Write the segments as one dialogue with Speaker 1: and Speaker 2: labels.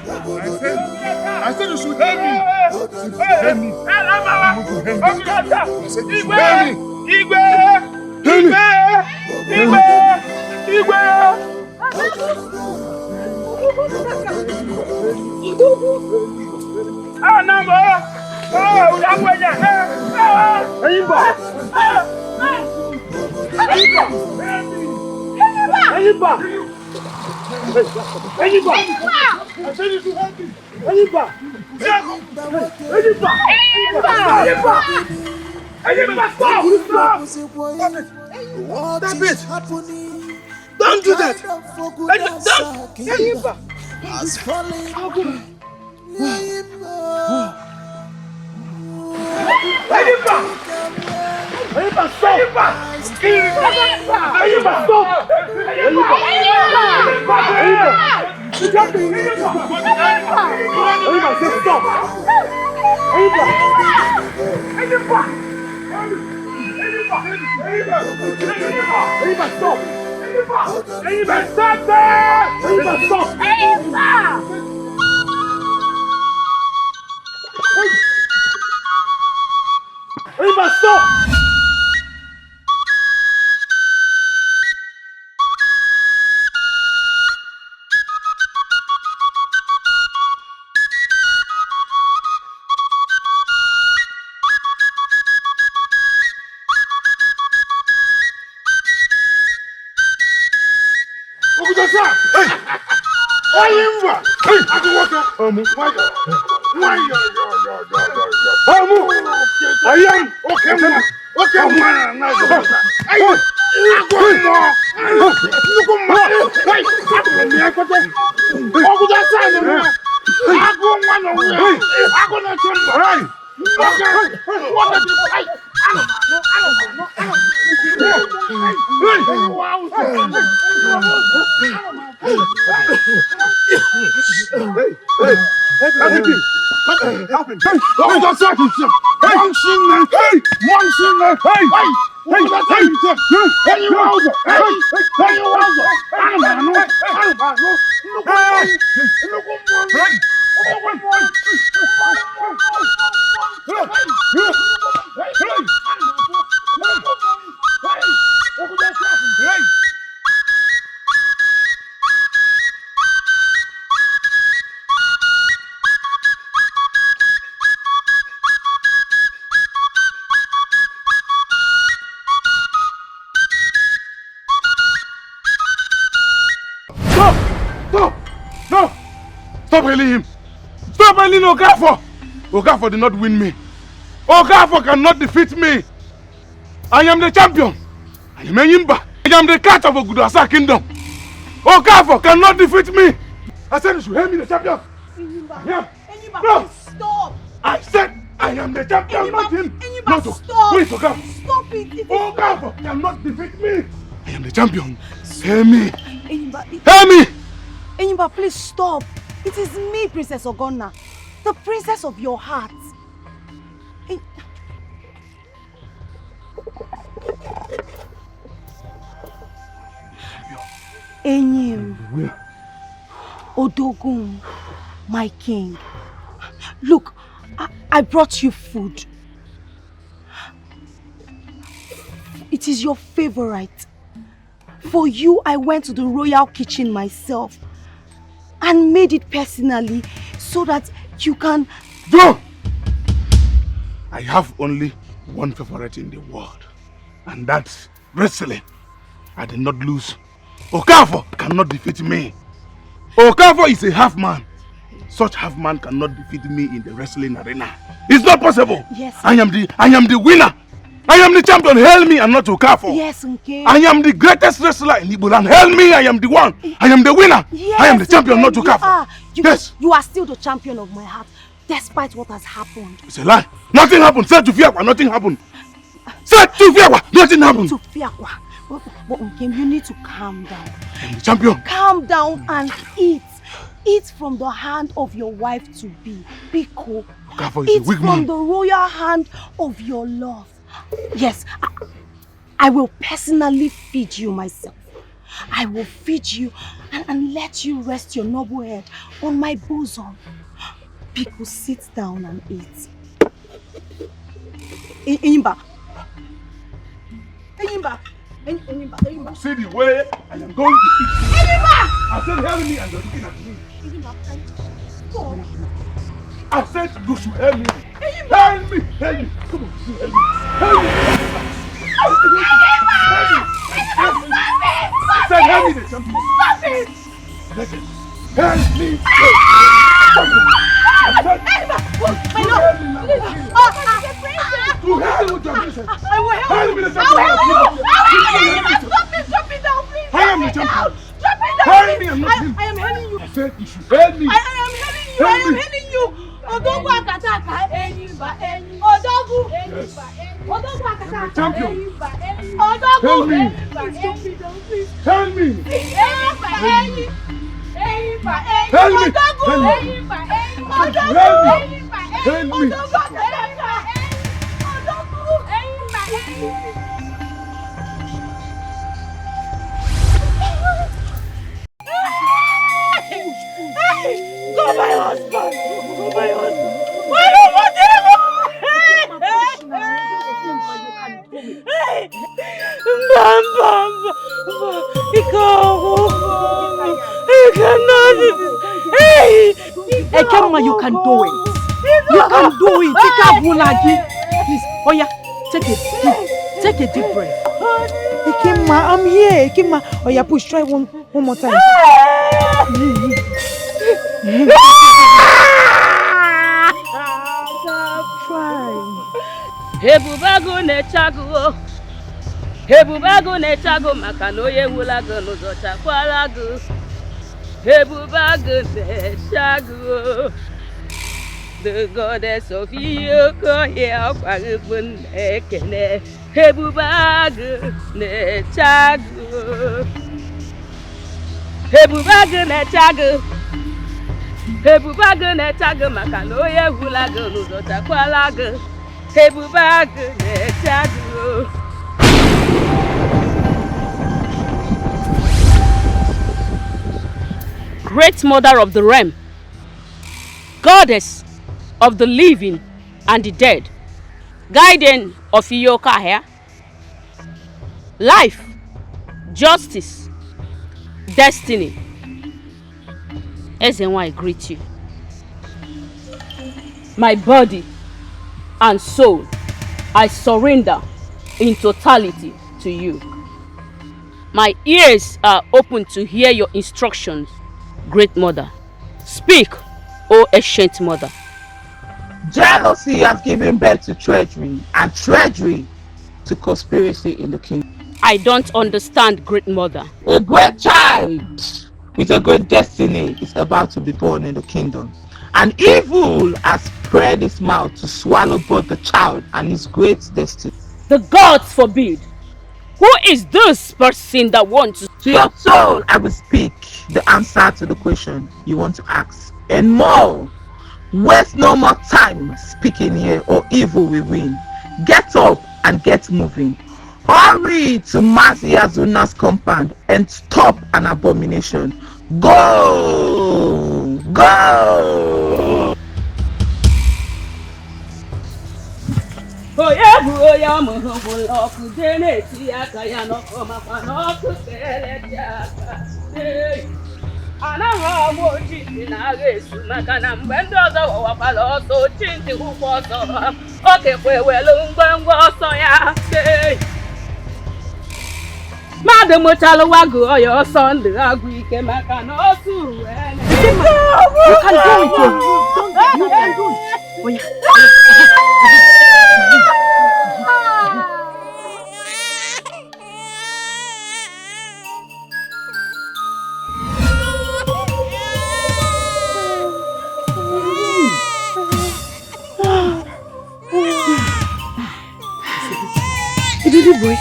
Speaker 1: I said you should help me. Help me. Don't do that! Stop hailing him! Stop hailing Okafor! Okafor did not win me. Okafor cannot defeat me. I am the champion. I am Enyimba. I am the cat of Ogudasa kingdom. Okafor cannot defeat me. I said you should hail me the champion.
Speaker 2: Enyimba,
Speaker 1: no.
Speaker 2: Stop.
Speaker 1: I said I am the champion, not him.
Speaker 2: Enyimba, stop.
Speaker 1: Wait, Okafor.
Speaker 2: Stop it.
Speaker 1: Okafor cannot defeat me. I am the champion. Hail me.
Speaker 2: Enyimba,
Speaker 1: hail me.
Speaker 2: Enyimba, please stop. It is me, Princess Ogonna, the princess of your heart. Enyim, Odogun, my king. Look, I brought you food. It is your favorite. For you, I went to the royal kitchen myself and made it personally so that you can...
Speaker 1: No! I have only one favorite in the world, and that's wrestling. I did not lose. Okafor cannot defeat me. Okafor is a half man. Such half man cannot defeat me in the wrestling arena. It's not possible.
Speaker 2: Yes.
Speaker 1: I am the winner. I am the champion. Hail me and not Okafor.
Speaker 2: Yes, okay.
Speaker 1: I am the greatest wrestler in Igbo land. Hail me, I am the one. I am the winner.
Speaker 2: Yes,
Speaker 1: I am the champion, not Okafor.
Speaker 2: Yes. You are still the champion of my heart, despite what has happened.
Speaker 1: It's a lie. Nothing happened. Say to Fiakwa, nothing happened. Say to Fiakwa, nothing happened.
Speaker 2: To Fiakwa. But you need to calm down.
Speaker 1: I am the champion.
Speaker 2: Calm down and eat. Eat from the hand of your wife to be. Biko.
Speaker 1: Okafor is a weak man.
Speaker 2: Eat from the royal hand of your love. Yes, I will personally feed you myself. I will feed you and let you rest your noble head on my bosom. Pico, sit down and eat. Enyimba. Enyimba. Enyimba.
Speaker 1: See the way I am going to eat.
Speaker 2: Enyimba!
Speaker 1: I said help me and you're looking at me.
Speaker 2: Enyimba,
Speaker 1: I said you should help me. Help me! Help me! Come on, help me! Help me! I said help me the champion!
Speaker 2: Stop it!
Speaker 1: Listen, help me! I said help me now! To help me with your mission!
Speaker 2: I will help
Speaker 1: Help me the champion!
Speaker 2: Stop it down, please!
Speaker 1: I am the champion!
Speaker 2: Drop it down!
Speaker 1: Help me, I'm not
Speaker 2: I am helping you!
Speaker 1: I said you should help me!
Speaker 2: I am helping you! Odogu akataka, Enyimba, Odogu,
Speaker 1: Yes.
Speaker 2: Odogu
Speaker 1: I'm
Speaker 2: akataka,
Speaker 1: the champion!
Speaker 2: Odogu,
Speaker 1: Help me! Help me!
Speaker 2: Enyimba,
Speaker 1: Help me!
Speaker 2: Odogu,
Speaker 1: Help me!
Speaker 2: Odogu,
Speaker 1: Help me!
Speaker 2: Odogu akataka, Odogu, Go my husband! Go my husband! Why don't want him? Ekema, you can do it. You can do it. Please, Oya, take a deep breath. Ekema, I'm here. Ekema, Oya, push. Try one more time. Try.
Speaker 3: Ebubago nechago. Ebubago nechago makano ye wulago n'ụzọ chakwala go. Ebubago nechago. The goddess of Yoko here kwagubun ekene. Ebubago nechago. Ebubago nechago. Ebubago nechago makano ye wulago n'ụzọ chakwala go. Ebubago nechago. Great mother of the realm, goddess of the living and the dead, guardian of Iyoka here, life, justice, destiny. Ezenwa, I greet you. My body and soul, I surrender in totality to you. My ears are open to hear your instructions, Great Mother. Speak, O ancient Mother.
Speaker 4: Jealousy has given birth to treachery, and treachery to conspiracy in the kingdom.
Speaker 3: I don't understand, Great Mother.
Speaker 4: A great child with a great destiny is about to be born in the kingdom. And evil has spread its mouth to swallow both the child and his great destiny.
Speaker 3: The gods forbid. Who is this person that wants to...
Speaker 4: To your soul, I will speak the answer to the question you want to ask. And more. Waste no more time speaking here, or evil will win. Get up and get moving. Hurry to Mazi Azuna's compound and stop an abomination. Go! Go!
Speaker 3: Oya muhungu loku dene tiaka ya no koma kwa no kusele tiaka. Anaha moji na Yesu makana mbendo za wapala oso chinti hukoso. Oke kwewelu ngwengwo oso ya. Madam Mutalo wagu oyo sonde agu ike makana osu wene.
Speaker 2: You can do it. You can do it. Oya. Did boy?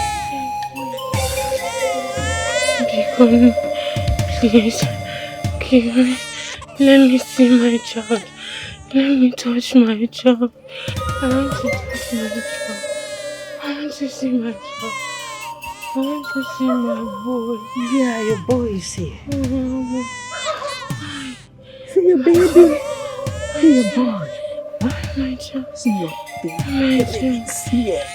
Speaker 5: Please, let me see my child. Let me touch my child. I want to touch my child. I want to see my child. I want to see my boy.
Speaker 2: Yeah, your boy is here.
Speaker 5: Mm-hmm.
Speaker 2: See your baby. See your boy.
Speaker 5: My child.
Speaker 2: See your baby.
Speaker 5: My child.
Speaker 2: See it.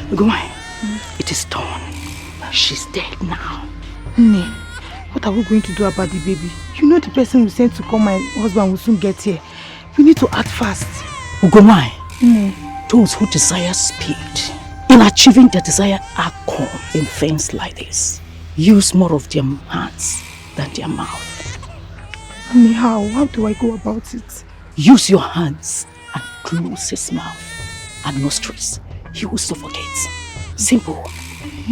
Speaker 2: Gumai, it is done. She's dead now.
Speaker 6: Ne, what are we going to do about the baby? You know the person we sent to call my husband will soon get here. We need to act fast.
Speaker 2: Ugomai,
Speaker 6: Ne.
Speaker 2: those who desire speed in achieving their desired outcome in things like this use more of their hands than their mouth.
Speaker 6: Ne, how? How do I go about it?
Speaker 2: Use your hands and close his mouth and nostrils. He will suffocate. Simple.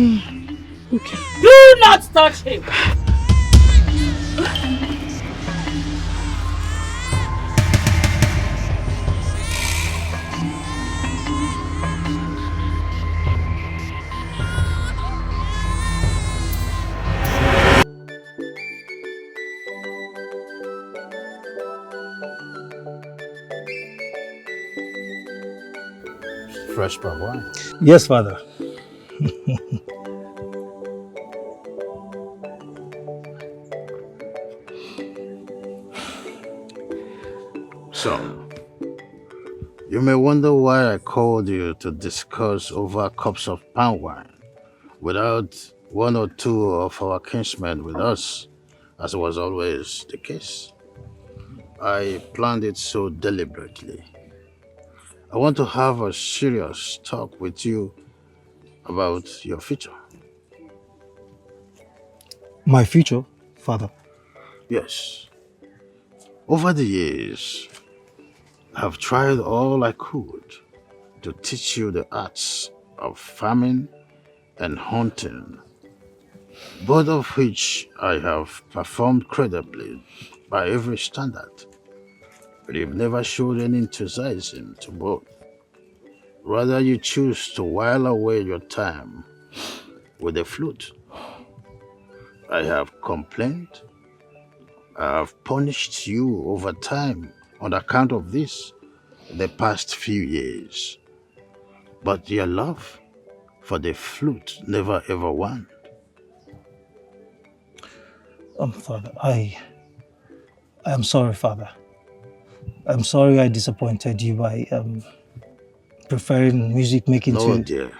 Speaker 6: Okay.
Speaker 3: Do not touch him.
Speaker 7: Fresh palm wine.
Speaker 8: Yes, Father.
Speaker 7: So, you may wonder why I called you to discuss over cups of palm wine without one or two of our kinsmen with us, as was always the case. I planned it so deliberately. I want to have a serious talk with you about your future.
Speaker 8: My future, Father.
Speaker 7: Yes. Over the years, I've tried all I could to teach you the arts of farming and hunting, both of which I have performed credibly by every standard. But you've never showed any enthusiasm to both. Rather, you choose to while away your time with a flute. I have complained. I have punished you over time on account of this in the past few years. But your love for the flute never ever won.
Speaker 8: Father, I am sorry, Father. I'm sorry I disappointed you by preferring music making
Speaker 7: No,
Speaker 8: to...
Speaker 7: dear.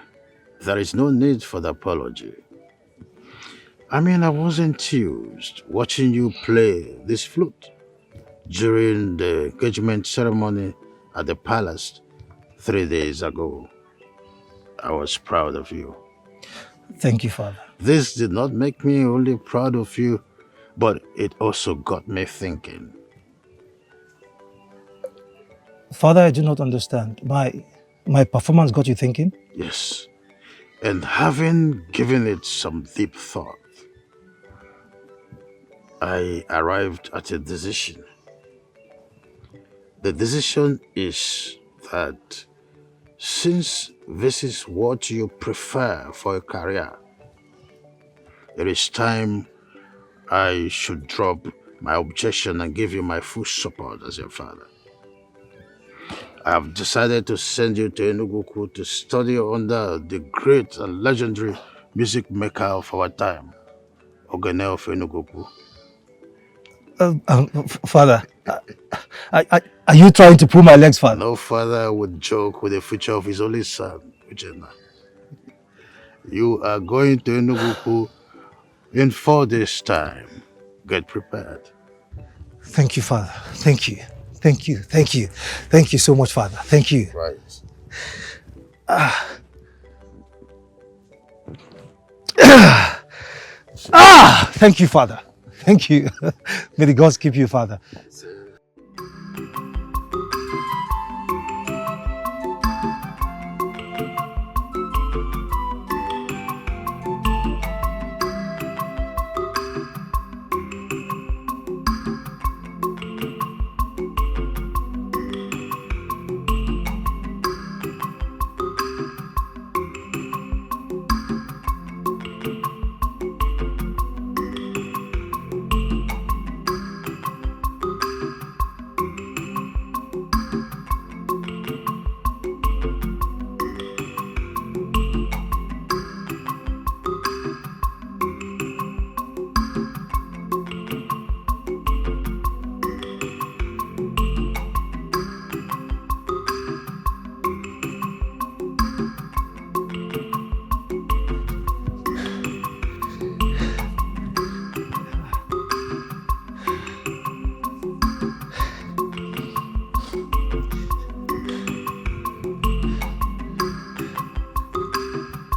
Speaker 7: There is no need for the apology. I mean, I was enthused watching you play this flute during the engagement ceremony at the palace 3 days ago. I was proud of you.
Speaker 8: Thank you, Father.
Speaker 7: This did not make me only proud of you, but it also got me thinking.
Speaker 8: Father, I do not understand. My performance got you thinking?
Speaker 7: Yes, and having given it some deep thought, I arrived at a decision. The decision is that since this is what you prefer for a career, it is time I should drop my objection and give you my full support as your father. I have decided to send you to Enugu to study under the great and legendary music maker of our time, Ogene of Enugu.
Speaker 8: Father, are you trying to pull my legs, Father?
Speaker 7: No father would joke with the future of his only son, Uchenna. You are going to Enugu in 4 days' time. Get prepared.
Speaker 8: Thank you, Father. Thank you. Thank you. Thank you. Thank you so much, Father. Thank you.
Speaker 7: Right.
Speaker 8: Thank you, Father. Thank you. May the gods keep you, Father.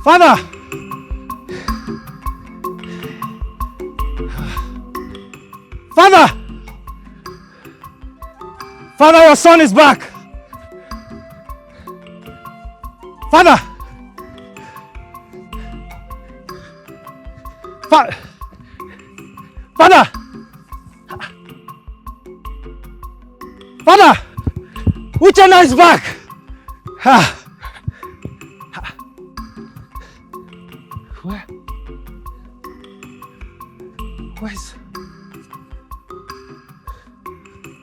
Speaker 8: Father! Father! Father, your son is back! Father! Father! Father! Uchenna is back! Where?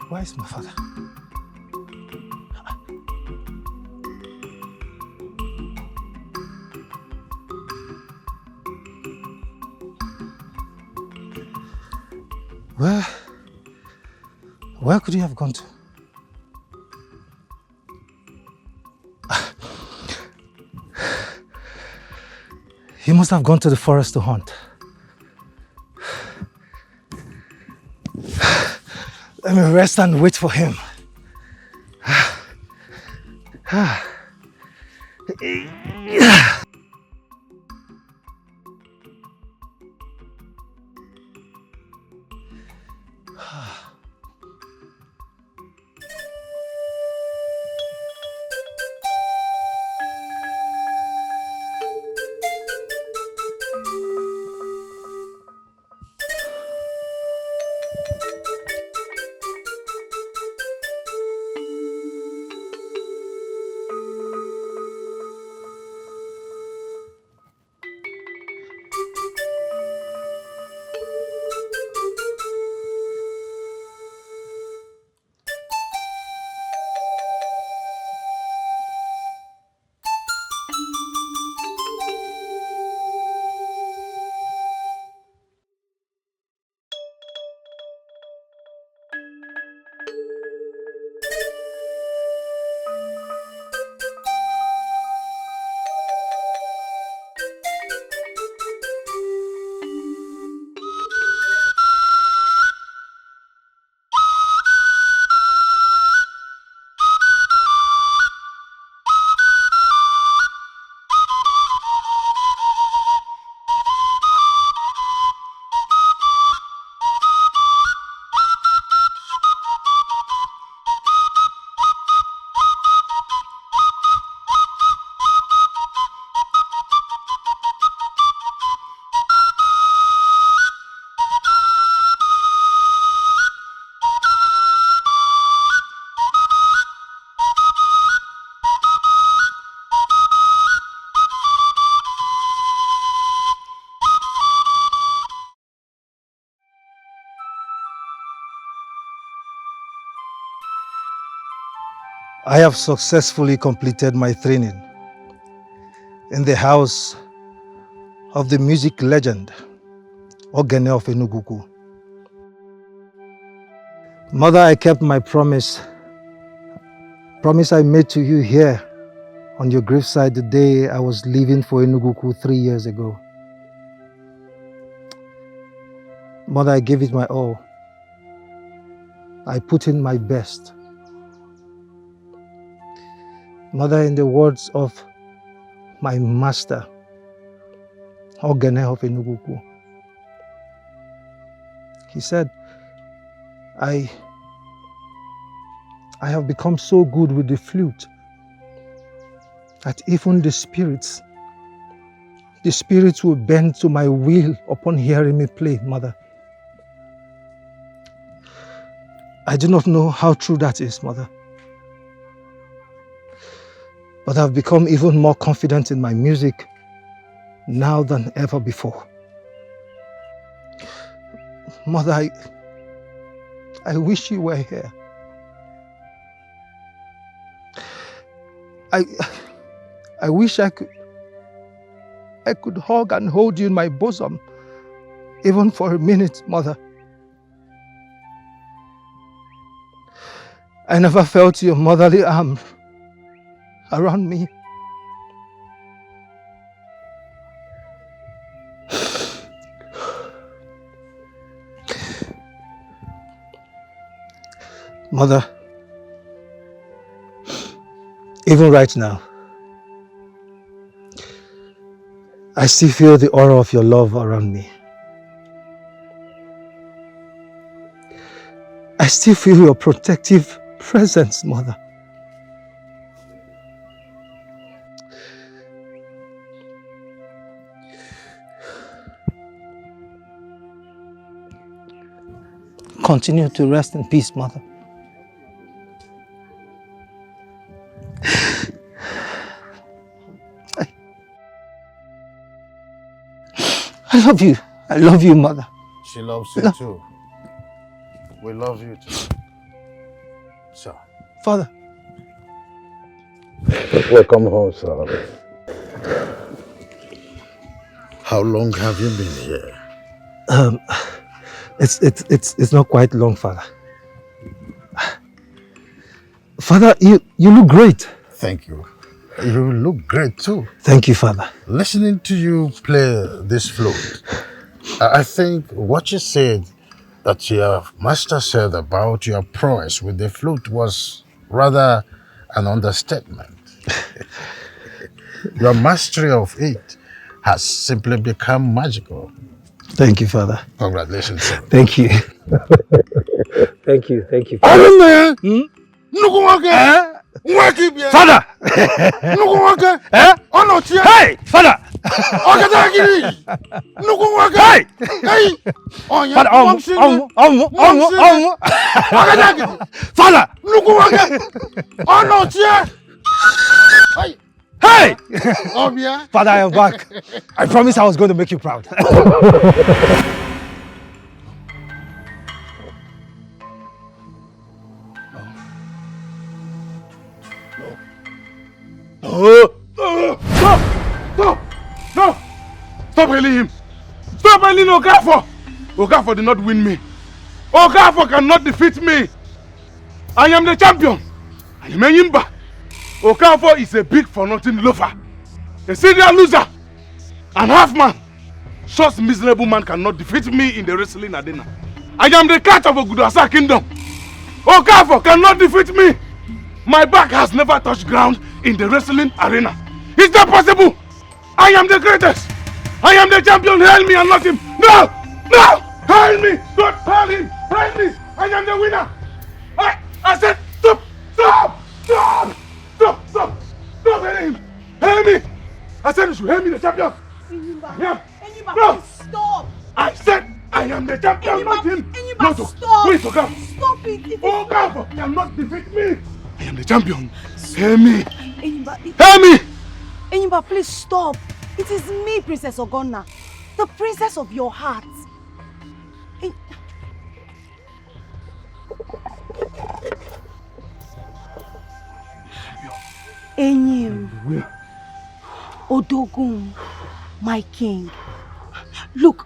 Speaker 8: Where's my father? Where could he have gone to? He must have gone to the forest to hunt. Let me rest and wait for him. I have successfully completed my training in the house of the music legend, Ogene of Enuguku. Mother, I kept my promise I made to you here on your graveside the day I was leaving for Enuguku 3 years ago. Mother, I gave it my all. I put in my best. Mother, in the words of my master, Ogene of Enuguku, he said, I have become so good with the flute that even the spirits will bend to my will upon hearing me play, Mother. I do not know how true that is, Mother. But I've become even more confident in my music now than ever before. Mother, I wish you were here. I wish I could hug and hold you in my bosom, even for a minute, Mother. I never felt your motherly arm around me. Mother, even right now, I still feel the aura of your love around me. I still feel your protective presence, Mother. Continue to rest in peace, Mother. I love you. I love you, Mother.
Speaker 7: She loves you too. We love you too. So.
Speaker 8: Father.
Speaker 7: Welcome home, son. How long have you been here?
Speaker 8: It's not quite long, Father. Father, you look great.
Speaker 7: Thank you. You look great too.
Speaker 8: Thank you, Father.
Speaker 7: Listening to you play this flute, I think what you said, that your master said about your prowess with the flute was rather an understatement. Your mastery of it has simply become magical.
Speaker 8: Thank you, Father.
Speaker 7: Congratulations, sir.
Speaker 8: Thank you. Thank you. Thank you.
Speaker 1: Father!
Speaker 8: Father! Hey! Father! Hey! Father! Hey! Father, I am back. I promised I was going to make you proud.
Speaker 1: Stop hailing him! Stop hailing Okafor! Okafor did not win me. Okafor cannot defeat me. I am the champion. I am Enyimba. Okafor is a big for nothing loafer. A serial loser. And half man. Such miserable man cannot defeat me in the wrestling arena. I am the cat of Ogudasa kingdom. Okafor cannot defeat me. My back has never touched ground in the wrestling arena. Is that possible? I am the greatest. I am the champion. Hail me and not him. No! No! Hail me! Don't hail him! Hail me! I am the winner. I said stop! Stop! Stop! Stop! Stop! Stop hailing him! Hail me! I said you should hail me the champion.
Speaker 2: Enyimba,
Speaker 1: No!
Speaker 2: stop!
Speaker 1: I said I am the champion, not him.
Speaker 2: Enyimba, stop!
Speaker 1: Wait, Okafor.
Speaker 2: Stop it!
Speaker 1: Okafor cannot defeat me. I am the champion. Hail me.
Speaker 2: Enyimba,
Speaker 1: Hail me!
Speaker 2: Enyimba, please stop. It is me, Princess Ogonna, the princess of your heart. Enyim, Odogun, my king. Look,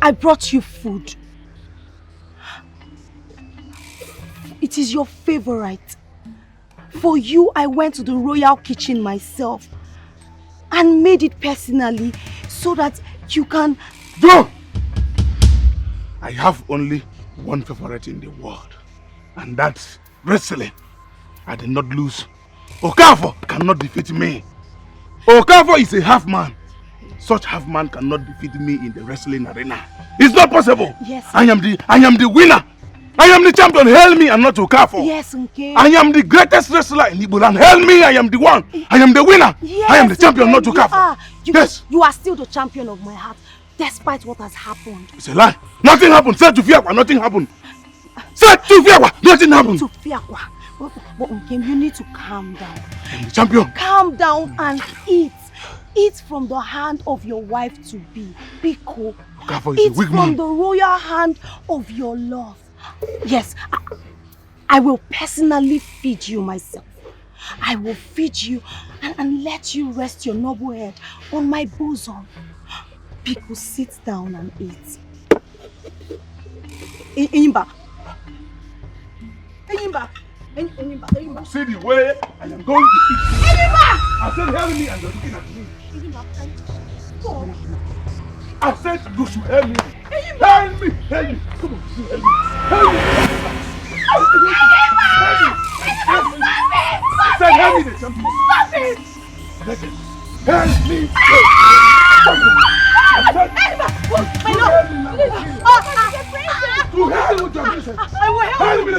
Speaker 2: I brought you food. It is your favorite. For you, I went to the royal kitchen myself and made it personally so that you can...
Speaker 1: Go! I have only one favorite in the world, and that's wrestling. I did not lose. Okafor cannot defeat me. Okafor is a half man. Such half man cannot defeat me in the wrestling arena. It's not possible.
Speaker 2: Yes.
Speaker 1: I am the winner. I am the champion. Hail me and not Okafor.
Speaker 2: Yes, okay.
Speaker 1: I am the greatest wrestler in Igbo land. Hail me. I am the one. I am the winner.
Speaker 2: Yes,
Speaker 1: I am the champion, not Okafor.
Speaker 2: Yes. You are still the champion of my heart, despite what has happened.
Speaker 1: It's a lie. Nothing happened. Say to Fiakwa, nothing happened. Say to Fiakwa, nothing happened.
Speaker 2: To Fiakwa. But Nkem, you need to calm down.
Speaker 1: I am the champion.
Speaker 2: Calm down and eat. Eat from the hand of your wife to be. Biko.
Speaker 1: Okafor is
Speaker 2: Eat
Speaker 1: a weak
Speaker 2: from
Speaker 1: man.
Speaker 2: the royal hand of your love. Yes, I will personally feed you myself. I will feed you and let you rest your noble head on my bosom. Biko, sit down and eat. Enyimba. Enyimba. Enyimba.
Speaker 1: See the way I am going to eat.
Speaker 2: Enyimba!
Speaker 1: I said help me and you're looking at me.
Speaker 2: Stop.
Speaker 1: I said you should help me. Help me. Help me. Come on, help me. Help me. Help me. I said help me the champion.
Speaker 2: Stop it!
Speaker 1: Help me! To hell with your business!
Speaker 2: I will help
Speaker 1: Help
Speaker 2: you!
Speaker 1: me!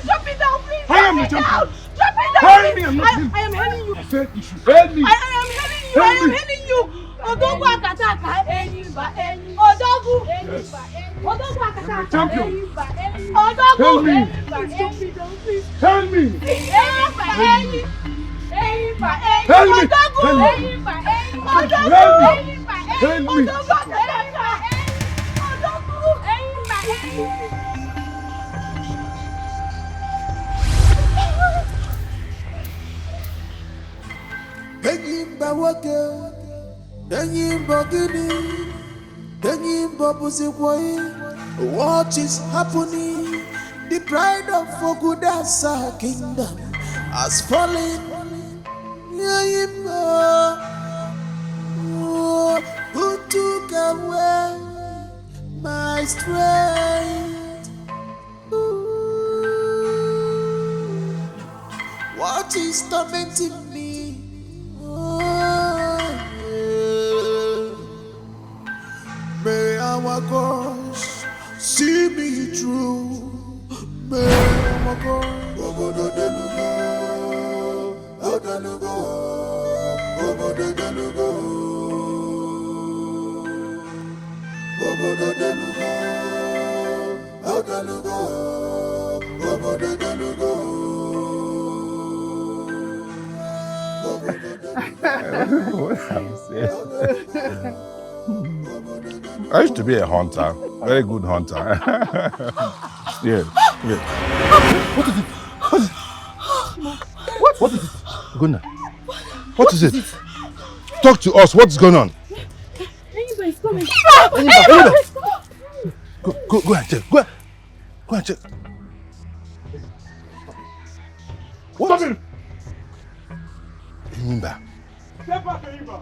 Speaker 2: Stop it down, please!
Speaker 1: I am the champion!
Speaker 2: Drop it down!
Speaker 1: Help me! I'm not him!
Speaker 2: I am helping you!
Speaker 1: I said you should help me!
Speaker 2: I am helping you! I am helping you! Odogu akataka, Enyimba, Odogu, Odogu akataka,
Speaker 1: champion!
Speaker 2: Odogu,
Speaker 1: Help me!
Speaker 2: Stop it down, please!
Speaker 1: Help me!
Speaker 2: Enyimba,
Speaker 1: Help me!
Speaker 2: Odogu,
Speaker 1: Help me!
Speaker 2: Odogu,
Speaker 1: Help me! Help me!
Speaker 2: Odogu akataka, Odogu,
Speaker 9: Enyimba wake, Enyimba gini, Enyimba buzikwai. What is happening? The pride of Ogudasa kingdom has fallen. Enyimba, who took away my strength? What is tormenting me? May our God see me through. May our
Speaker 10: I used to be a hunter, very good hunter. Yeah.
Speaker 11: What is it? What is it? Guna. What is it? Talk to us. What's going on?
Speaker 2: Enyimba is coming.
Speaker 11: Enyimba. Go and check. Go and check. What?
Speaker 1: Stop him!
Speaker 11: Enyimba.
Speaker 1: Step back, Enyimba!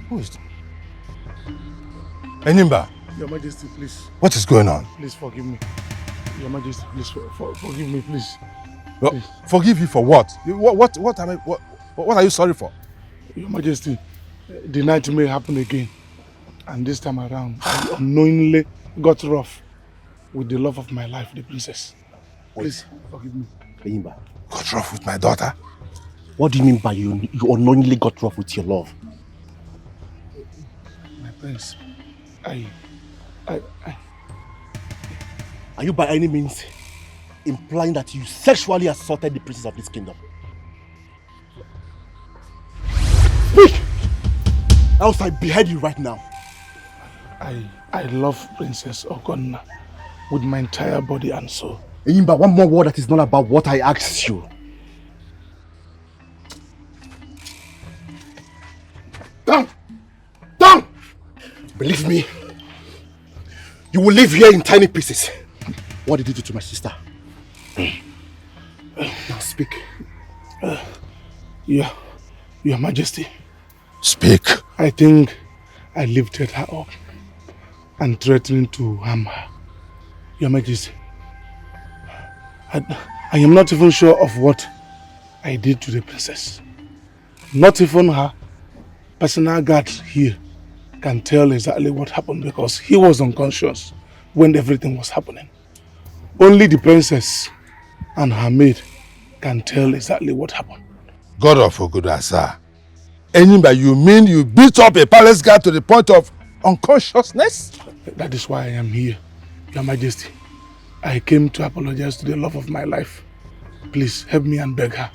Speaker 11: Who is it? Enyimba.
Speaker 1: Your Majesty, please.
Speaker 11: What is going on?
Speaker 1: Please forgive me. Your Majesty, please forgive me, please.
Speaker 11: Well, forgive you for what? What are you sorry for?
Speaker 1: Your Majesty, the night may happen again. And this time around, I unknowingly got rough with the love of my life, the princess. Please forgive me.
Speaker 11: Enyimba. Got rough with my daughter?
Speaker 12: What do you mean by you unknowingly got rough with your love?
Speaker 1: My prince,
Speaker 12: Are you by any means implying that you sexually assaulted the princess of this kingdom? Speak! Else I behead you right now.
Speaker 1: I love Princess Ogonna with my entire body and soul.
Speaker 12: Enyimba, one more word that is not about what I asked you. Down! Down! Believe me, you will live here in tiny pieces. What did you do to my sister? Now speak.
Speaker 1: Your Majesty.
Speaker 11: Speak.
Speaker 1: I think I lifted her up and threatened to harm her. Your Majesty, I am not even sure of what I did to the princess. Not even her personal guard here can tell exactly what happened because he was unconscious when everything was happening. Only the princess and her maid can tell exactly what happened.
Speaker 11: God of Ogudasa. Enyimba, you mean you beat up a palace guard to the point of unconsciousness?
Speaker 1: That is why I am here, Your Majesty. I came to apologize to the love of my life. Please help me and beg her.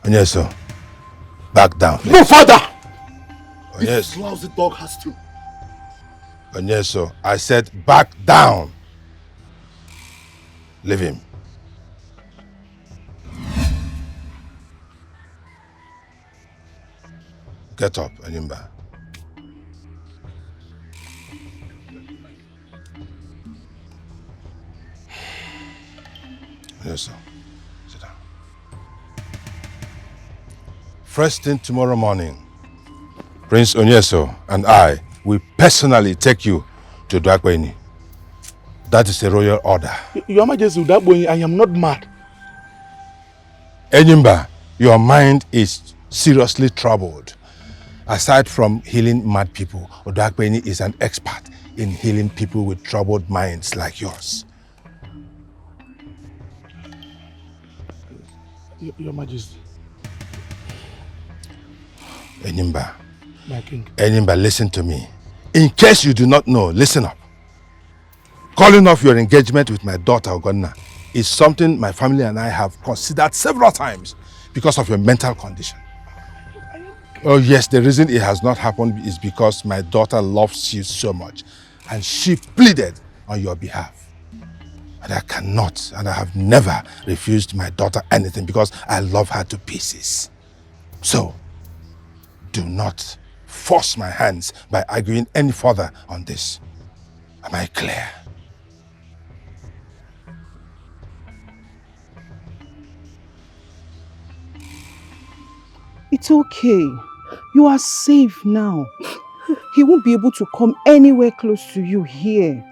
Speaker 11: Onyeso, back down.
Speaker 12: No, father!
Speaker 11: Yes.
Speaker 12: This lousy dog has to.
Speaker 11: Onyeso, I said back down. Leave him. Get up, Enyimba. Onyeso, sit down. First thing tomorrow morning, Prince Onyeso and I will personally take you to Dwakweni. That is a royal order.
Speaker 1: Your Majesty, that boy, I am not mad.
Speaker 11: Enyimba, your mind is seriously troubled. Aside from healing mad people, Odakbeni is an expert in healing people with troubled minds like yours.
Speaker 1: Your Majesty.
Speaker 11: Enyimba.
Speaker 1: My king.
Speaker 11: Enyimba, listen to me. In case you do not know, listen up. Calling off your engagement with my daughter, Ogonna, is something my family and I have considered several times because of your mental condition. Oh yes, the reason it has not happened is because my daughter loves you so much and she pleaded on your behalf. And I cannot, and I have never refused my daughter anything because I love her to pieces. So, do not force my hands by arguing any further on this. Am I clear?
Speaker 2: It's okay. You are safe now. He won't be able to come anywhere close to you here.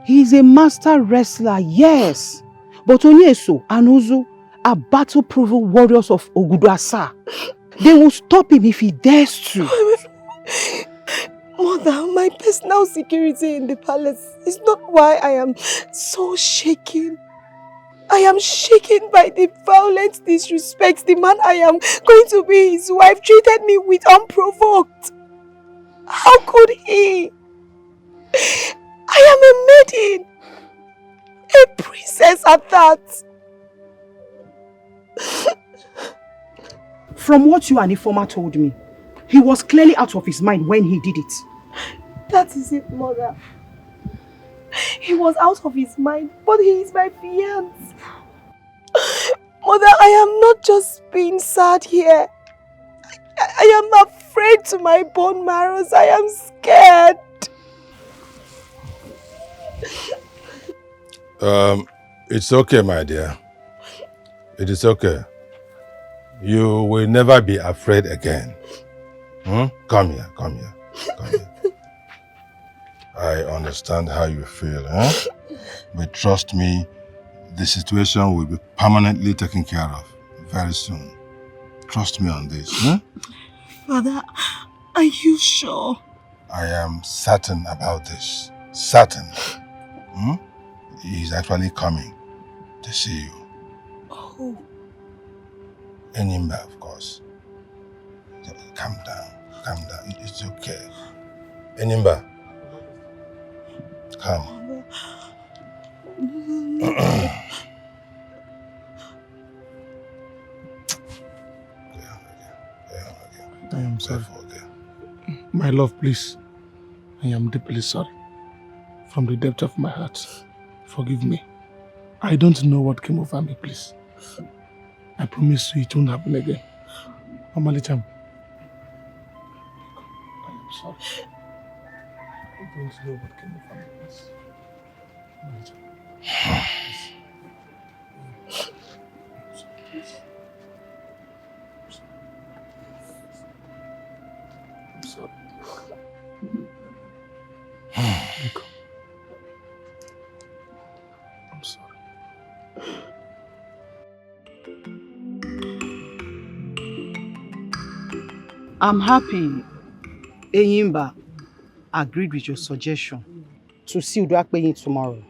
Speaker 2: He is a master wrestler, yes. But Onyeso and Uzu are battle-proven warriors of Oguduasa. They will stop him if he dares to.
Speaker 5: Mother, my personal security in the palace is not why I am so shaken. I am shaken by the violent disrespect the man I am going to be his wife treated me with unprovoked. How could he? I am a maiden. A princess at that.
Speaker 2: From what you and Ifoma told me, he was clearly out of his mind when he did it.
Speaker 5: That is it, Mother. He was out of his mind, but he is my fiancé. Mother, I am not just being sad here. I am afraid to my bone marrows. I am scared.
Speaker 11: It's okay, my dear. It is okay. You will never be afraid again. Come here, come here, come here. I understand how you feel, but trust me, the situation will be permanently taken care of very soon. Trust me on this.
Speaker 5: Father, are you sure?
Speaker 11: I am certain about this. Certain. He is actually coming to see you.
Speaker 5: Oh.
Speaker 11: Enyimba, of course. So, calm down. Calm down. It's okay. Enyimba. Come.
Speaker 1: I am sorry. My love, please. I am deeply sorry. From the depth of my heart, forgive me. I don't know what came over me, please. I promise you it won't happen again. Amalicham. I am sorry. I don't know what came over me, please. Amalicham. I'm sorry. Nico. I'm sorry.
Speaker 2: I'm happy Enyimba agreed with your suggestion to see Uduakpeyin tomorrow.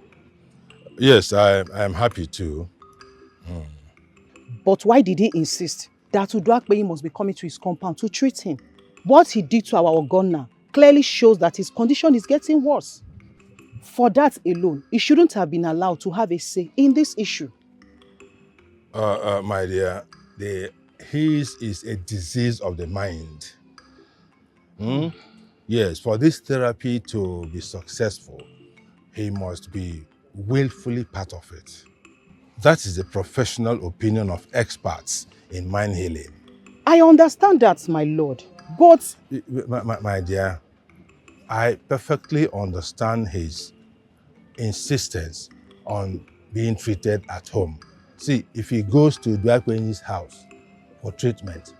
Speaker 11: Yes, I am happy too.
Speaker 2: But why did he insist that Uduakpeyin must be coming to his compound to treat him? What he did to our Ogonna clearly shows that his condition is getting worse. For that alone, he shouldn't have been allowed to have a say in this issue.
Speaker 11: My dear, his is a disease of the mind. Yes, for this therapy to be successful, he must be willfully part of it. That is the professional opinion of experts in mind healing.
Speaker 2: I understand that, my lord, but...
Speaker 11: My dear, I perfectly understand his insistence on being treated at home. See, if he goes to Uduakpenyin's house for treatment,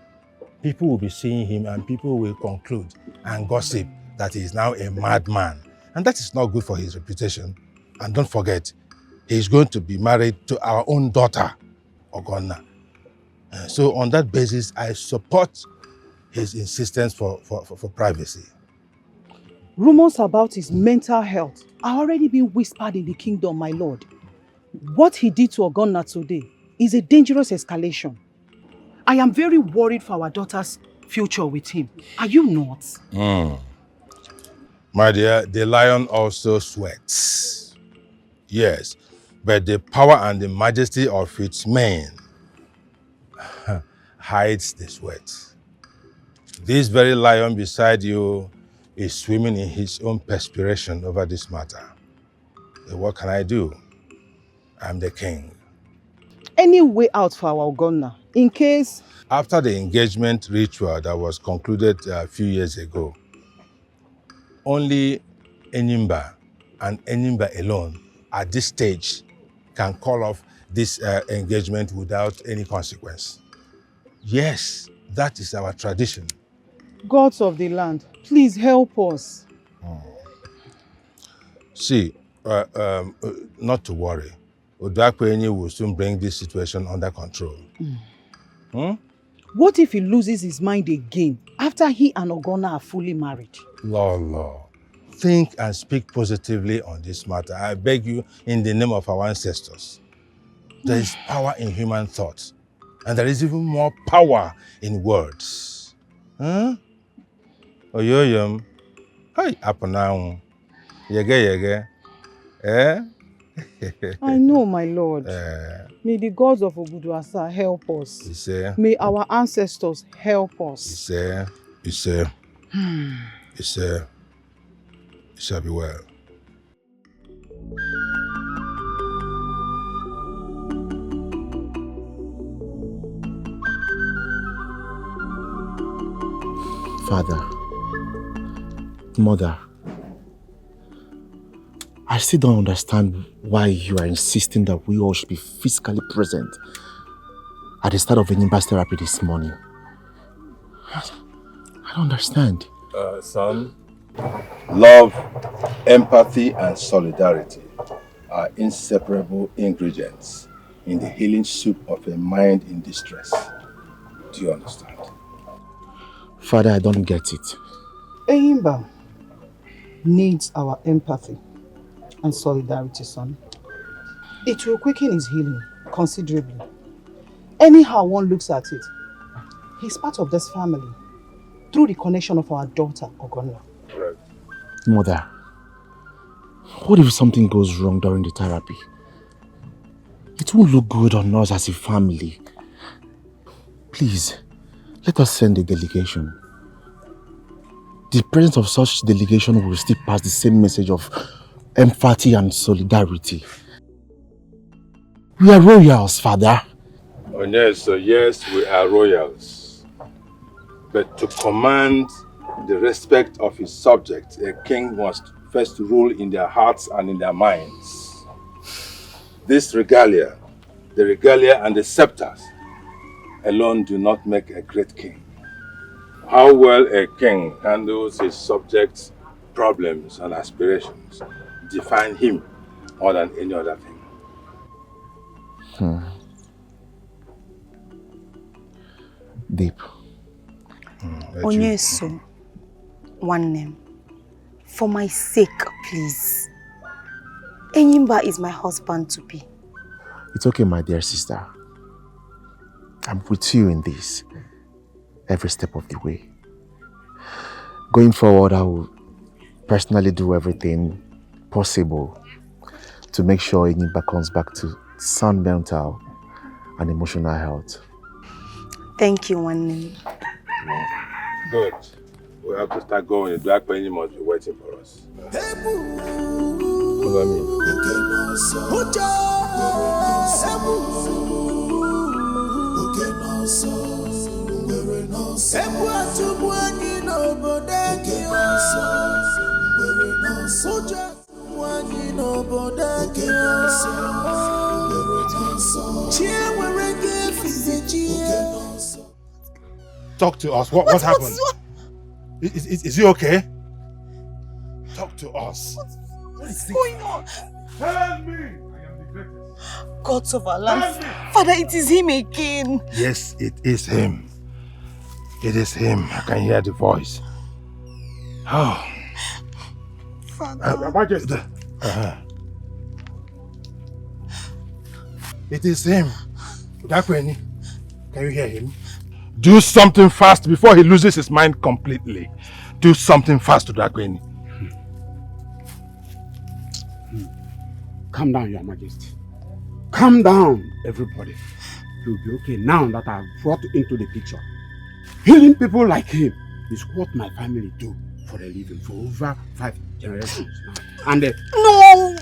Speaker 11: people will be seeing him and people will conclude and gossip that he is now a madman. And that is not good for his reputation. And don't forget, he's going to be married to our own daughter, Ogonna. So on that basis, I support his insistence for privacy.
Speaker 2: Rumors about his mental health are already being whispered in the kingdom, my lord. What he did to Ogonna today is a dangerous escalation. I am very worried for our daughter's future with him. Are you not?
Speaker 11: My dear, the lion also sweats. Yes, but the power and the majesty of its mane hides the sweat. This very lion beside you is swimming in his own perspiration over this matter. What can I do? I'm the king.
Speaker 2: Any way out for our Ogonna, in case...
Speaker 11: After the engagement ritual that was concluded a few years ago, only Enyimba and Enyimba alone at this stage can call off this engagement without any consequence. Yes, that is our tradition.
Speaker 2: Gods of the land, please help us.
Speaker 11: See, not to worry. Odakwenyi will soon bring this situation under control.
Speaker 2: What if he loses his mind again after he and Ogonna are fully married?
Speaker 11: Lord, think and speak positively on this matter. I beg you in the name of our ancestors. There is power in human thought, and there is even more power in words. Oyoyom, hi, apanang, yege, eh?
Speaker 2: I know, my lord. May the gods of Obuduasa help us. May our ancestors help us.
Speaker 11: It shall be well.
Speaker 12: Father, Mother, I still don't understand why you are insisting that we all should be physically present at the start of Enyimba's therapy this morning. I don't understand.
Speaker 11: Son, love, empathy, and solidarity are inseparable ingredients in the healing soup of a mind in distress. Do you understand?
Speaker 12: Father, I don't get it.
Speaker 2: Enyimba needs our empathy and solidarity, son. It will quicken his healing considerably. Anyhow one looks at it, he's part of this family through the connection of our daughter, Ogonna.
Speaker 11: Right.
Speaker 12: Mother, what if something goes wrong during the therapy? It won't look good on us as a family. Please, let us send a delegation. The presence of such delegation will still pass the same message of empathy and solidarity. We are royals, Father.
Speaker 11: Oh, yes, so yes, we are royals. But to command the respect of his subjects, a king must first rule in their hearts and in their minds. This regalia, the regalia and the scepters, alone do not make a great king. How well a king handles his subjects' problems and aspirations define him more than any other thing.
Speaker 12: Deep.
Speaker 5: Onyeso, one name. For my sake, please. Enyimba is my husband to be.
Speaker 12: It's okay, my dear sister. I'm with you in this, every step of the way. Going forward, I will personally do everything possible to make sure Enyimba comes back to sound mental and emotional health.
Speaker 5: Thank you, one name.
Speaker 11: Good. We have to start going. The black penny must be waiting for us. Follow me. Talk to us. What happened? Is he okay? Talk to us.
Speaker 5: What's going on?
Speaker 1: Help me! I am the greatest.
Speaker 5: God of our life. Father, it is him again.
Speaker 11: Yes, it is him. It is him. I can hear the voice. Oh.
Speaker 5: Father.
Speaker 1: Majesty.
Speaker 11: It is him. Udakweni, can you hear him? Do something fast before he loses his mind completely. Do something fast, Udakweni.
Speaker 13: Calm down, Your Majesty. Calm down, everybody. You'll be okay now that I've brought into the picture. Healing people like him is what my family do for a living for over 5 generations now. And
Speaker 5: no,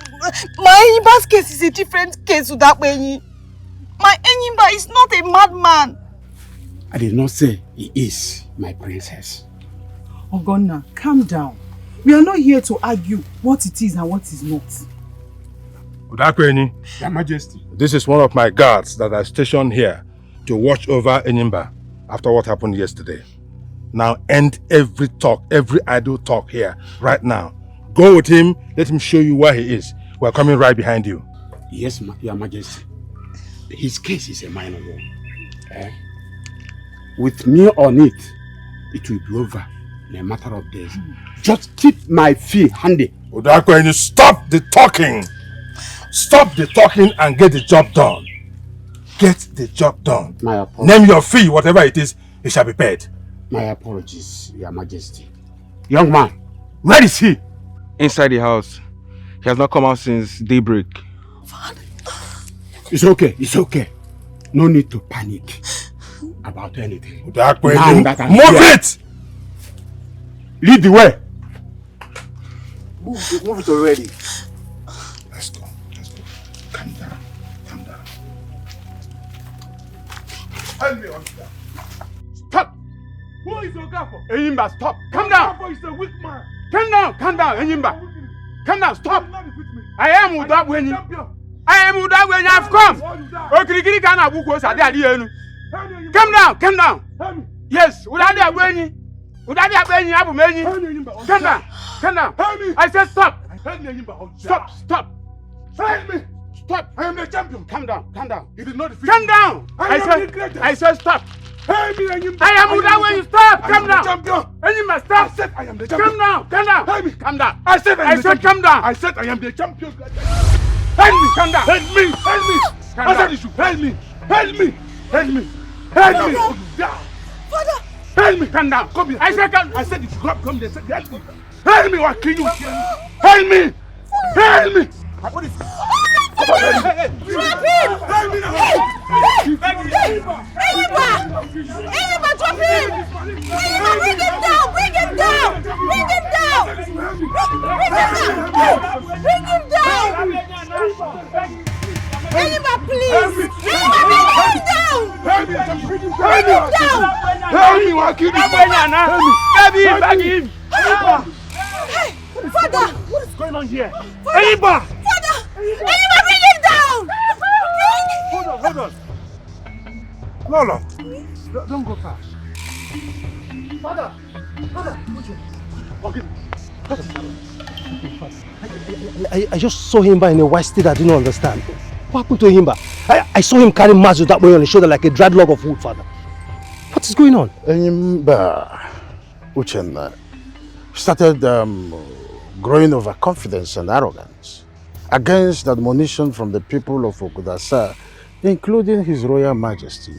Speaker 5: my Enyimba's case is a different case with that Benny. My Enyimba is not a madman.
Speaker 13: I did not say he is my princess.
Speaker 2: Ogonna, calm down. We are not here to argue what it is and what is not.
Speaker 11: Udakweni,
Speaker 13: Your Majesty.
Speaker 11: this is one of my guards that I stationed here to watch over Enyimba after what happened yesterday. Now end every talk, every idle talk here, right now. Go with him, let him show you where he is. We're coming right behind you.
Speaker 13: Yes, Your Majesty. His case is a minor one. With me on it, it will be over in a matter of days. Just keep my feet handy.
Speaker 11: Udakweni, stop the talking! Stop the talking and get the job done. Get the job done.
Speaker 13: My apologies.
Speaker 11: Name your fee, whatever it is, it shall be paid.
Speaker 13: My apologies, Your Majesty. Young man, where is he?
Speaker 12: Inside the house. He has not come out since daybreak.
Speaker 13: It's okay, it's okay. No need to panic about anything.
Speaker 11: Udakweni, move it!
Speaker 13: Lead the way.
Speaker 11: Move it already. Let's go. Calm down.
Speaker 1: Help me, Oscar.
Speaker 13: Stop!
Speaker 1: Who is Okafor?
Speaker 13: Enyimba, stop! Calm down!
Speaker 1: Okafor is a weak man.
Speaker 13: Calm down, Enyimba! Calm down, stop!
Speaker 1: You will not defeat me.
Speaker 13: I am Udakweni.
Speaker 1: Champion.
Speaker 13: I am Udakweni, I've come! Okirikiri kana buko sadi adi enu. Calm down!
Speaker 1: Help me.
Speaker 13: Yes, Udadi Abweni. Udadi Abweni, Abu Meni. Calm down!
Speaker 1: Help me.
Speaker 13: I said stop!
Speaker 1: Help me, Enyimba.
Speaker 13: Stop!
Speaker 1: Help me.
Speaker 13: Stop!
Speaker 1: I am the champion.
Speaker 13: Calm down!
Speaker 1: You did not defeat
Speaker 13: Calm
Speaker 1: me.
Speaker 13: down!
Speaker 1: I am the greatest.
Speaker 13: I said stop!
Speaker 1: Help me, Enyimba.
Speaker 13: I am Udakweni, stop! Calm down!
Speaker 1: Champion.
Speaker 13: Enyimba, stop!
Speaker 1: I said I am the champion.
Speaker 13: Calm down!
Speaker 1: Help me.
Speaker 13: Calm down!
Speaker 1: I said
Speaker 13: I said calm down!
Speaker 1: I said I am the champion.
Speaker 13: Help me! Calm down!
Speaker 1: Help me.
Speaker 13: Calm
Speaker 1: I said
Speaker 13: down.
Speaker 1: you should help me. Help me. Help me.
Speaker 5: Father!
Speaker 1: Help me.
Speaker 13: Calm down!
Speaker 1: Come here.
Speaker 13: I said calm.
Speaker 1: I said you should come here. Help me. Help me. What can you hear me? Help me. Help me. What is
Speaker 5: Drop him!
Speaker 1: Help me now.
Speaker 5: Enyimba, drop him! Enyimba, bring him down! Bring him down! Enyimba, please! Enyimba, bring him down!
Speaker 1: Help me.
Speaker 5: Bring him down!
Speaker 1: Help me. What can you
Speaker 13: Beg him!
Speaker 5: Hey, Father!
Speaker 1: What is going on here?
Speaker 13: Enyimba!
Speaker 5: Father! Enyimba, bring him down!
Speaker 1: Hold on. Lolo, don't go fast. Father, okay.
Speaker 8: I just saw him in a white state I didn't understand. What happened to him? I saw him carrying Mazu that way on his shoulder like a dried log of wood, Father. What is going on?
Speaker 7: Enyimba Uchenna started growing overconfidence and arrogance against admonition from the people of Okudasa, including His Royal Majesty.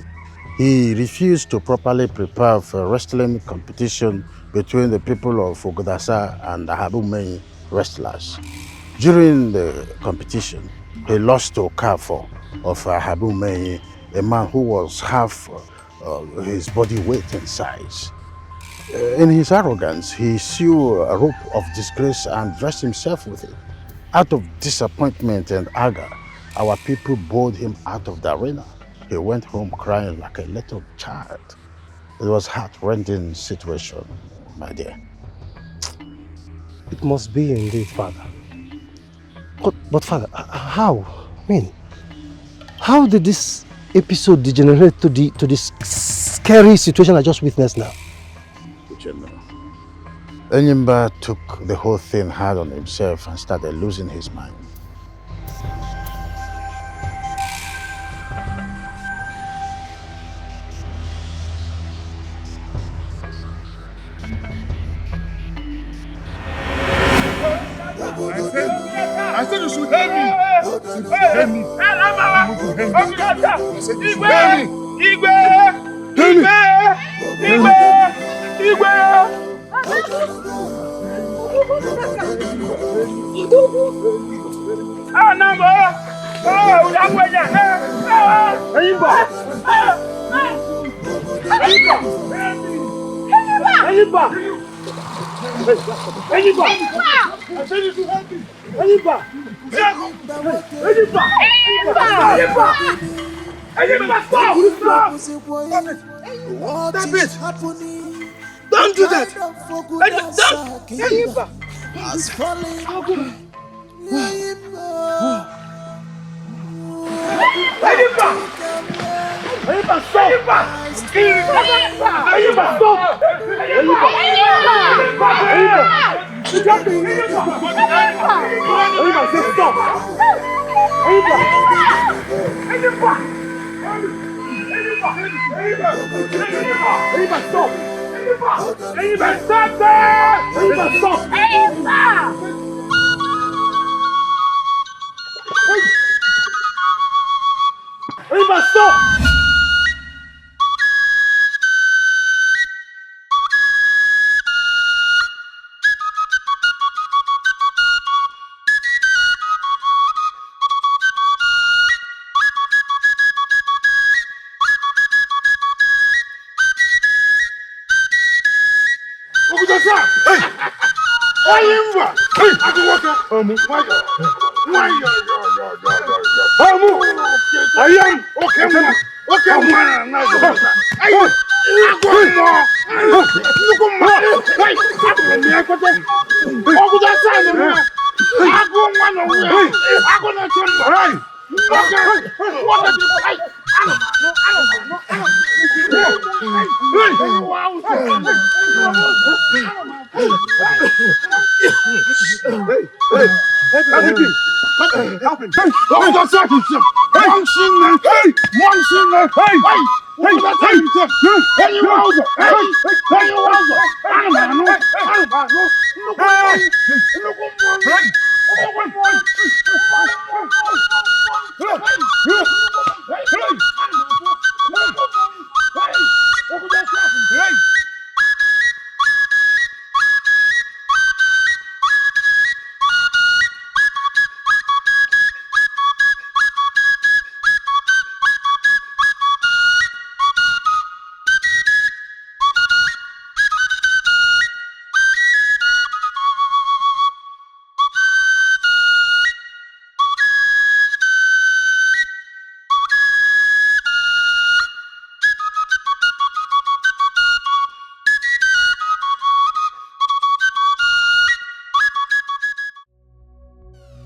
Speaker 7: He refused to properly prepare for a wrestling competition between the people of Okudasa and the Ahabumeyi wrestlers. During the competition, he lost to Okafor of Ahabumeyi, a man who was half his body weight and size. In his arrogance, he sew a rope of disgrace and dressed himself with it. Out of disappointment and anger, our people bowed him out of the arena. He went home crying like a little child. It was a heart-rending situation, my dear.
Speaker 8: It must be indeed, Father. But Father, how? I mean, how did this episode degenerate to this scary situation I just witnessed now?
Speaker 7: Enyimba took the whole thing hard on himself and started losing his mind.
Speaker 1: I said you should help me. Help me.
Speaker 9: Stop it!
Speaker 1: Don't do that!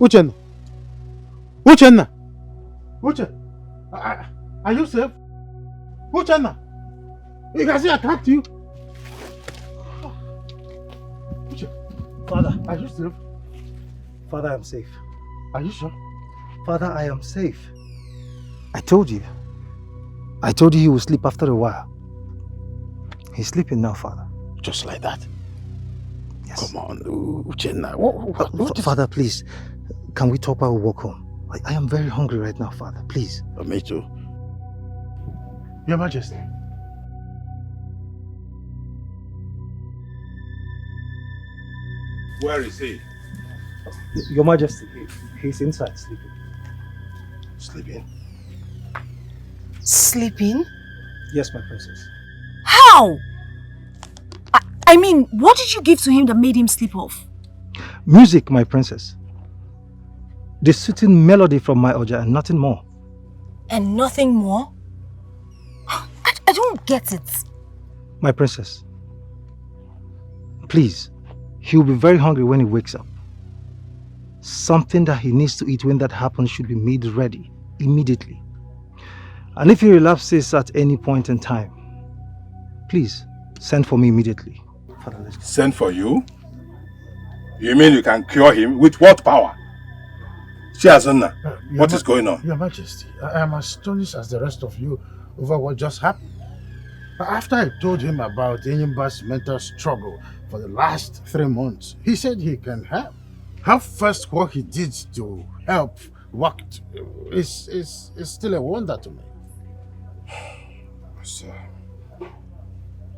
Speaker 8: Uchenna! Uchenna! Uchenna! Are you safe? Uchenna! You can see I attacked you.
Speaker 14: Father.
Speaker 8: Are you safe?
Speaker 14: Father, I am safe.
Speaker 8: Are you sure?
Speaker 14: Father, I am safe. I told you. I told you he will sleep after a while. He's sleeping now, Father.
Speaker 7: Just like that?
Speaker 14: Yes.
Speaker 7: Come on, Uchenna. What
Speaker 14: Father, please. Can we talk while we walk home? I am very hungry right now, Father. Please.
Speaker 7: Me too.
Speaker 8: Your Majesty.
Speaker 1: Where is he?
Speaker 14: Your Majesty, he's inside sleeping.
Speaker 7: Sleeping?
Speaker 5: Sleeping?
Speaker 14: Yes, my princess.
Speaker 5: How? I mean, what did you give to him that made him sleep off?
Speaker 14: Music, my princess. The soothing melody from my Oja and nothing more.
Speaker 5: And nothing more? I don't get it.
Speaker 14: My princess, please, he will be very hungry when he wakes up. Something that he needs to eat when that happens should be made ready immediately. And if he relapses at any point in time, please send for me immediately. Father, let's go.
Speaker 11: Send for you? You mean you can cure him? With what power? Chiazonna, what is going on?
Speaker 7: Your Majesty, I am astonished as the rest of you over what just happened. After I told him about Enyimba's mental struggle for the last 3 months, he said he can help. How first what he did to help worked is still a wonder to me.
Speaker 11: Sir,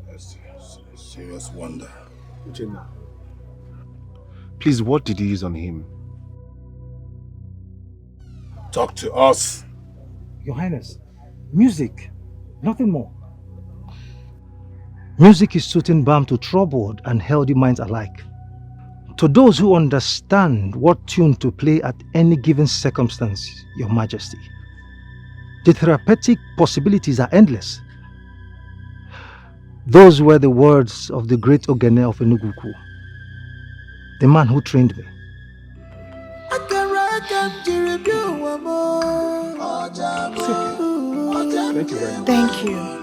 Speaker 11: that's a serious wonder.
Speaker 12: Please, what did you use on him?
Speaker 11: Talk to us.
Speaker 14: Your Highness, music, nothing more. Music is soothing balm to troubled and healthy minds alike. To those who understand what tune to play at any given circumstance, Your Majesty, the therapeutic possibilities are endless. Those were the words of the great Ogene of Enuguku, the man who trained me.
Speaker 5: Thank you.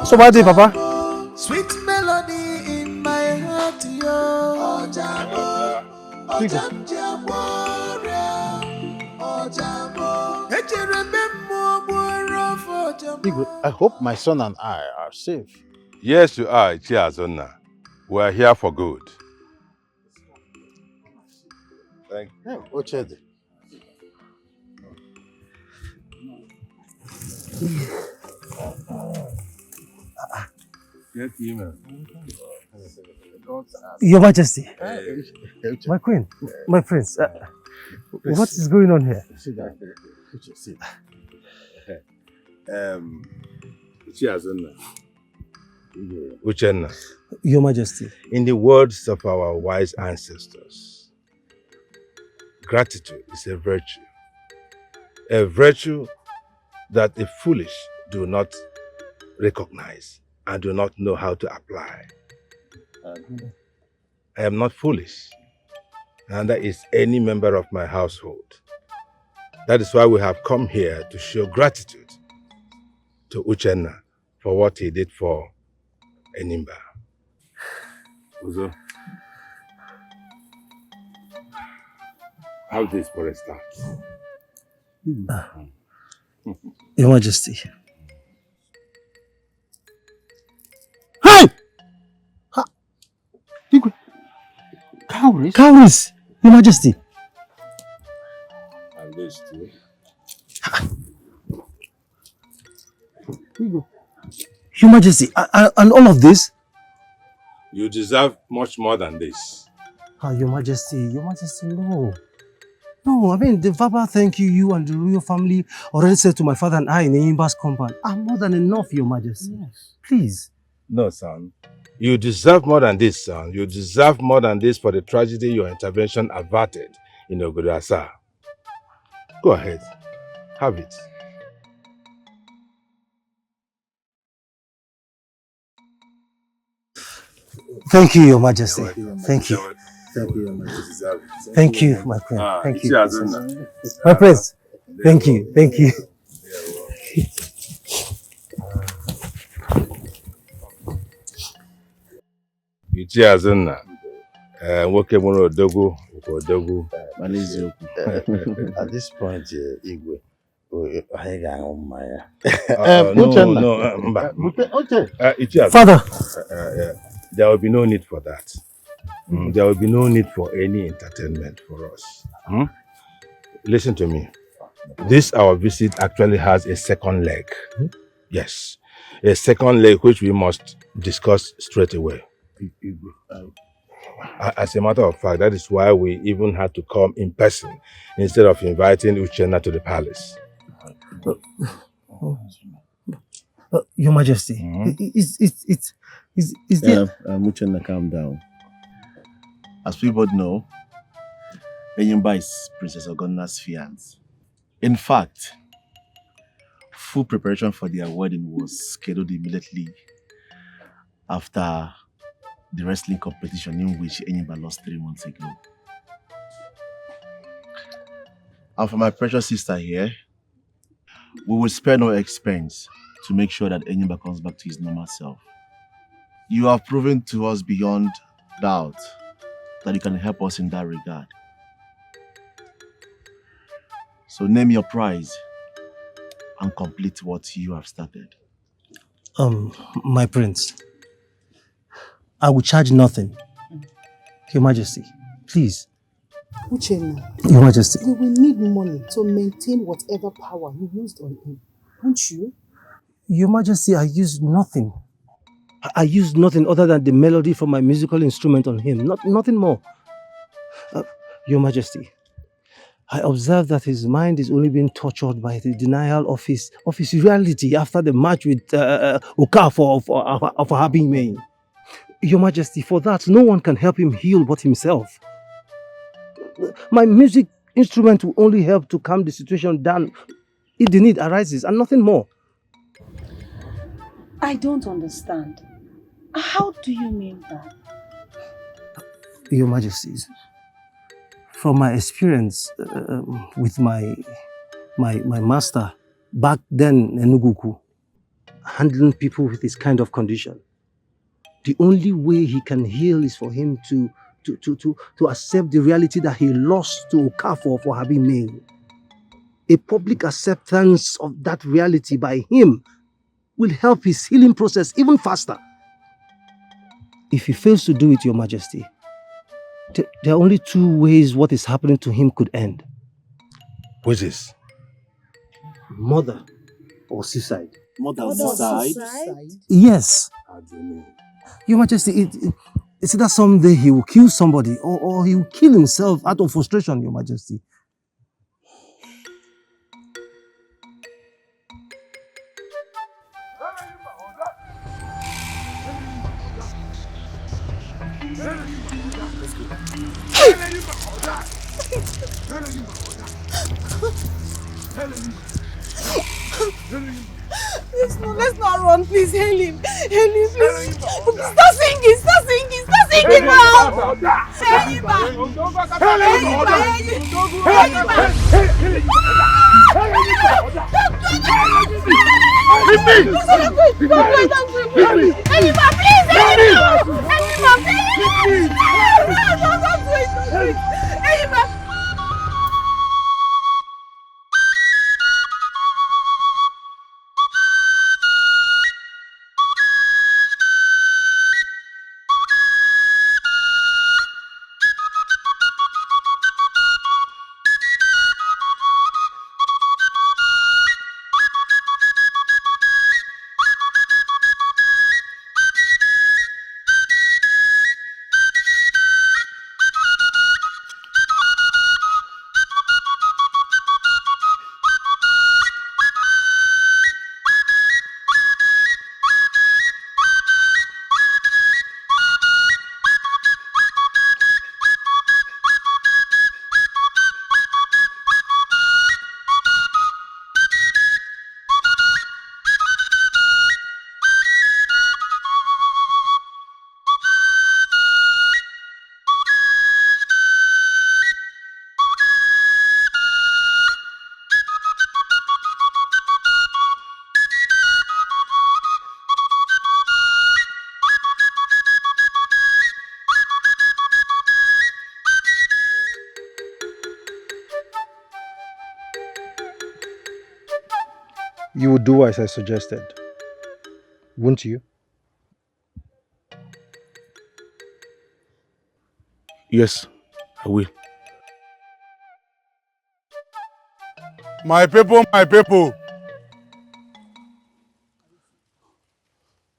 Speaker 14: So what did Papa?
Speaker 9: Sweet melody in my heart, yo.
Speaker 7: I hope my son and I are safe.
Speaker 11: Yes, you are, Chiazonna. We are here for good. Thank you.
Speaker 7: Yeah, Ochede.
Speaker 11: Get email.
Speaker 14: Your Majesty, my queen, my prince, what is going on here?
Speaker 7: Sit down. Sit.
Speaker 11: Chiazonna. Uchenna.
Speaker 14: Your Majesty.
Speaker 11: In the words of our wise ancestors, gratitude is a virtue that the foolish do not recognize and do not know how to apply. I am not foolish, and that is any member of my household. That is why we have come here to show gratitude to Uchenna for what he did for Enyimba. Uzo, how this for a start?
Speaker 14: Your Majesty.
Speaker 7: Hey! Cowries?
Speaker 14: Cowries, Your Majesty.
Speaker 11: And this too.
Speaker 14: Your Majesty, and all of this?
Speaker 11: You deserve much more than this.
Speaker 14: Your Majesty, no. No, I mean, the verbal thank you and the royal family already said to my father and I in Enyimba's compound are more than enough, Your Majesty. Yes. Please.
Speaker 11: No, son. You deserve more than this, son. You deserve more than this for the tragedy your intervention averted in Ogudasa. Go ahead. Have it.
Speaker 14: Thank you, Your Majesty. Thank you.
Speaker 7: Thank you, Your Majesty.
Speaker 14: Thank you, my queen. Thank you.
Speaker 11: Chiazonna.
Speaker 14: My prince. Thank you. Thank you.
Speaker 11: Chiazonna. Nwoke mụrụ odogwu odogwu.
Speaker 7: At this point, Igwe, I got mmanya.
Speaker 14: Father.
Speaker 11: There will be no need for that. There will be no need for any entertainment for us. Listen to me. This our visit actually has a second leg. Yes, a second leg which we must discuss straight away. As a matter of fact, that is why we even had to come in person instead of inviting Uchenna to the palace.
Speaker 14: Your Majesty, is there...
Speaker 15: Uchenna, calm down. As we both know, Enyimba is Princess Ogonna's fiancé. In fact, full preparation for their wedding was scheduled immediately after the wrestling competition in which Enyimba lost 3 months ago. And for my precious sister here, we will spare no expense to make sure that Enyimba comes back to his normal self. You have proven to us beyond doubt that you can help us in that regard. So name your prize and complete what you have started.
Speaker 8: My prince, I will charge nothing. Your Majesty, please.
Speaker 2: Uchenna,
Speaker 8: Your Majesty.
Speaker 2: you will need money to maintain whatever power you used on him, won't you?
Speaker 8: Your Majesty, I used nothing. I used nothing other than the melody from my musical instrument on him, nothing more. Your Majesty, I observed that his mind is only being tortured by the denial of his reality after the match with Okafor of Habing Main. Your Majesty, for that, no one can help him heal but himself. My music instrument will only help to calm the situation down if the need arises, and nothing more.
Speaker 5: I don't understand. How do you mean that?
Speaker 8: Your Majesties, from my experience with my master back then in Enugu, handling people with this kind of condition, the only way he can heal is for him to accept the reality that he lost to Okafor for having Main. A public acceptance of that reality by him will help his healing process even faster. If he fails to do it, Your Majesty, there are only 2 ways what is happening to him could end.
Speaker 11: Which is?
Speaker 8: Murder or suicide.
Speaker 15: Murder suicide?
Speaker 8: Yes.
Speaker 11: How do you mean?
Speaker 8: Your Majesty, it's either someday he will kill somebody or he will kill himself out of frustration, Your Majesty.
Speaker 5: Let's not run, please. Hail him. Hail him, please. Start singing now. Hail him back.
Speaker 14: You would do as I suggested, wouldn't you?
Speaker 1: Yes, I will. My people, my people.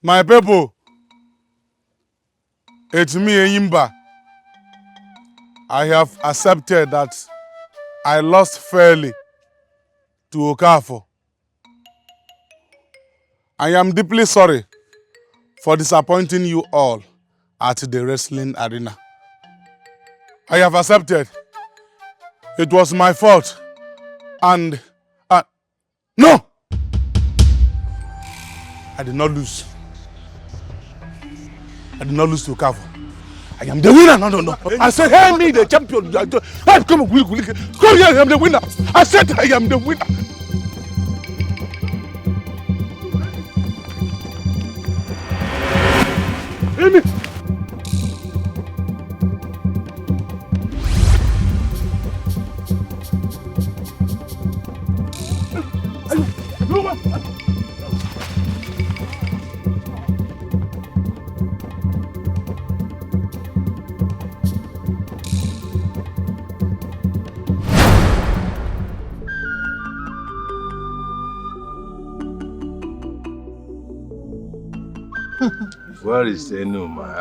Speaker 1: My people. It's me, Enyimba. I have accepted that I lost fairly to Okafor. I am deeply sorry for disappointing you all at the wrestling arena. I have accepted. It was my fault. And no! I did not lose. I did not lose to Okafor. I am the winner. No. I said, hey, me, the champion. Hey, come on, come here, I am the winner. I said, I am the winner. Amy.
Speaker 11: Where is Enuma?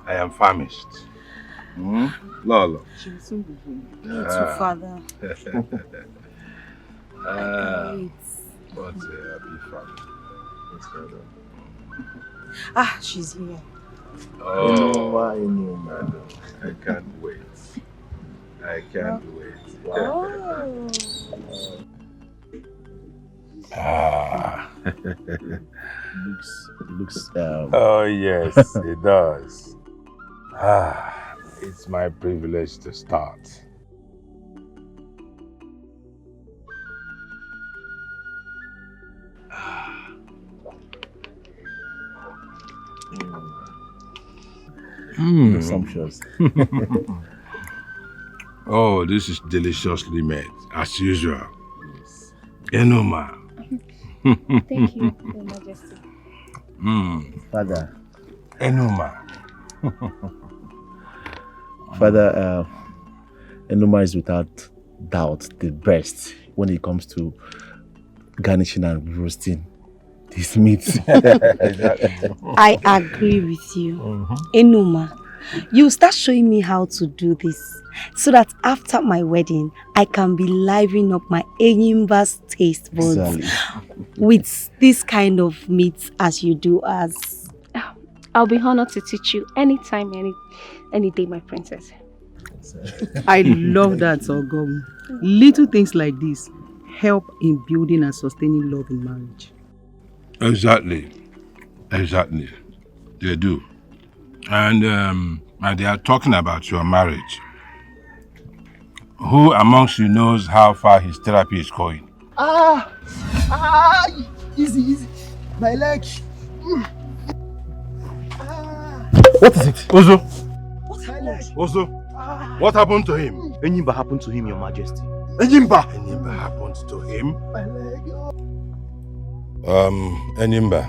Speaker 11: I am famished. Lolo.
Speaker 2: She will soon be home.
Speaker 6: Me too, father.
Speaker 11: What a happy family.
Speaker 6: Ah, she's here.
Speaker 11: Oh, I can't wait. I can't wait.
Speaker 6: Oh.
Speaker 15: looks
Speaker 11: Oh yes, it does. It's my privilege to start.
Speaker 15: Sumptuous.
Speaker 11: Oh, this is deliciously made, as usual. Enuma.
Speaker 5: Thank you, Your Majesty.
Speaker 15: Father.
Speaker 11: Enuma.
Speaker 15: Father, Enuma is without doubt the best when it comes to garnishing and roasting this meat.
Speaker 5: I agree with you. Enuma, you start showing me how to do this so that after my wedding, I can be livening up my Enyimba's taste buds with this kind of meat as you do us.
Speaker 16: I'll be honored to teach you anytime, any day, my princess.
Speaker 2: I love that, Ogom. Little things like this help in building and sustaining love in marriage.
Speaker 11: Exactly. They do. And they are talking about your marriage. Who amongst you knows how far his therapy is going?
Speaker 8: Easy. My leg. What is it?
Speaker 11: Ozo.
Speaker 8: My leg.
Speaker 11: Ozo. What happened to him?
Speaker 12: Enyimba happened to him, Your Majesty.
Speaker 11: Enyimba happened to him.
Speaker 8: My leg.
Speaker 11: Enyimba,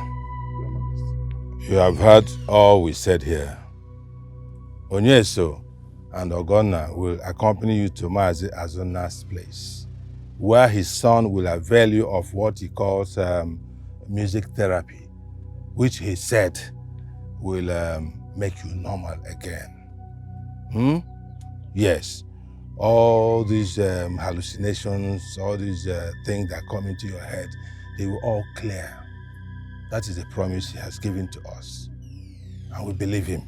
Speaker 11: you have heard all we said here. Onyeso and Ogonna will accompany you to Mazi Azuna's place, where his son will avail you of what he calls music therapy, which he said will make you normal again. Yes, all these hallucinations, all these things that come into your head, they will all clear. That is a promise he has given to us, and we believe him.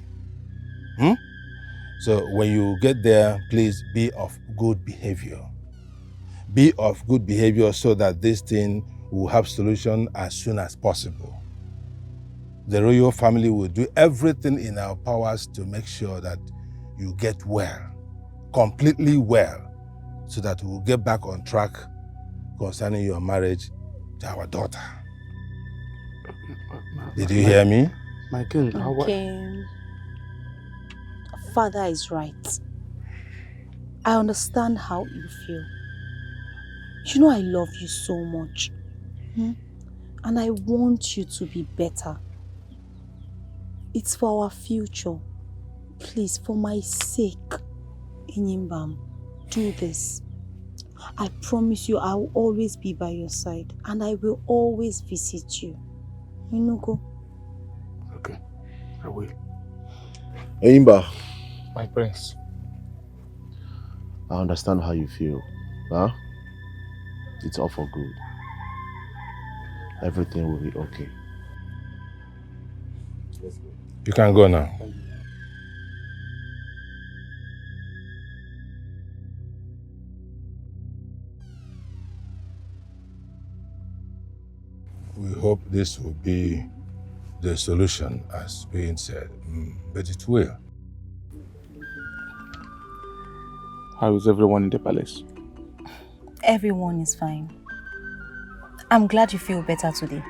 Speaker 11: So when you get there, please be of good behavior. Be of good behavior so that this thing will have solution as soon as possible. The royal family will do everything in our powers to make sure that you get well, completely well, so that we'll get back on track concerning your marriage to our daughter. Did you hear me?
Speaker 1: My king,
Speaker 5: Father is right. I understand how you feel. You know I love you so much. And I want you to be better. It's for our future. Please, for my sake, Enyimba, do this. I promise you I will always be by your side and I will always visit you. Go.
Speaker 1: Okay, I will.
Speaker 15: Enyimba.
Speaker 12: My prince.
Speaker 15: I understand how you feel. It's all for good. Everything will be okay.
Speaker 11: You can go now. We hope this will be the solution as being said, but it will.
Speaker 12: How is everyone in the palace?
Speaker 17: Everyone is fine. I'm glad you feel better today.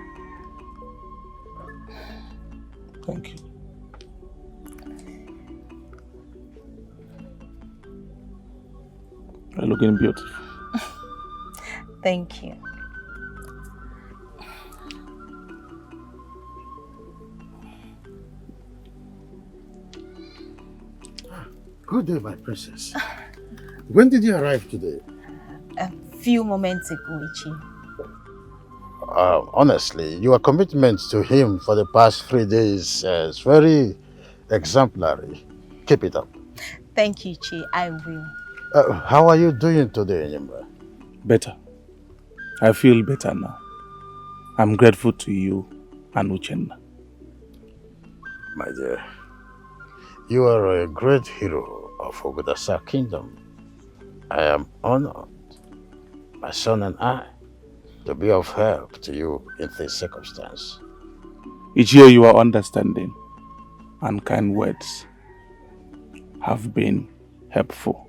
Speaker 12: Thank you. You're looking beautiful.
Speaker 17: Thank you.
Speaker 7: Good day, my princess. When did you arrive today?
Speaker 17: A few moments ago, Ichi.
Speaker 7: Honestly, your commitment to him for the past 3 days is very exemplary. Keep it up.
Speaker 17: Thank you, Ichi. I will.
Speaker 7: How are you doing today, Nyimba?
Speaker 12: Better. I feel better now. I'm grateful to you and Uchenna.
Speaker 7: My dear, you are a great hero of Ogudasa Kingdom. I am honored, my son and I, to be of help to you in this circumstance.
Speaker 12: Each year your understanding and kind words have been helpful.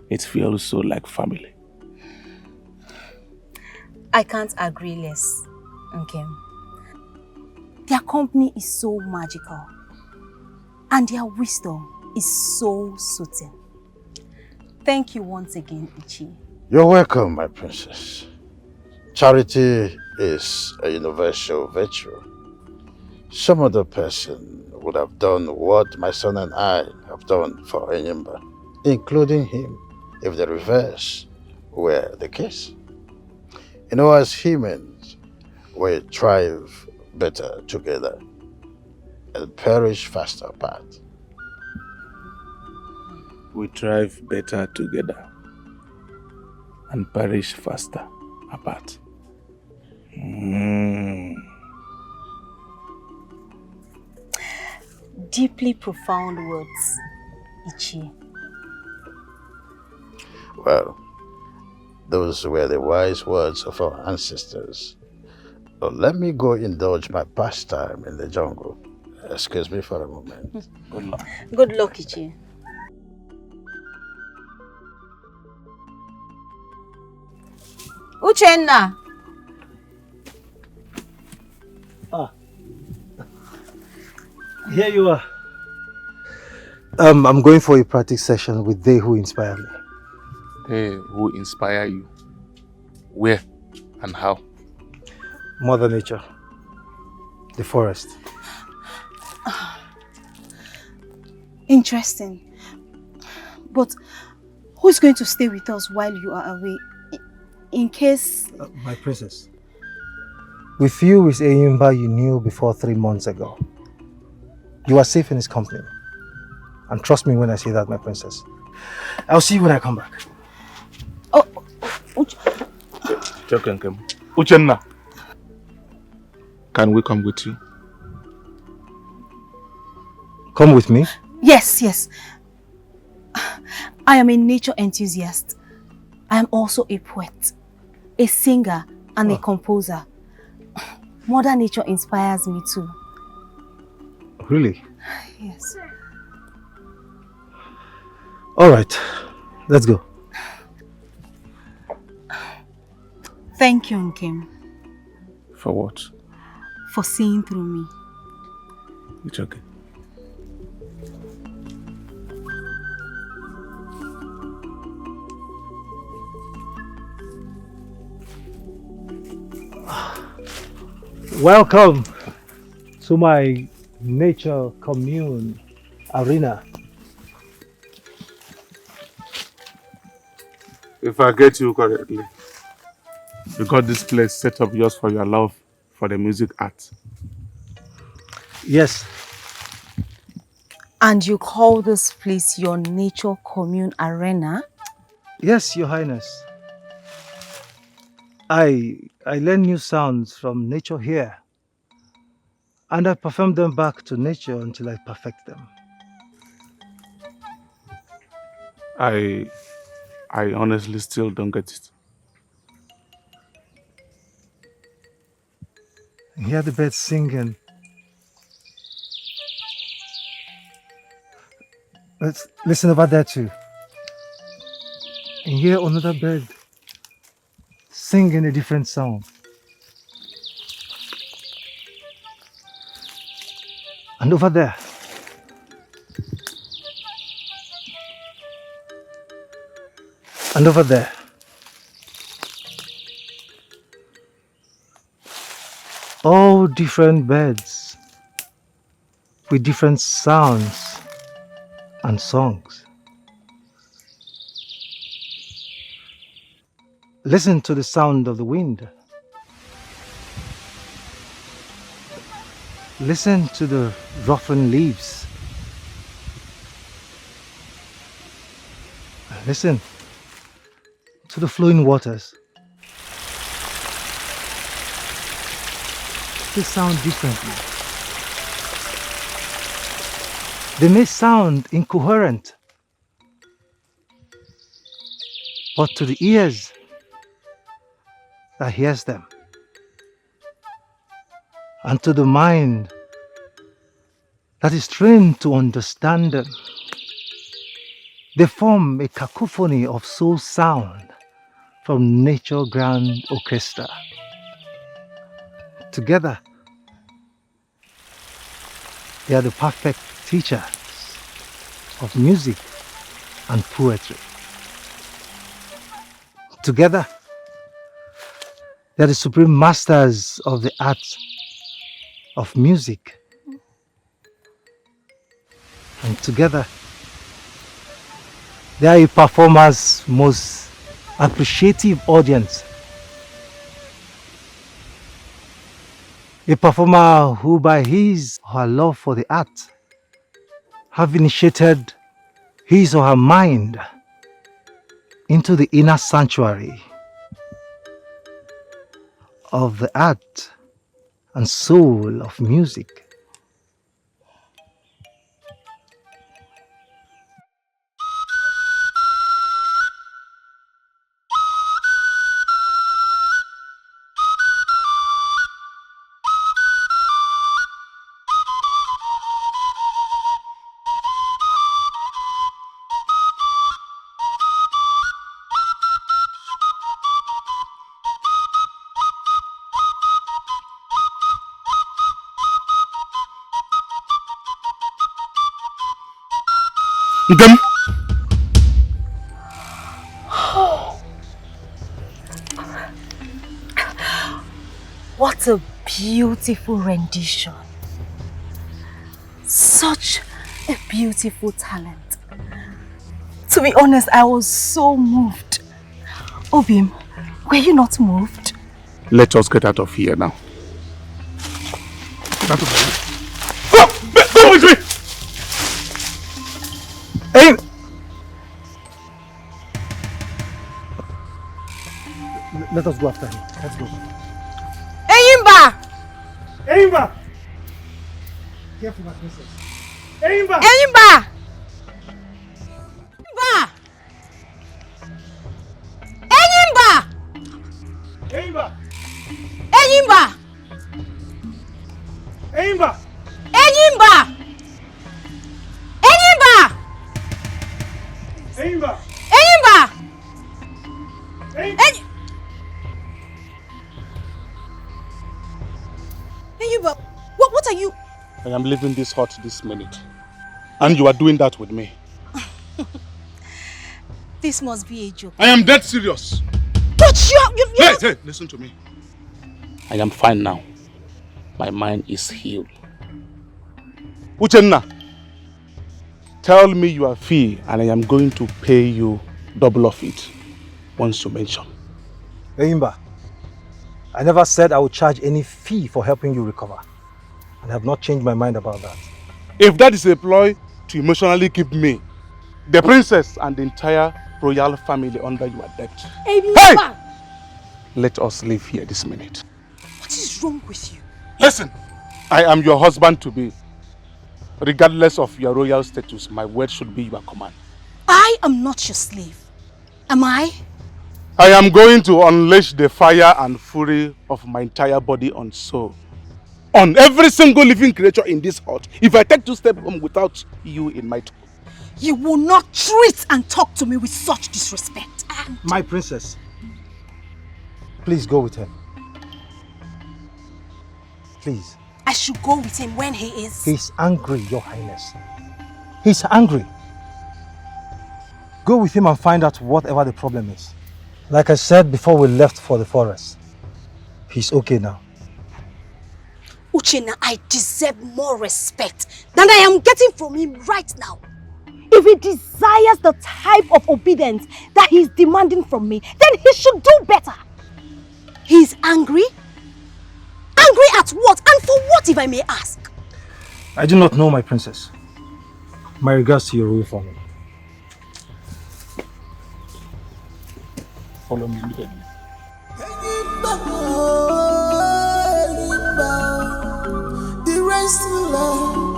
Speaker 12: It feels so like family.
Speaker 17: I can't agree less, okay? Their company is so magical, and their wisdom is so soothing. Thank you once again, Ichi.
Speaker 7: You're welcome, my princess. Charity is a universal virtue. Some other person would have done what my son and I have done for Enyimba, including him, if the reverse were the case. You know, as humans, we thrive better together and perish faster apart.
Speaker 12: We thrive better together and perish faster apart.
Speaker 17: Deeply profound words, Ichi.
Speaker 7: Well, those were the wise words of our ancestors. But let me go indulge my pastime in the jungle. Excuse me for a moment.
Speaker 12: Good luck.
Speaker 17: Good luck, Ichi. Uchenna!
Speaker 14: Here you are. I'm going for a practice session with They Who Inspire Me.
Speaker 12: They who inspire you. Where and how?
Speaker 14: Mother Nature. The forest.
Speaker 17: Interesting. But who's going to stay with us while you are away? In case...
Speaker 14: My princess. With you is Eyimba you knew before 3 months ago. You are safe in his company. And trust me when I say that, my princess. I'll see you when I come back.
Speaker 17: Oh,
Speaker 12: Uchenna, can we come with you?
Speaker 14: Come with me?
Speaker 17: yes, yes. I am a nature enthusiast. I am also a poet, a singer, and a composer. Mother Nature inspires me too.
Speaker 14: Really?
Speaker 17: Yes.
Speaker 14: All right, let's go.
Speaker 17: Thank you, Nkem.
Speaker 12: For what?
Speaker 17: For seeing through me.
Speaker 12: It's okay.
Speaker 14: Welcome to my nature commune arena.
Speaker 12: If I get you correctly, you got this place set up just for your love for the music art.
Speaker 14: Yes.
Speaker 17: And you call this place your nature commune arena?
Speaker 14: Yes, Your Highness. I learn new sounds from nature here, and I perform them back to nature until I perfect them.
Speaker 12: I honestly still don't get it.
Speaker 14: Hear the birds singing Let's listen over there too. And hear another bird singing a different song. And over there. And over there. All different birds with different sounds and songs. Listen to the sound of the wind. Listen to the ruffling leaves. Listen to the flowing waters. They sound differently. They may sound incoherent, but to the ears that hears them, and to the mind that is trained to understand them, they form a cacophony of soul sound from Nature Grand Orchestra. Together, they are the perfect teachers of music and poetry. Together, they are the supreme masters of the art of music. And together, they are a performer's most appreciative audience. A performer who, by his or her love for the art, have initiated his or her mind into the inner sanctuary of the art and soul of music.
Speaker 1: Them.
Speaker 17: What a beautiful rendition. Such a beautiful talent. To be honest, I was so moved. Obim, were you not moved?
Speaker 1: Let us get out of here now. Get out of here. Go with me!
Speaker 14: Hey! Let us go after him. Let's go.
Speaker 2: Eyimba!
Speaker 14: Eyimba! Careful, my princess. Eyimba!
Speaker 2: Eyimba! Eyimba!
Speaker 14: Eyimba!
Speaker 2: Eyimba!
Speaker 14: Eyimba!
Speaker 2: Eyimba! Eyimba!
Speaker 14: Eyimba!
Speaker 2: Eyimba! Eyimba, what are you?
Speaker 1: I am leaving this hut this minute. And you are doing that with me.
Speaker 17: This must be a joke.
Speaker 1: I am dead serious.
Speaker 17: But you're
Speaker 1: Hey, listen to me. I am fine now. My mind is healed. Uchenna, tell me your fee and I am going to pay you double of it once you mention.
Speaker 14: Eyimba, I never said I would charge any fee for helping you recover. And I have not changed my mind about that.
Speaker 1: If that is a ploy to emotionally keep me, the princess and the entire royal family under your debt.
Speaker 2: Hey!
Speaker 1: Let us leave here this minute.
Speaker 2: What is wrong with you?
Speaker 1: Listen, I am your husband-to-be. Regardless of your royal status, my word should be your command.
Speaker 17: I am not your slave. Am I?
Speaker 1: I am going to unleash the fire and fury of my entire body and soul on every single living creature in this hut if I take 2 steps home without you in my tomb.
Speaker 17: You will not treat and talk to me with such disrespect.
Speaker 14: My princess, please go with him. Please.
Speaker 17: I should go with him when he is...
Speaker 14: He's angry, Your Highness. He's angry. Go with him and find out whatever the problem is. Like I said before we left for the forest, he's okay now.
Speaker 17: Uchenna, I deserve more respect than I am getting from him right now. If he desires the type of obedience that he's demanding from me, then he should do better. He's angry? Angry at what? And for what, if I may ask?
Speaker 14: I do not know, my princess. My regards to your royal family. Follow me immediately.
Speaker 9: The rest of love,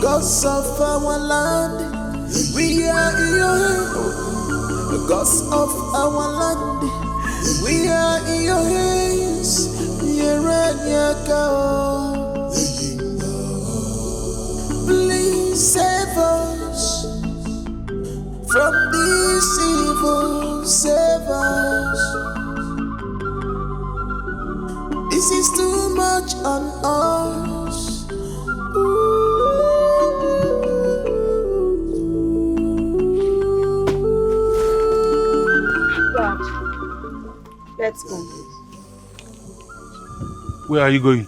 Speaker 9: gods of our land, we are in your hands. Gods of our land, we are in your hands. Please save us from this evil, save us. This is too much on us.
Speaker 5: God, let's go.
Speaker 1: Where are you going?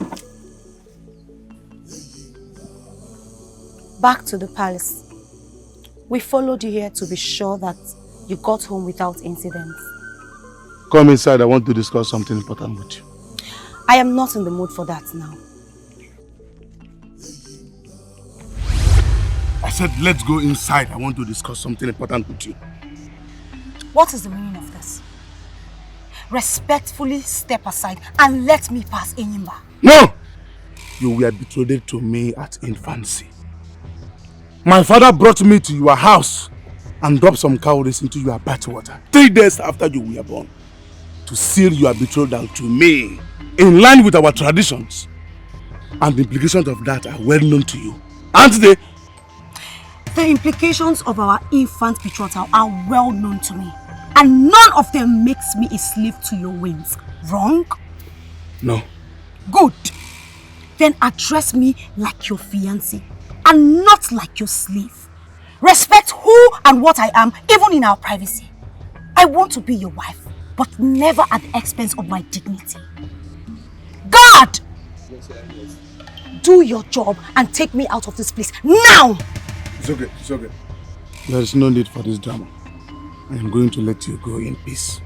Speaker 17: Back to the palace. We followed you here to be sure that you got home without incidents.
Speaker 1: Come inside, I want to discuss something important with you.
Speaker 17: I am not in the mood for that now.
Speaker 1: I said, let's go inside, I want to discuss something important with you.
Speaker 17: What is the meaning of this? Respectfully step aside and let me pass, Enyimba.
Speaker 1: No! You were betrothed to me at infancy. My father brought me to your house and dropped some cowries into your bathwater 3 days after you were born to seal your betrothal to me in line with our traditions. And the implications of that are well known to you, aren't they?
Speaker 17: The implications of our infant betrothal are well known to me. And none of them makes me a slave to your whims. Wrong?
Speaker 1: No.
Speaker 17: Good. Then address me like your fiancé and not like your slave. Respect who and what I am, even in our privacy. I want to be your wife, but never at the expense of my dignity. God! Do your job and take me out of this place now!
Speaker 1: It's okay, it's okay. There is no need for this drama. I am going to let you go in peace.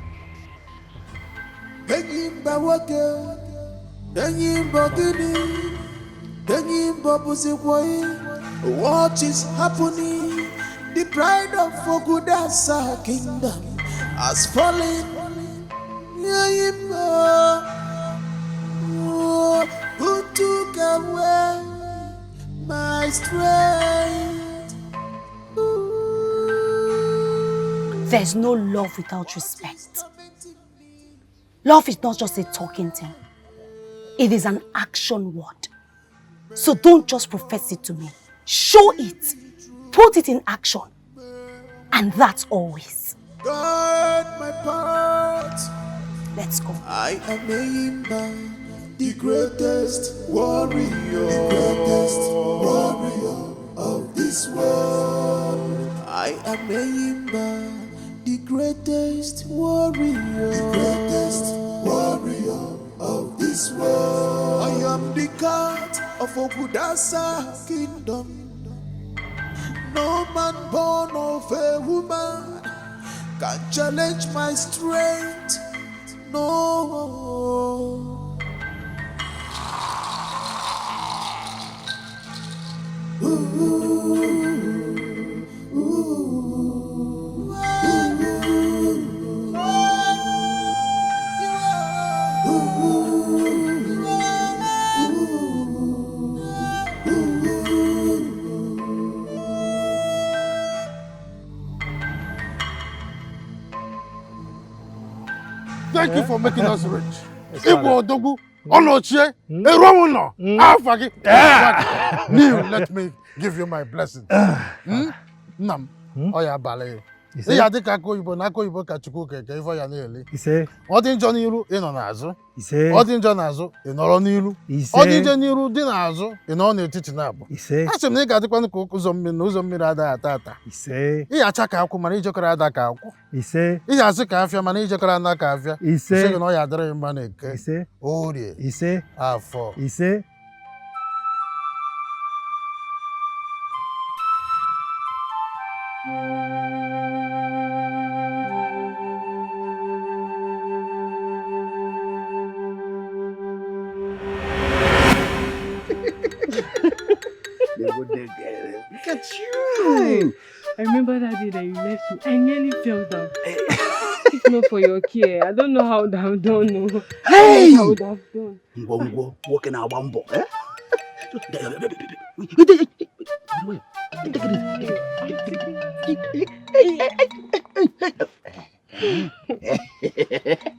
Speaker 9: What is happening? The pride of Ogudasa kingdom has fallen. Who took away my strength?
Speaker 17: There's no love without respect. Love is not just a talking thing. It is an action word. So don't just profess it to me. Show it. Put it in action. And that's always.
Speaker 9: God, my part.
Speaker 17: Let's go.
Speaker 9: I am Enyimba, the greatest warrior. The greatest warrior of this world. I am Enyimba, the greatest warrior. The greatest warrior of this world. I am the cat of Ogudasa kingdom. No man born of a woman can challenge my strength. No.
Speaker 11: Thank you for making us rich. Igbo Odogu, Onochie, Eromuno, Afagi. Neil, let me give you my blessing. Nam, Oya Bale. Iya dị ka aka oyibo na aka oyibo ka Chukwu keke ife ya na-eli. Ọ dị njọ n'iru ị nọ n'azụ. Ọ dị njọ n'azụ ị nọrọ n'iru. Ọ dị njọ n'iru dị n'azụ ị nọ n'etiti na-abụ. Asị m na ị ga-adịkwanụ ka ụzọ mmiri na ụzọ mmiri adaghị ata ata. Ị acha ka akwụ mana ijekọrọ ada ka akwụ. Ị asị ka afịa mana ijekọrọ ana ka afịa. Sị gị na ọ ya adịrị mma na Eke. Orie. Afọ.
Speaker 18: Look at you! I remember that day that you left me. I nearly fell down. If not for your care, I don't know how I would have done.
Speaker 13: Hey!
Speaker 18: I would have done.
Speaker 13: Ngo, walking our bumbo. Eh?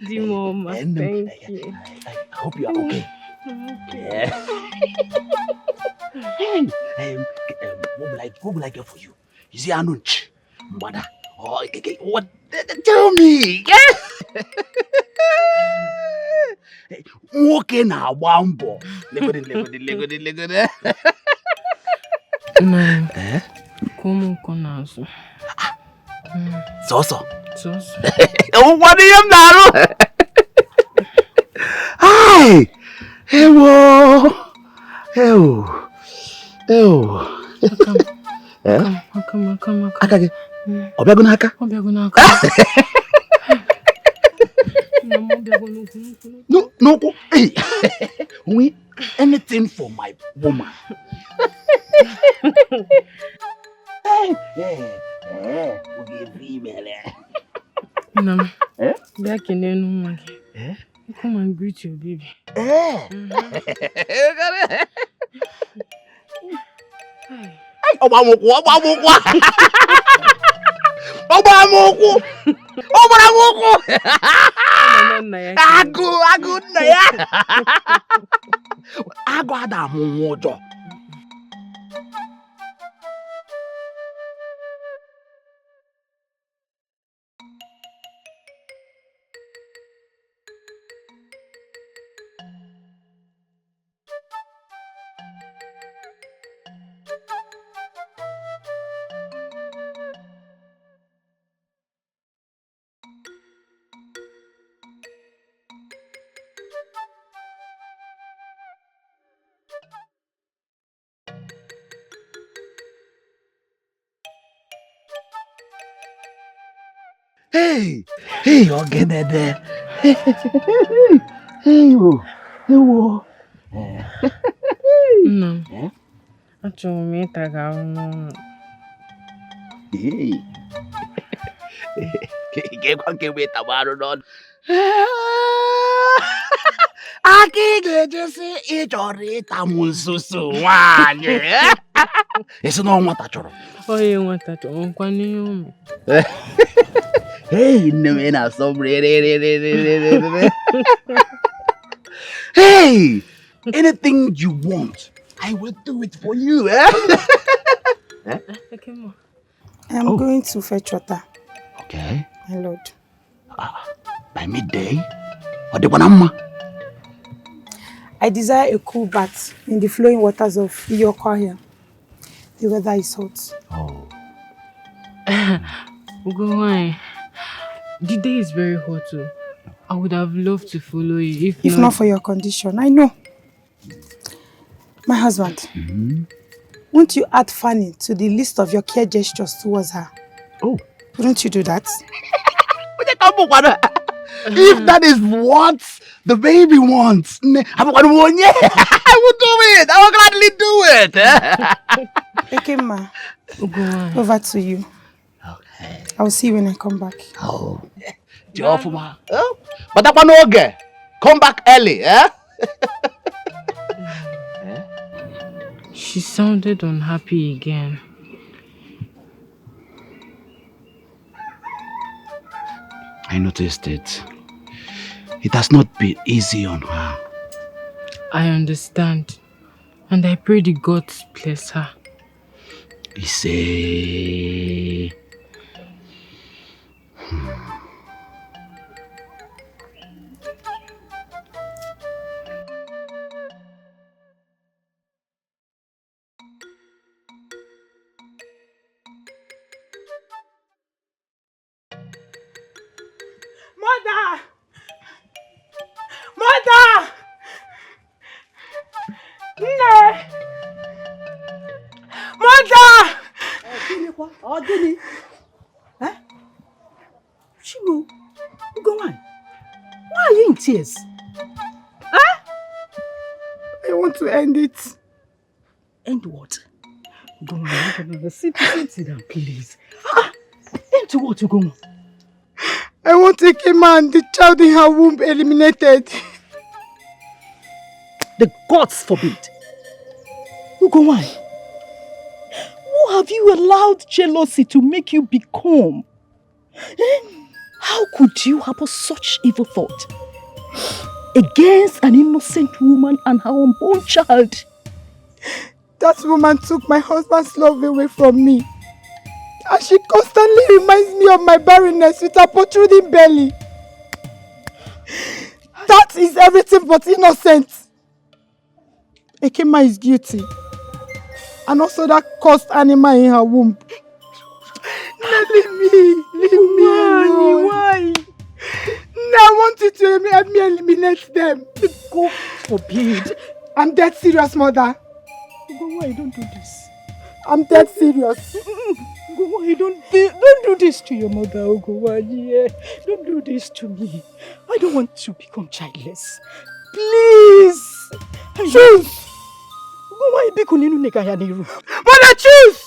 Speaker 18: The mama, thank you.
Speaker 13: I hope you are okay.
Speaker 18: Okay.
Speaker 13: What will I get for you? You see, Anunch, Mbada. Oh, what? Tell me. Walking a wambo. Legode.
Speaker 18: Como conazo?
Speaker 13: So.
Speaker 18: What
Speaker 13: do you know? Hi. Ewo.
Speaker 18: Come.
Speaker 13: Akage. Obiaguna aka. No. Hey. We anything for my woman.
Speaker 18: Nam, back in the come and greet your baby.
Speaker 13: Obamuku. Agu na ya. Agu ada mu ojo. Hey, Ogedede. Hey, wo.
Speaker 18: No. Achọrọ m ịtaga ahụhụ.
Speaker 13: Ga-ekwa nke wee tabarụ n'ọnụ. Aka ị ga-ejesi ịchọrọ ịta m nsusu nwaanyị. Esi na nwata chọrọ.
Speaker 18: Onye nwata chọrọ nkwa n'ihe ụmụ.
Speaker 13: Hey, nne na sobre. Hey, anything you want, I will do it for you.
Speaker 6: I'm going to fetch water.
Speaker 13: Okay.
Speaker 6: My lord.
Speaker 13: By midday? Or the banana?
Speaker 6: I desire a cool bath in the flowing waters of Iyokwa. The weather is hot.
Speaker 18: Go on. The day is very hot too. I would have loved to follow you if
Speaker 6: not for your condition. I know. My husband, won't you add Fanny to the list of your care gestures towards her?
Speaker 13: Oh.
Speaker 6: Wouldn't you do that?
Speaker 13: If that is what the baby wants, I will do it. I will gladly do it.
Speaker 6: Ekema, over to you. Okay. I'll see you when I come back.
Speaker 13: Oh, but that one okay. Come back early, eh?
Speaker 18: She sounded unhappy again.
Speaker 13: I noticed it. It has not been easy on her.
Speaker 18: I understand. And I pray the gods bless her.
Speaker 13: He say...
Speaker 2: Mother! Mother! Nne! Mother!
Speaker 19: Oh, Gini. Huh? Chimu, go on. Why are you in tears? Huh?
Speaker 2: I want to end it.
Speaker 19: End what? Go on, sit down, please. End what, go on?
Speaker 2: I want Ikema and the child in her womb eliminated.
Speaker 19: The gods forbid. Go on. Who have you allowed jealousy to make you become? How could you harbor such evil thought against an innocent woman and her unborn child?
Speaker 2: That woman took my husband's love away from me. And she constantly reminds me of my barrenness with her protruding belly. That is everything but innocent. Ikema is guilty. And also that cursed animal in her womb. Leave me alone.
Speaker 19: Why?
Speaker 2: I want you to help me eliminate them.
Speaker 19: God forbid.
Speaker 2: I'm dead serious, mother.
Speaker 19: Why don't do this?
Speaker 2: I'm dead serious.
Speaker 19: Why don't do this to your mother, Ogowaji. Don't do this to me. I don't want to become childless. Please.
Speaker 2: Choose.
Speaker 19: Mother, choose.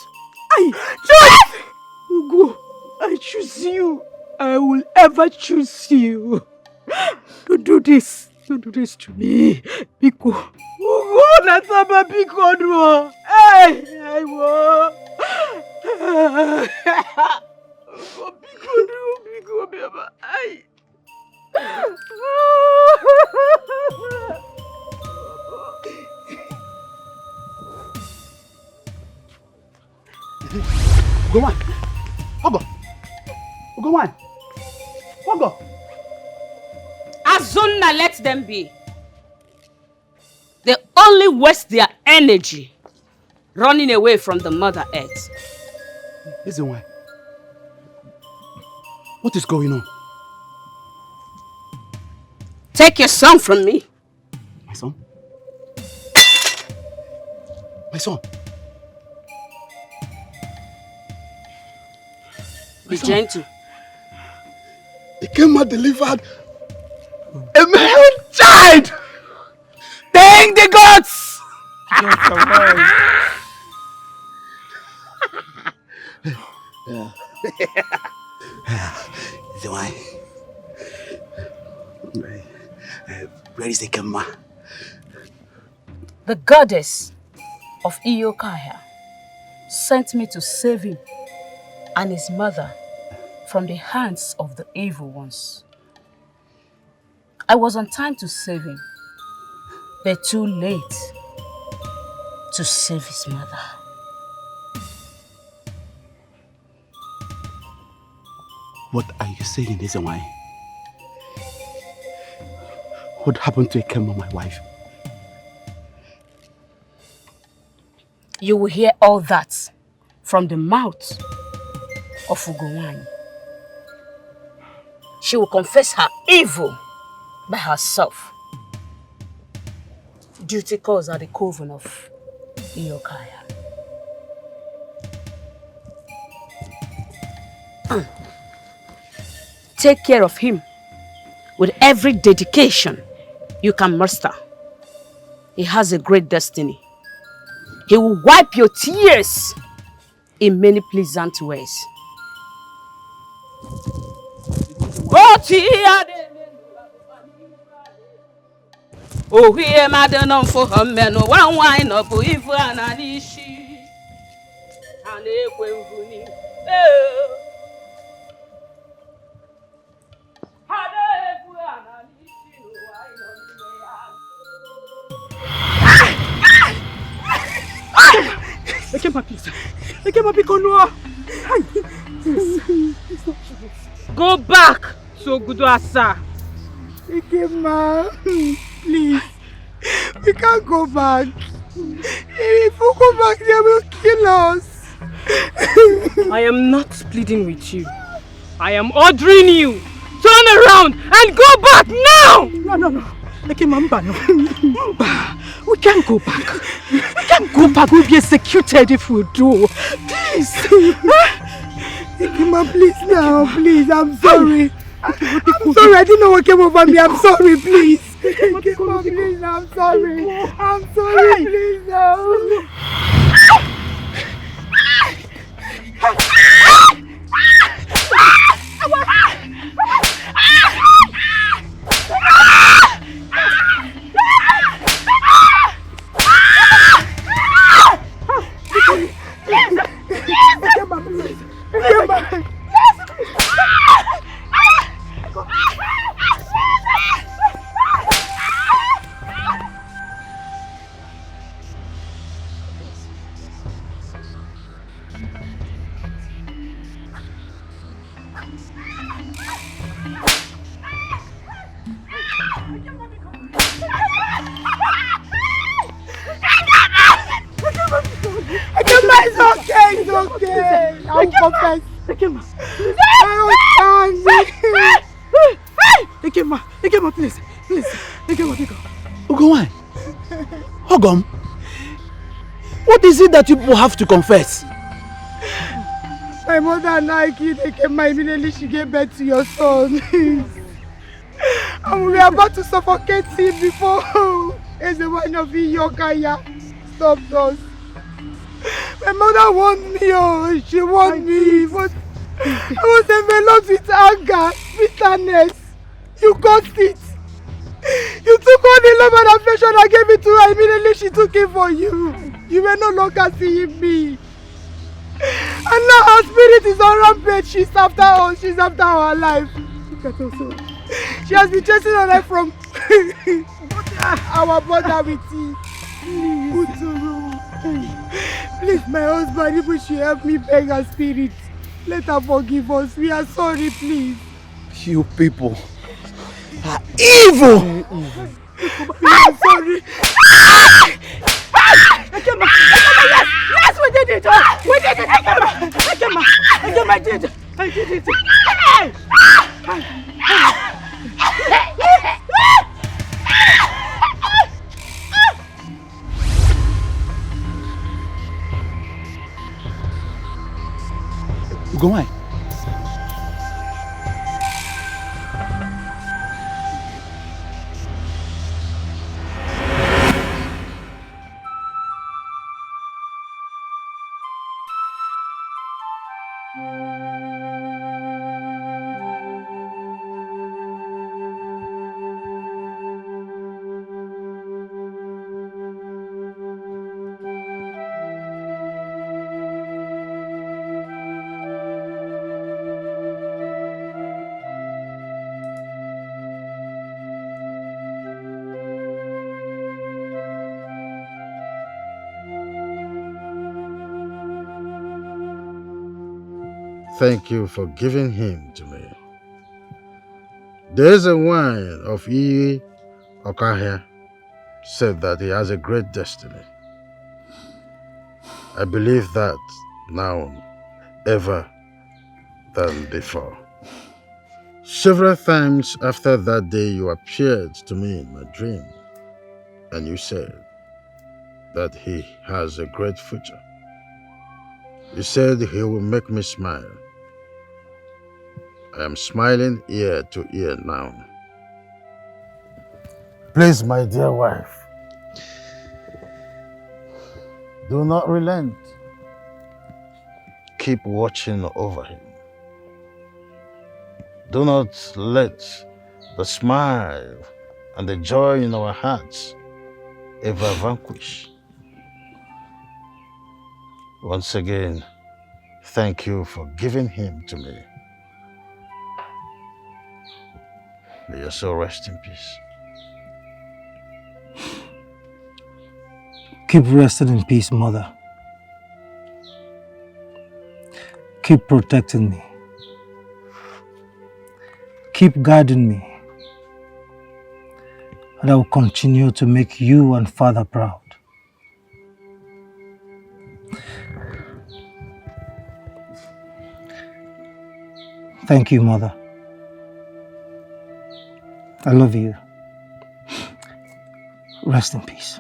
Speaker 19: Choose. Ugo, I choose you. I will ever choose you. Don't do this. Don't do this to me. Biko. Ugo, Nataba Biko no. Hey, I will. Ugo, Biko no, Biko, Baba. Ay.
Speaker 13: Go on. Ogo. Go on. Ogo.
Speaker 3: Azuna, let them be. They only waste their energy running away from the Mother Earth.
Speaker 13: Listen, why? What is going on?
Speaker 3: Take your son from me.
Speaker 13: My son? My son?
Speaker 3: Be gentle.
Speaker 1: Ikema delivered a male child! Thank the gods!
Speaker 13: Where is Ikema?
Speaker 3: The goddess of Iyokaya sent me to save him and his mother from the hands of the evil ones. I was on time to save him, but too late to save his mother.
Speaker 13: What are you saying, Ezewai? What happened to Ikema, my wife?
Speaker 3: You will hear all that from the mouth of Ugowany. She will confess her evil by herself. Duty calls at the coven of Iyokaya. Take care of him with every dedication you can muster. He has a great destiny. He will wipe your tears in many pleasant ways. Oh, here, madam, for her men, one wine of evil and Anishi. And Equim.
Speaker 19: Ikema, please. Ikema, Bikono. Go back to Guduasa.
Speaker 6: Ikema, please. We can't go back. If we go back, they will kill us.
Speaker 19: I am not pleading with you. I am ordering you. Turn around and go back now! No. Ikema, no. We can't go back. We can't go back. We'll be executed if we do. Please.
Speaker 6: Ikema, please now. Please, I'm sorry. I'm sorry. I didn't know what came over me. I'm sorry, please. Ikema, please. I'm sorry. I'm sorry, please now. It's okay. I'll confess.
Speaker 19: Ikema, please. Ikema, pick up.
Speaker 20: Ugowai, Ogom, what is it that you people have to confess?
Speaker 6: My mother and I killed Ikema immediately she gave birth to your son. And we were about to suffocate him before the one of Yokaya stopped us. My mother warned me, she warned me, but I was enveloped with anger, bitterness. You caused it. You took all the love and affection I gave it to her, immediately she took it for you. You were no longer seeing me. And now her spirit is on rampage, she's after us, she's after our life. Look at us all. She has been chasing our life from our border with you. Please, my husband, if you should help me beg her spirit. Let her forgive us. We are sorry, please.
Speaker 20: You people are evil!
Speaker 6: We are sorry.
Speaker 19: Ikema, yes, we did it! We did it! Ikema, I did it!
Speaker 20: Ugowai,
Speaker 7: Thank you for giving him to me. There is a wine of Iyi Okahia said that he has a great destiny. I believe that now ever than before. Several times after that day you appeared to me in my dream and you said that he has a great future. You said he will make me smile. I am smiling ear to ear now. Please, my dear wife, do not relent. Keep watching over him. Do not let the smile and the joy in our hearts ever vanquish. Once again, thank you for giving him to me. May your soul rest in peace.
Speaker 14: Keep resting in peace, Mother. keep protecting me. Keep guiding me. And I will continue to make you and Father proud. Thank you, Mother. I love you. Rest in peace.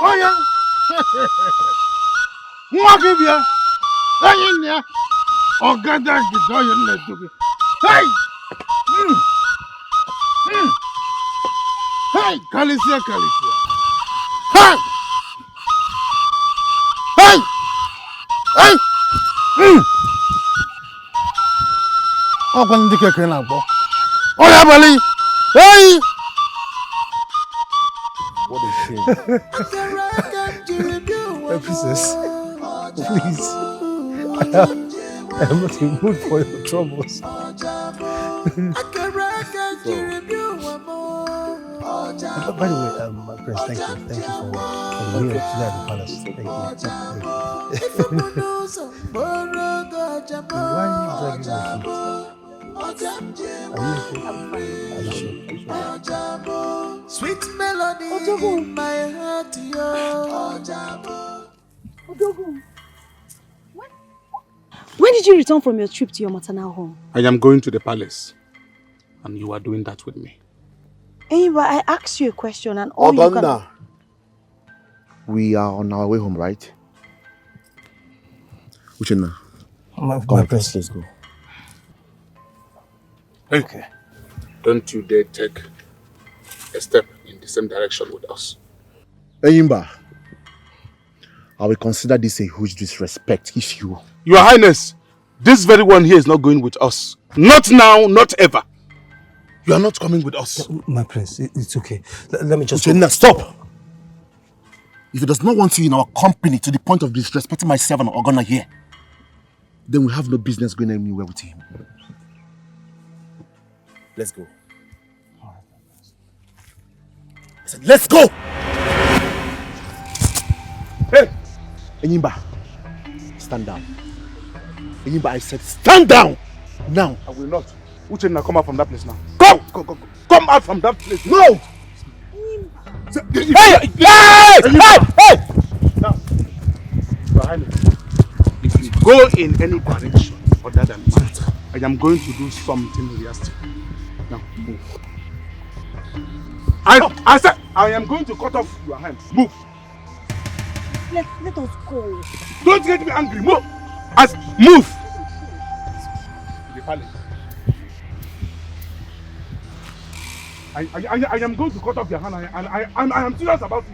Speaker 1: Oh yeah. Mwagibia. Ayinya. Ogada gidoye nledubi. Hey! Hey! Kalisia. Hey! Hey! Hey! Ọkwa ndị keke na-akpọ. Ọya abalị. Hey! What a shame.
Speaker 8: Hey, princess, please. I am not in the mood for your troubles. By the way, my prince, thank you. Thank you for being here today at the palace. Thank you. Why are you dragging my feet? Are you okay? Are you sure?
Speaker 9: Sweet melody in my heart,
Speaker 5: Odogun. When did you return from your trip to your maternal home?
Speaker 1: I am going to the palace, and you are doing that with me.
Speaker 5: But I asked you a question and all you can...
Speaker 15: We are on our way home, right? Uchenna,
Speaker 8: my prince,
Speaker 15: let's go.
Speaker 1: Hey, okay. Don't you dare take a step in the same direction with us.
Speaker 15: Eyimba, I will consider this a huge disrespect if you...
Speaker 1: Your Highness, this very one here is not going with us. Not now, not ever. You are not coming with us.
Speaker 8: My prince, it's okay. Let me just...
Speaker 15: Uchenna, stop! If he does not want you in our company to the point of disrespecting myself and Ogonna here, then we have no business going anywhere with him. Let's go. I said, let's go! Hey! Enyimba, stand down. Enyimba, I said, stand down! Now.
Speaker 1: I will not. Uchenna, come out from that place now. Go! Come out from that place.
Speaker 15: No!
Speaker 1: Hey! Hey! Now, Your Highness, if you go in any direction other than mine, I am going to do something realistic. Now, move. I said, I am going to cut off your hands. Move.
Speaker 5: Let us go.
Speaker 1: Don't get me angry. Move. Move. The palace. I am going to cut off your hand, and I am serious about it.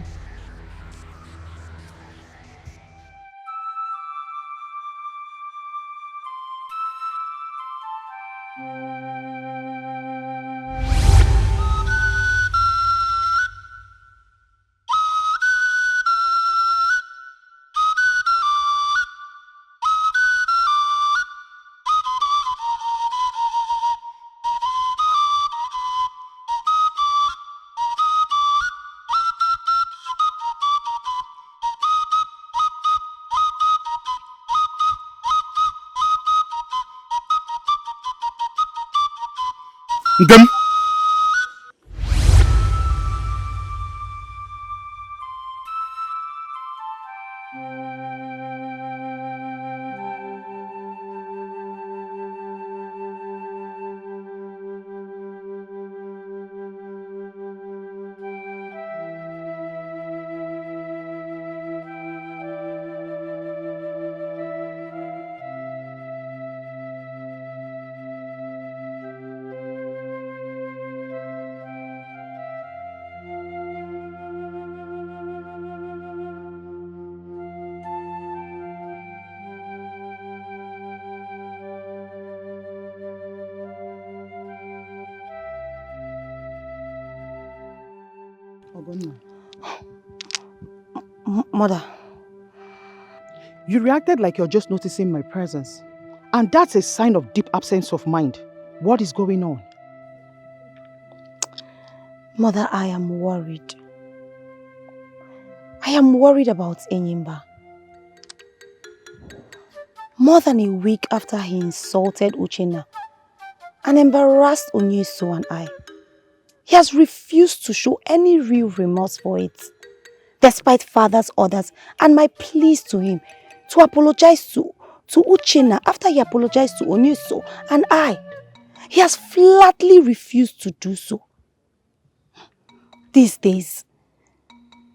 Speaker 1: Them.
Speaker 2: Mother. You reacted like you're just noticing my presence. And that's a sign of deep absence of mind. What is going on?
Speaker 17: Mother, I am worried. I am worried about Enyimba. More than a week after he insulted Uchenna and embarrassed Onyeso and I, he has refused to show any real remorse for it, despite father's orders and my pleas to him to apologize to Uchenna after he apologized to Onyeso and I. He has flatly refused to do so. These days,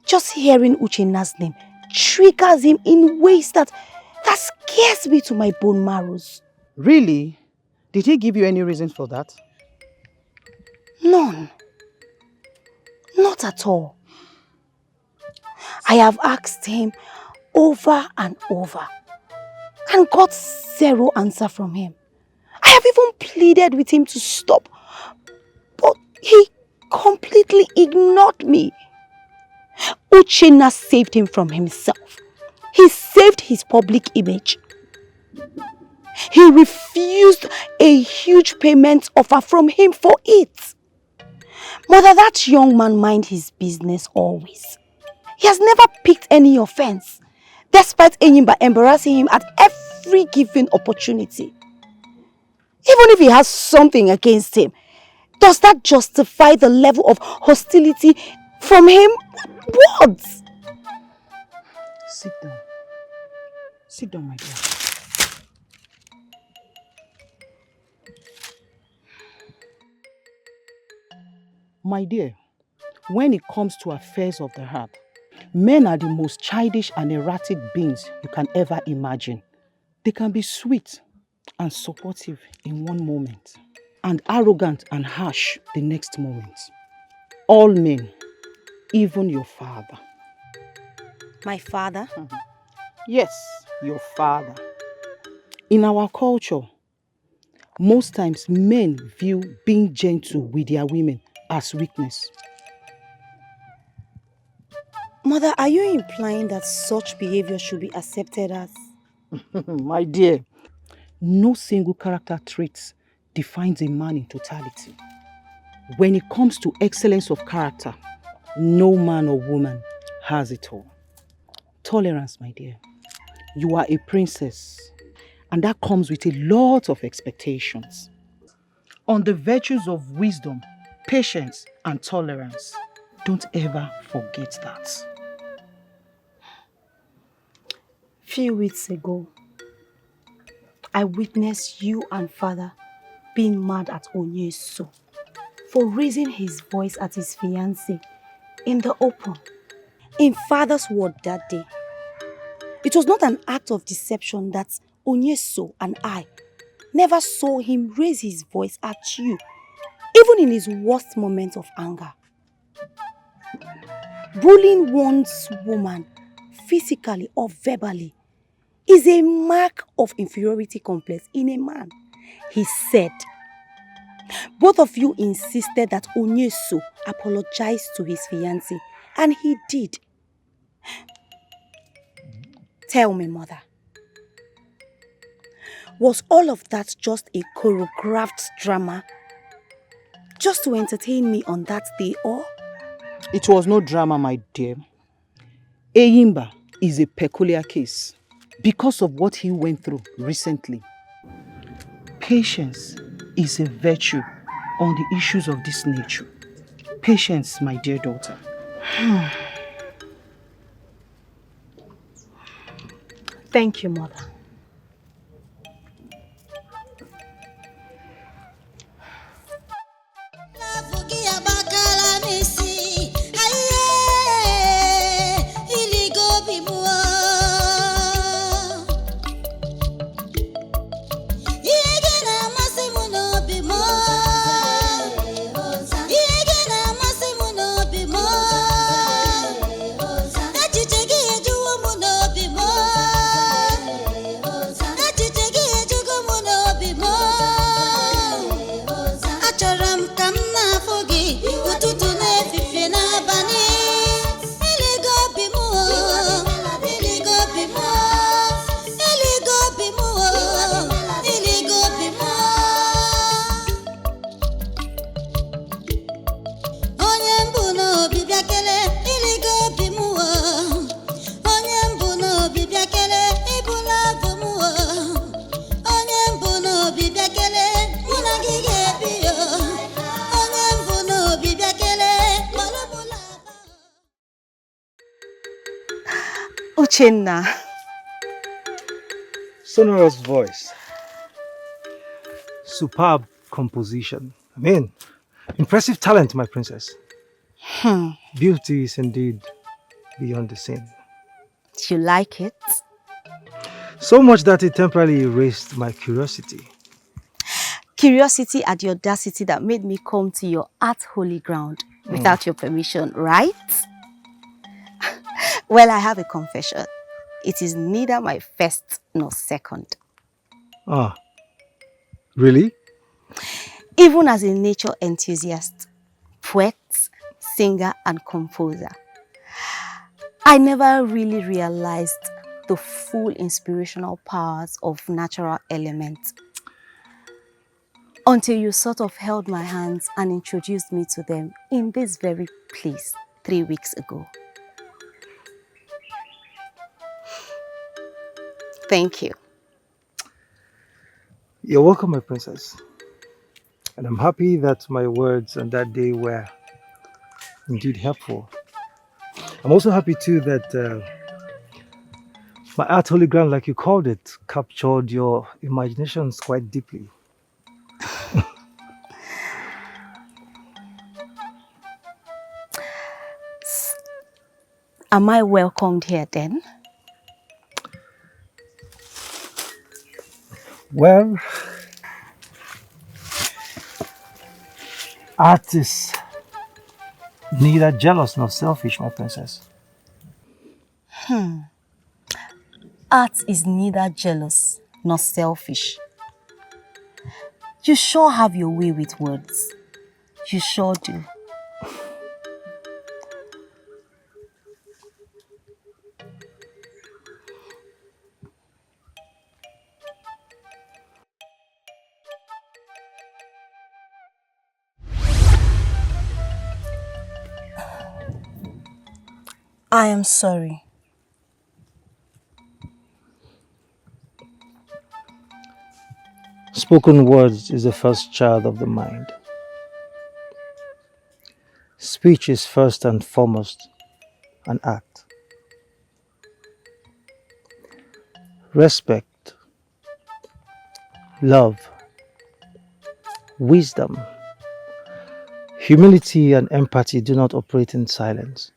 Speaker 17: just hearing Uchenna's name triggers him in ways that scares me to my bone marrows.
Speaker 2: Really? Did he give you any reason for that?
Speaker 17: None. Not at all. I have asked him over and over and got zero answer from him. I have even pleaded with him to stop, but he completely ignored me. Uchenna saved him from himself. He saved his public image. He refused a huge payment offer from him for it. Mother, that young man mind his business always. He has never picked any offense, despite Enyimba embarrassing him at every given opportunity. Even if he has something against him, does that justify the level of hostility from him? What?
Speaker 2: Sit down. Sit down, my dear. My dear, when it comes to affairs of the heart, men are the most childish and erratic beings you can ever imagine. They can be sweet and supportive in one moment, and arrogant and harsh the next moment. All men, even your father.
Speaker 17: My father?
Speaker 2: Yes, your father. In our culture, most times men view being gentle with their women as weakness.
Speaker 17: Mother, are you implying that such behavior should be accepted as?
Speaker 2: My dear, no single character trait defines a man in totality. When it comes to excellence of character, no man or woman has it all. Tolerance, my dear. You are a princess, and that comes with a lot of expectations. On the virtues of wisdom, patience, and tolerance. Don't ever forget that.
Speaker 17: Few weeks ago, I witnessed you and father being mad at Onyeso for raising his voice at his fiancée in the open. In father's word that day, it was not an act of deception that Onyeso and I never saw him raise his voice at you, even in his worst moments of anger. Bullying one's woman physically or verbally is a mark of inferiority complex in a man, he said. Both of you insisted that Onyeso apologized to his fiancée, and he did. Tell me, mother, was all of that just a choreographed drama just to entertain me on that day, or?
Speaker 2: It was no drama, my dear. Enyimba is a peculiar case because of what he went through recently. Patience is a virtue on the issues of this nature. Patience, my dear daughter.
Speaker 17: Thank you, mother. Uchenna.
Speaker 14: Sonorous voice. Superb composition. I mean, impressive talent, my princess. Beauty is indeed beyond the sin.
Speaker 17: You like it?
Speaker 14: So much that it temporarily erased my curiosity.
Speaker 17: Curiosity at the audacity that made me come to your art holy ground without your permission, right? Well, I have a confession. It is neither my first nor second.
Speaker 14: Ah, really?
Speaker 17: Even as a nature enthusiast, poet, singer, and composer, I never really realized the full inspirational powers of natural elements until you sort of held my hands and introduced me to them in this very place 3 weeks ago. Thank you.
Speaker 14: You're welcome, my princess. And I'm happy that my words on that day were indeed helpful. I'm also happy too that my art holy ground, like you called it, captured your imaginations quite deeply.
Speaker 17: Am I welcomed here then?
Speaker 14: Well, art is neither jealous nor selfish, my princess.
Speaker 17: Art is neither jealous nor selfish. You sure have your way with words. You sure do. I am sorry.
Speaker 14: Spoken words is the first child of the mind. Speech is first and foremost an act. Respect, love, wisdom, humility, and empathy do not operate in silence.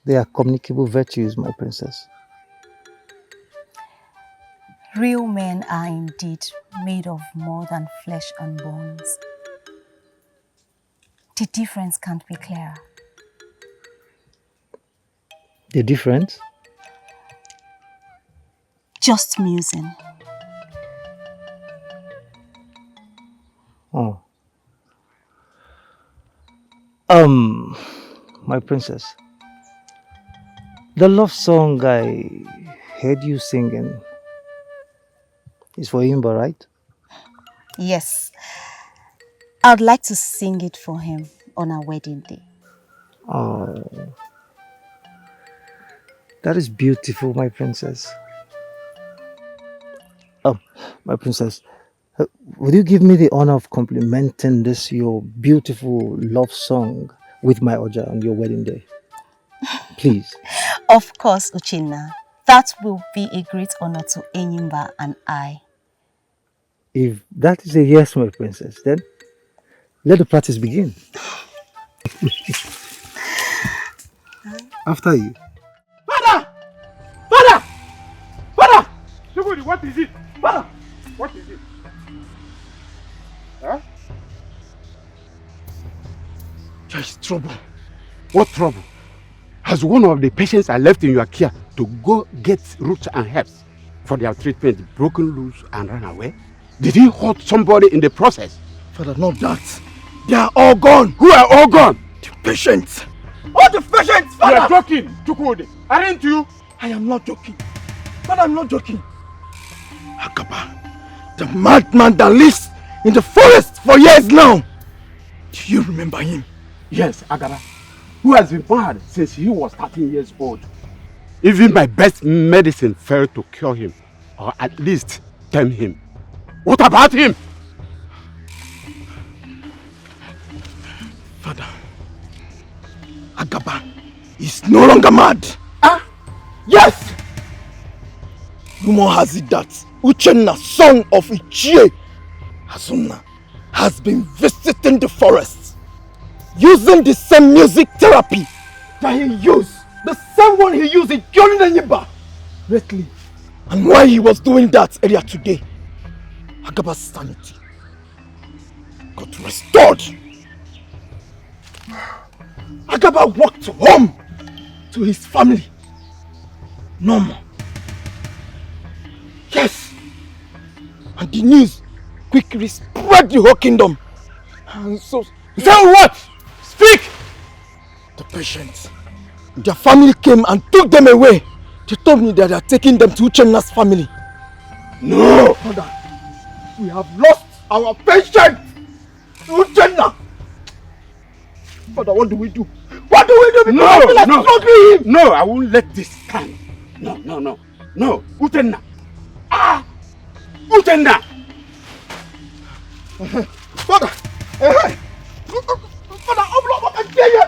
Speaker 14: They are communicable virtues, my princess.
Speaker 17: Real men are indeed made of more than flesh and bones. The difference can't be clearer.
Speaker 14: The difference?
Speaker 17: Just musing.
Speaker 14: Oh. My princess. The love song I heard you singing is for Imba, right?
Speaker 17: Yes. I'd like to sing it for him on our wedding day.
Speaker 14: Oh. That is beautiful, my princess. My princess, would you give me the honor of complimenting this your beautiful love song with my Oja on your wedding day? Please.
Speaker 17: Of course, Uchenna. That will be a great honor to Enyimba and I.
Speaker 14: If that is a yes, my princess, then let the practice begin. After you.
Speaker 13: Father! Father! Father! Somebody, what is it? Father! What is it? Huh? There is trouble. What trouble? Has one of the patients I left in your care to go get roots and herbs for their treatment broken loose and run away? Did he hurt somebody in the process?
Speaker 20: Father, not that. They are all gone.
Speaker 13: Who are all gone?
Speaker 20: The patients. All the patients, Father!
Speaker 13: You are joking, Chukwudi. Aren't you?
Speaker 20: I am not joking. Father, I'm not joking. Akaba, the madman that lives in the forest for years now. Do you remember him?
Speaker 13: Yes, Agaba. Who has been mad since he was 13 years old. Even my best medicine failed to cure him, or at least tame him. What about him?
Speaker 20: Father, Agaba is no longer mad. Yes! Rumor has it that Uchenna, son of Ichie Azuna, has been visiting the forest, using the same music therapy that he used, the same one he used in killing Enyiba lately. And while he was doing that earlier today, Agaba's sanity got restored. Agaba walked home to his family. No more. Yes! And the news quickly spread the whole kingdom. And so, say what? Speak! The patients, their family came and took them away. They told me that they are taking them to Uchenna's family. No! Father, we have lost our patient! Uchenna! Father, what do we do? What do we do?
Speaker 13: No, I won't let this stand. No, Uchenna! Uchenna!
Speaker 20: Father! Father, open up and hear you!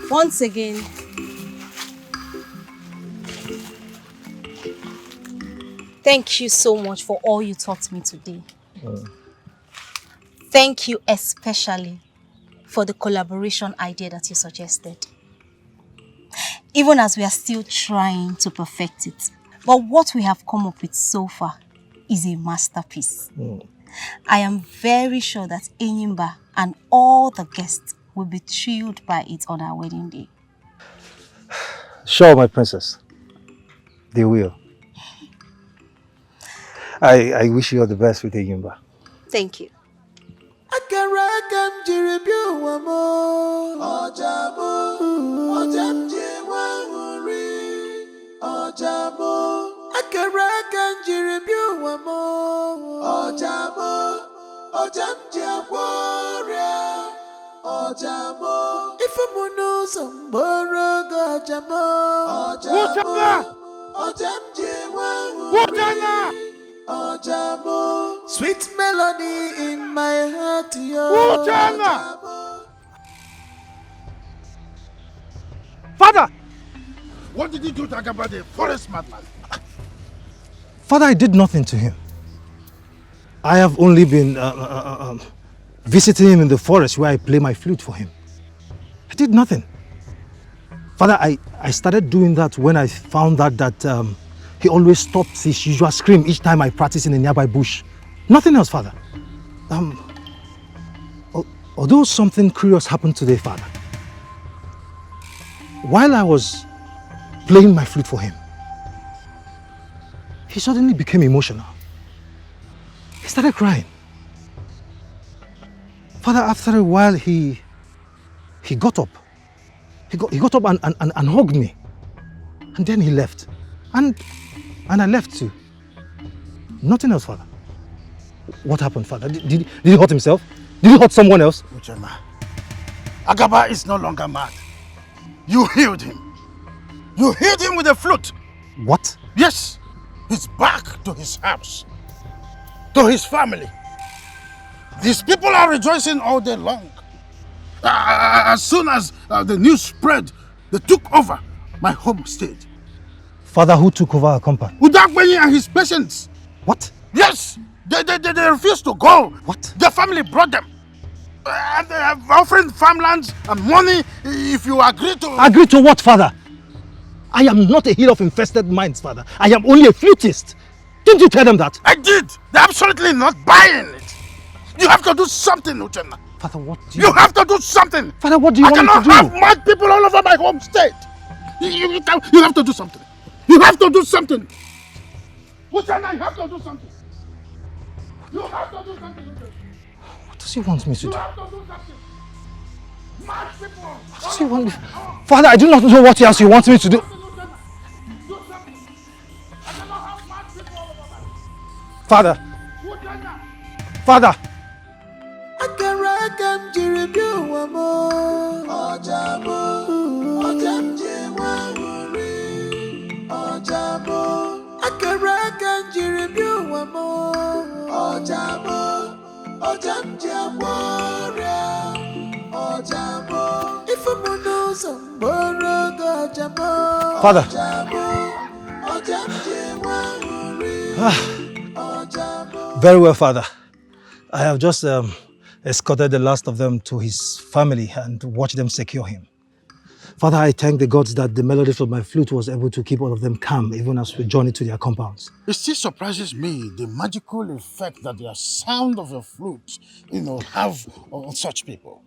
Speaker 17: Once again, thank you so much for all you taught me today. Thank you especially for the collaboration idea that you suggested. Even as we are still trying to perfect it. But what we have come up with so far is a masterpiece. I am very sure that Enyimba and all the guests will be thrilled by it on our wedding day.
Speaker 14: Sure, my princess. They will. I wish you all the best with Enyimba.
Speaker 17: Thank you.
Speaker 9: Sweet melody in my heart, yo.
Speaker 8: Father!
Speaker 11: What did you do to Agaba, the forest madman?
Speaker 14: Father, I did nothing to him. I have only been visiting him in the forest where I play my flute for him. I did nothing. Father, I started doing that when I found out that he always stops his usual scream each time I practice in a nearby bush. Nothing else, Father. Although something curious happened today, Father. While I was playing my flute for him, he suddenly became emotional. He started crying. Father, after a while, he got up. He got up and hugged me. And then he left. And I left too. Nothing else, Father. What happened, Father? Did he hurt himself? Did he hurt someone else?
Speaker 11: Uchenna, Agaba is no longer mad. You healed him. You healed him with a flute.
Speaker 14: What?
Speaker 11: Yes. He's back to his house. To his family. These people are rejoicing all day long. As soon as the news spread, they took over my homestead.
Speaker 14: Father, who took over our compound?
Speaker 11: Udakbenyi and his patients.
Speaker 14: What?
Speaker 11: Yes. They refused to go.
Speaker 14: What?
Speaker 11: Their family brought them. And they have offering farmlands and money if you agree to...
Speaker 14: Agree to what, Father? I am not a healer of infested minds, Father. I am only a flutist. Didn't you tell them that?
Speaker 11: I did. They're absolutely not buying it. You have to do something, Uchenna.
Speaker 14: Father, what do you...
Speaker 11: You have to do something.
Speaker 14: Father, what do you want me to do?
Speaker 11: I cannot have mad people all over my homestead. You have to do something. You have to do something. Uchenna, you have to do something. You have to do something.
Speaker 14: What does he want me to do?
Speaker 11: You have to do something. Mad people.
Speaker 14: What does he want me... Father, I do not know what else he wants me to do. Father. Father. Father. Very well, Father. I have just escorted the last of them to his family and watched them secure him. Father, I thank the gods that the melody from my flute was able to keep all of them calm even as we journeyed to their compounds.
Speaker 7: It still surprises me the magical effect that the sound of your flute, have on such people.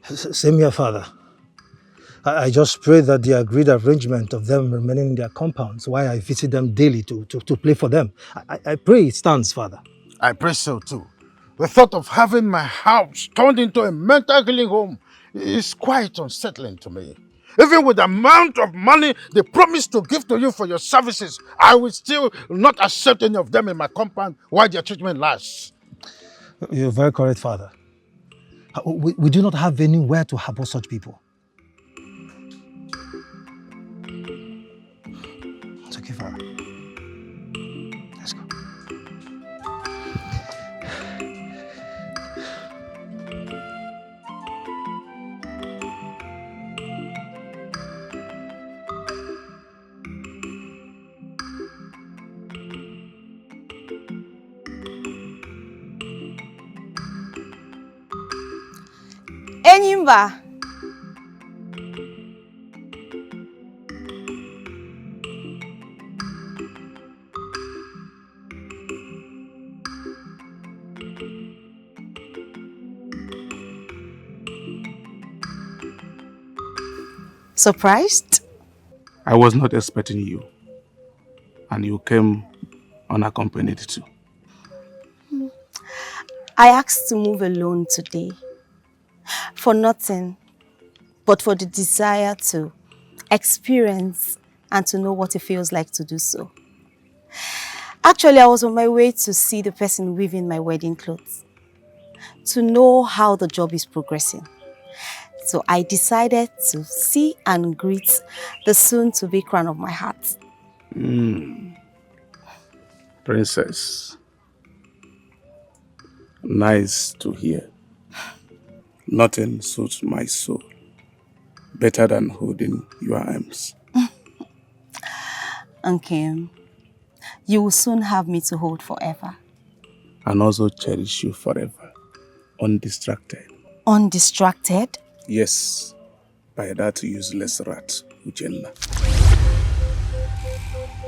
Speaker 14: Same here, Father. I just pray that the agreed arrangement of them remaining in their compounds while I visit them daily to play for them. I pray it stands, Father.
Speaker 7: I pray so too. The thought of having my house turned into a mental healing home is quite unsettling to me. Even with the amount of money they promised to give to you for your services, I will still not accept any of them in my compound while their treatment lasts.
Speaker 14: You're very correct, Father. We do not have anywhere to harbor such people. It's okay, Father. Let's go.
Speaker 17: Enyimba. Surprised?
Speaker 1: I was not expecting you. And you came unaccompanied too.
Speaker 17: I asked to move alone today. For nothing, but for the desire to experience and to know what it feels like to do so. Actually, I was on my way to see the person weaving my wedding clothes, to know how the job is progressing. So I decided to see and greet the soon-to-be crown of my heart.
Speaker 1: Princess. Nice to hear. Nothing suits my soul better than holding your arms.
Speaker 17: Okay. You will soon have me to hold forever.
Speaker 1: And also cherish you forever. Undistracted.
Speaker 17: Undistracted?
Speaker 1: Yes. By that useless rat, Uchenna.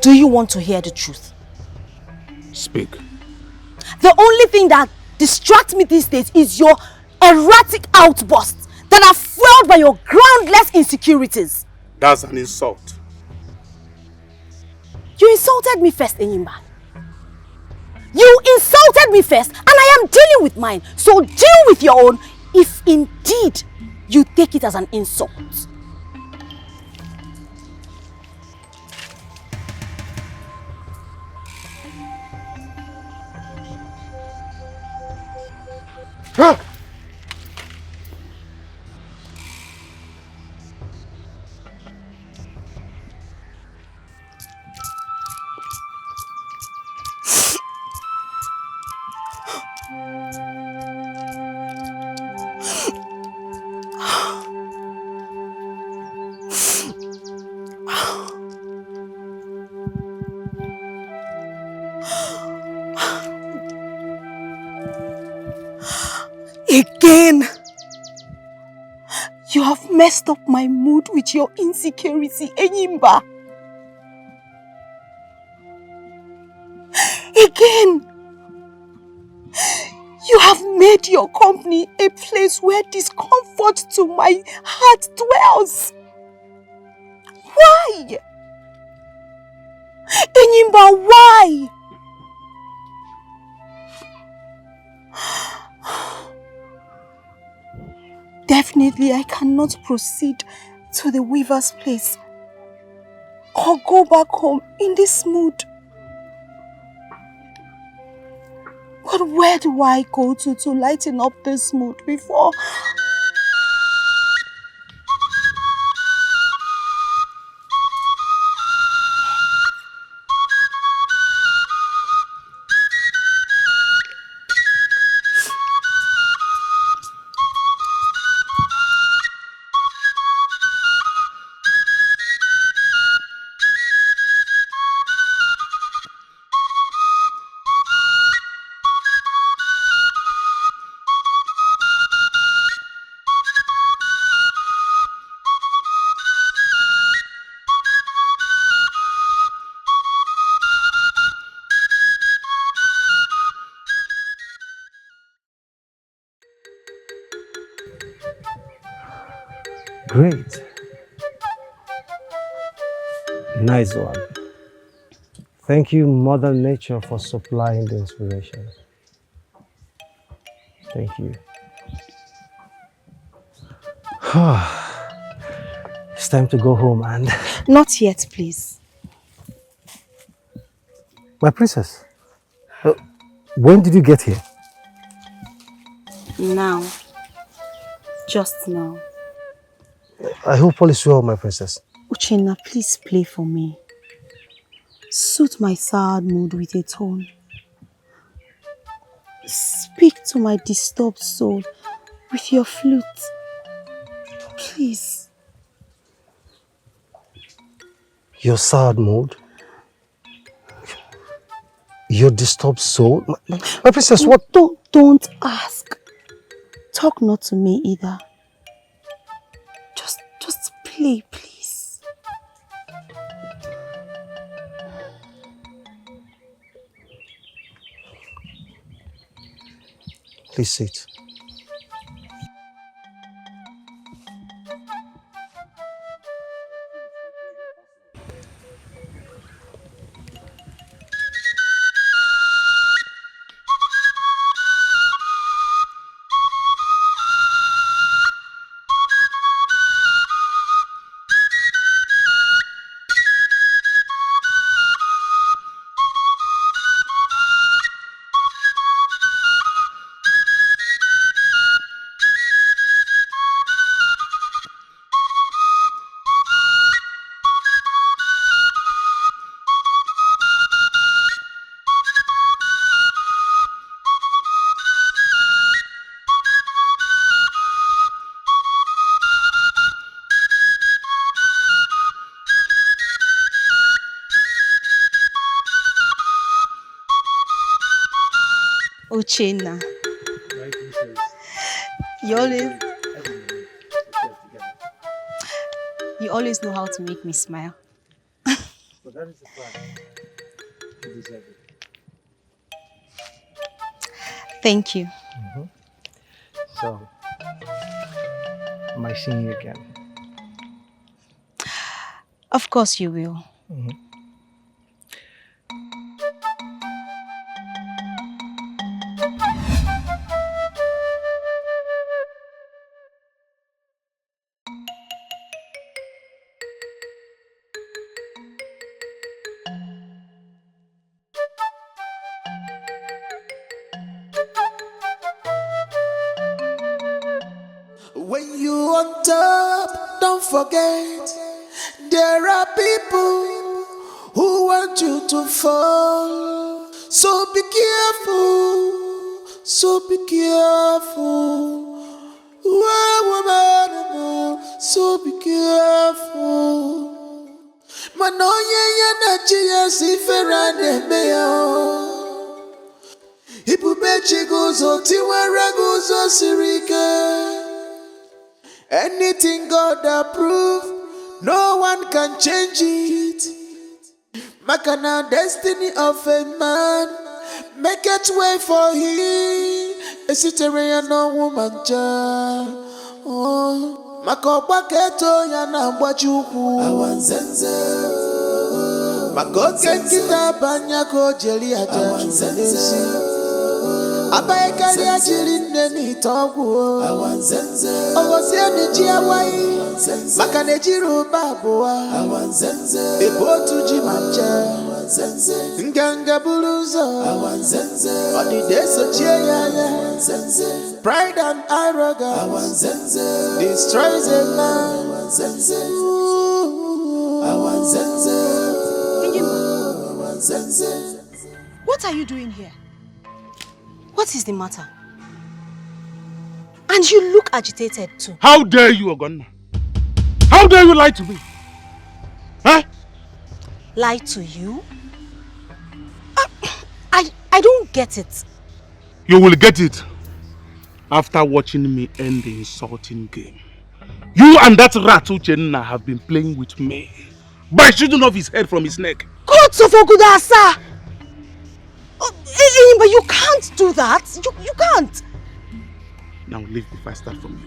Speaker 17: Do you want to hear the truth?
Speaker 1: Speak.
Speaker 17: The only thing that distracts me these days is your erratic outbursts that are fueled by your groundless insecurities.
Speaker 1: That's an insult.
Speaker 17: You insulted me first, Enyimba. You insulted me first, and I am dealing with mine. So deal with your own if indeed you take it as an insult. Again, you have messed up my mood with your insecurity, Enyimba. Again, you have made your company a place where discomfort to my heart dwells. Why? Enyimba, why? Definitely, I cannot proceed to the weaver's place or go back home in this mood. But where do I go to lighten up this mood before?
Speaker 8: Great. Nice one. Thank you, Mother Nature, for supplying the inspiration. Thank you. It's time to go home and...
Speaker 17: Not yet, please.
Speaker 8: My princess, when did you get here?
Speaker 17: Now. Just now.
Speaker 8: I hope all is well, my princess.
Speaker 17: Uchenna, please play for me. Suit my sad mood with a tone. Speak to my disturbed soul with your flute. Please.
Speaker 8: Your sad mood? Your disturbed soul? My princess, what?
Speaker 17: Don't ask. Talk not to me either. Just play, please.
Speaker 8: Please sit.
Speaker 17: Uchenna. You always know how to make me smile.
Speaker 8: But that is the fact. You deserve it.
Speaker 17: Thank you.
Speaker 8: So, am I seeing you again?
Speaker 17: Of course you will.
Speaker 9: When you on top, don't forget there are people who want you to fall. So be careful, so be careful. So be careful. Manoye ya na chiya si ferane meyo. Ipubechi guzo tiwara guzo sirike. Anything God approve, no one can change it. Makana destiny of a man, make it way for him. A citoyen no woman child. Oh, makopa keto ya na mwachuku. Awanzenze. Makoke kita banyako jeli aja. Abaekali ajiri neni togu. Awanzenze. Ogosia neji awai. Makane jiru babuwa. Awanzenze. Ebotu jimanja. Awanzenze. Nganga buluzo. Awanzenze. Odideso cheyaya. Awanzenze. Pride and arrogance. Awanzenze. Destroys a man. Awanzenze. Awanzenze. Awanzenze.
Speaker 17: What are you doing here? What is the matter? And you look agitated too.
Speaker 1: How dare you, Ogonna? How dare you lie to me? Huh?
Speaker 17: Lie to you? I don't get it.
Speaker 1: You will get it after watching me end the insulting game. You and that rat Uchenna have been playing with me by shooting off his head from his neck.
Speaker 17: God of Ogudasa! But you can't do that. You can't.
Speaker 1: Now leave before I start from you.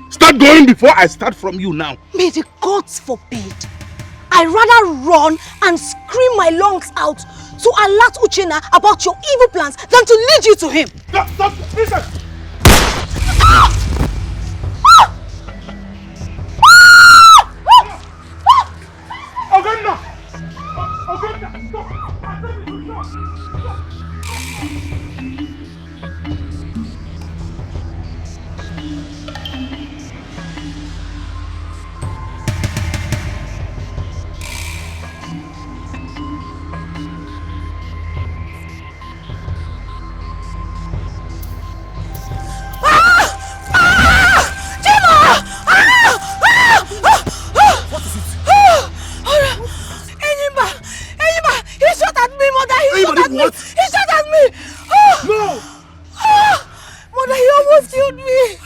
Speaker 1: Start going before I start from you now.
Speaker 5: May the gods forbid. I'd rather run and scream my lungs out to alert Uchenna about your evil plans than to lead you to him.
Speaker 1: Stop, listen! Oganna! Oganna, stop!
Speaker 5: What? He shot at me! No! Mother, he almost killed me!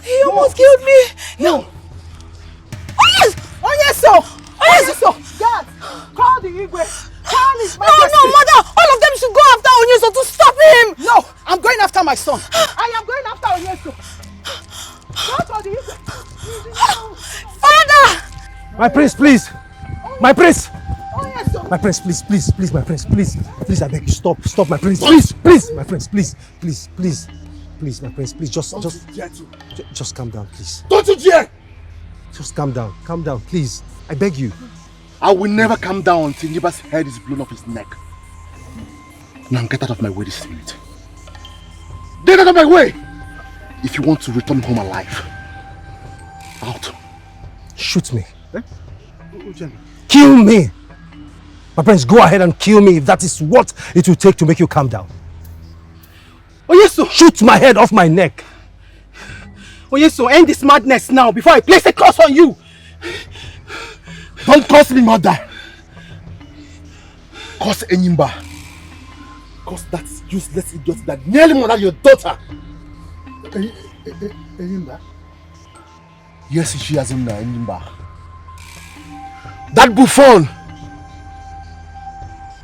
Speaker 5: He almost killed me! No! Oh yes! Oh yes, sir! Oh yes, sir!
Speaker 6: Guards, call the Igwe! Call his
Speaker 5: No,
Speaker 6: majesty!
Speaker 5: no, mother! All of them should go after Onyeso to stop him!
Speaker 6: No! I'm going after my son! I am going after Onyeso! Call for the Igwe!
Speaker 5: Father!
Speaker 8: My prince, please! My prince!
Speaker 6: Oh yes, sir!
Speaker 8: My prince, please, my prince, please, I beg you, stop, my prince, please, my prince, please, my prince, please, just calm down, please.
Speaker 1: Don't you dare!
Speaker 8: Just calm down, please, I beg you.
Speaker 1: I will never calm down until Niba's head is blown off his neck. Now get out of my way this minute. Get out of my way! If you want to return home alive. Out.
Speaker 8: Shoot me.
Speaker 1: Eh?
Speaker 8: Kill me! My friends, go ahead and kill me if that is what it will take to make you calm down.
Speaker 6: Oh yes, sir.
Speaker 8: Shoot my head off my neck.
Speaker 6: Oh yes, sir. End this madness now before I place a curse on you.
Speaker 1: Don't curse me, mother. Curse Enyimba. Curse that useless idiot that nearly murdered your daughter. Enyimba? Yes, she has Enyimba. That buffoon.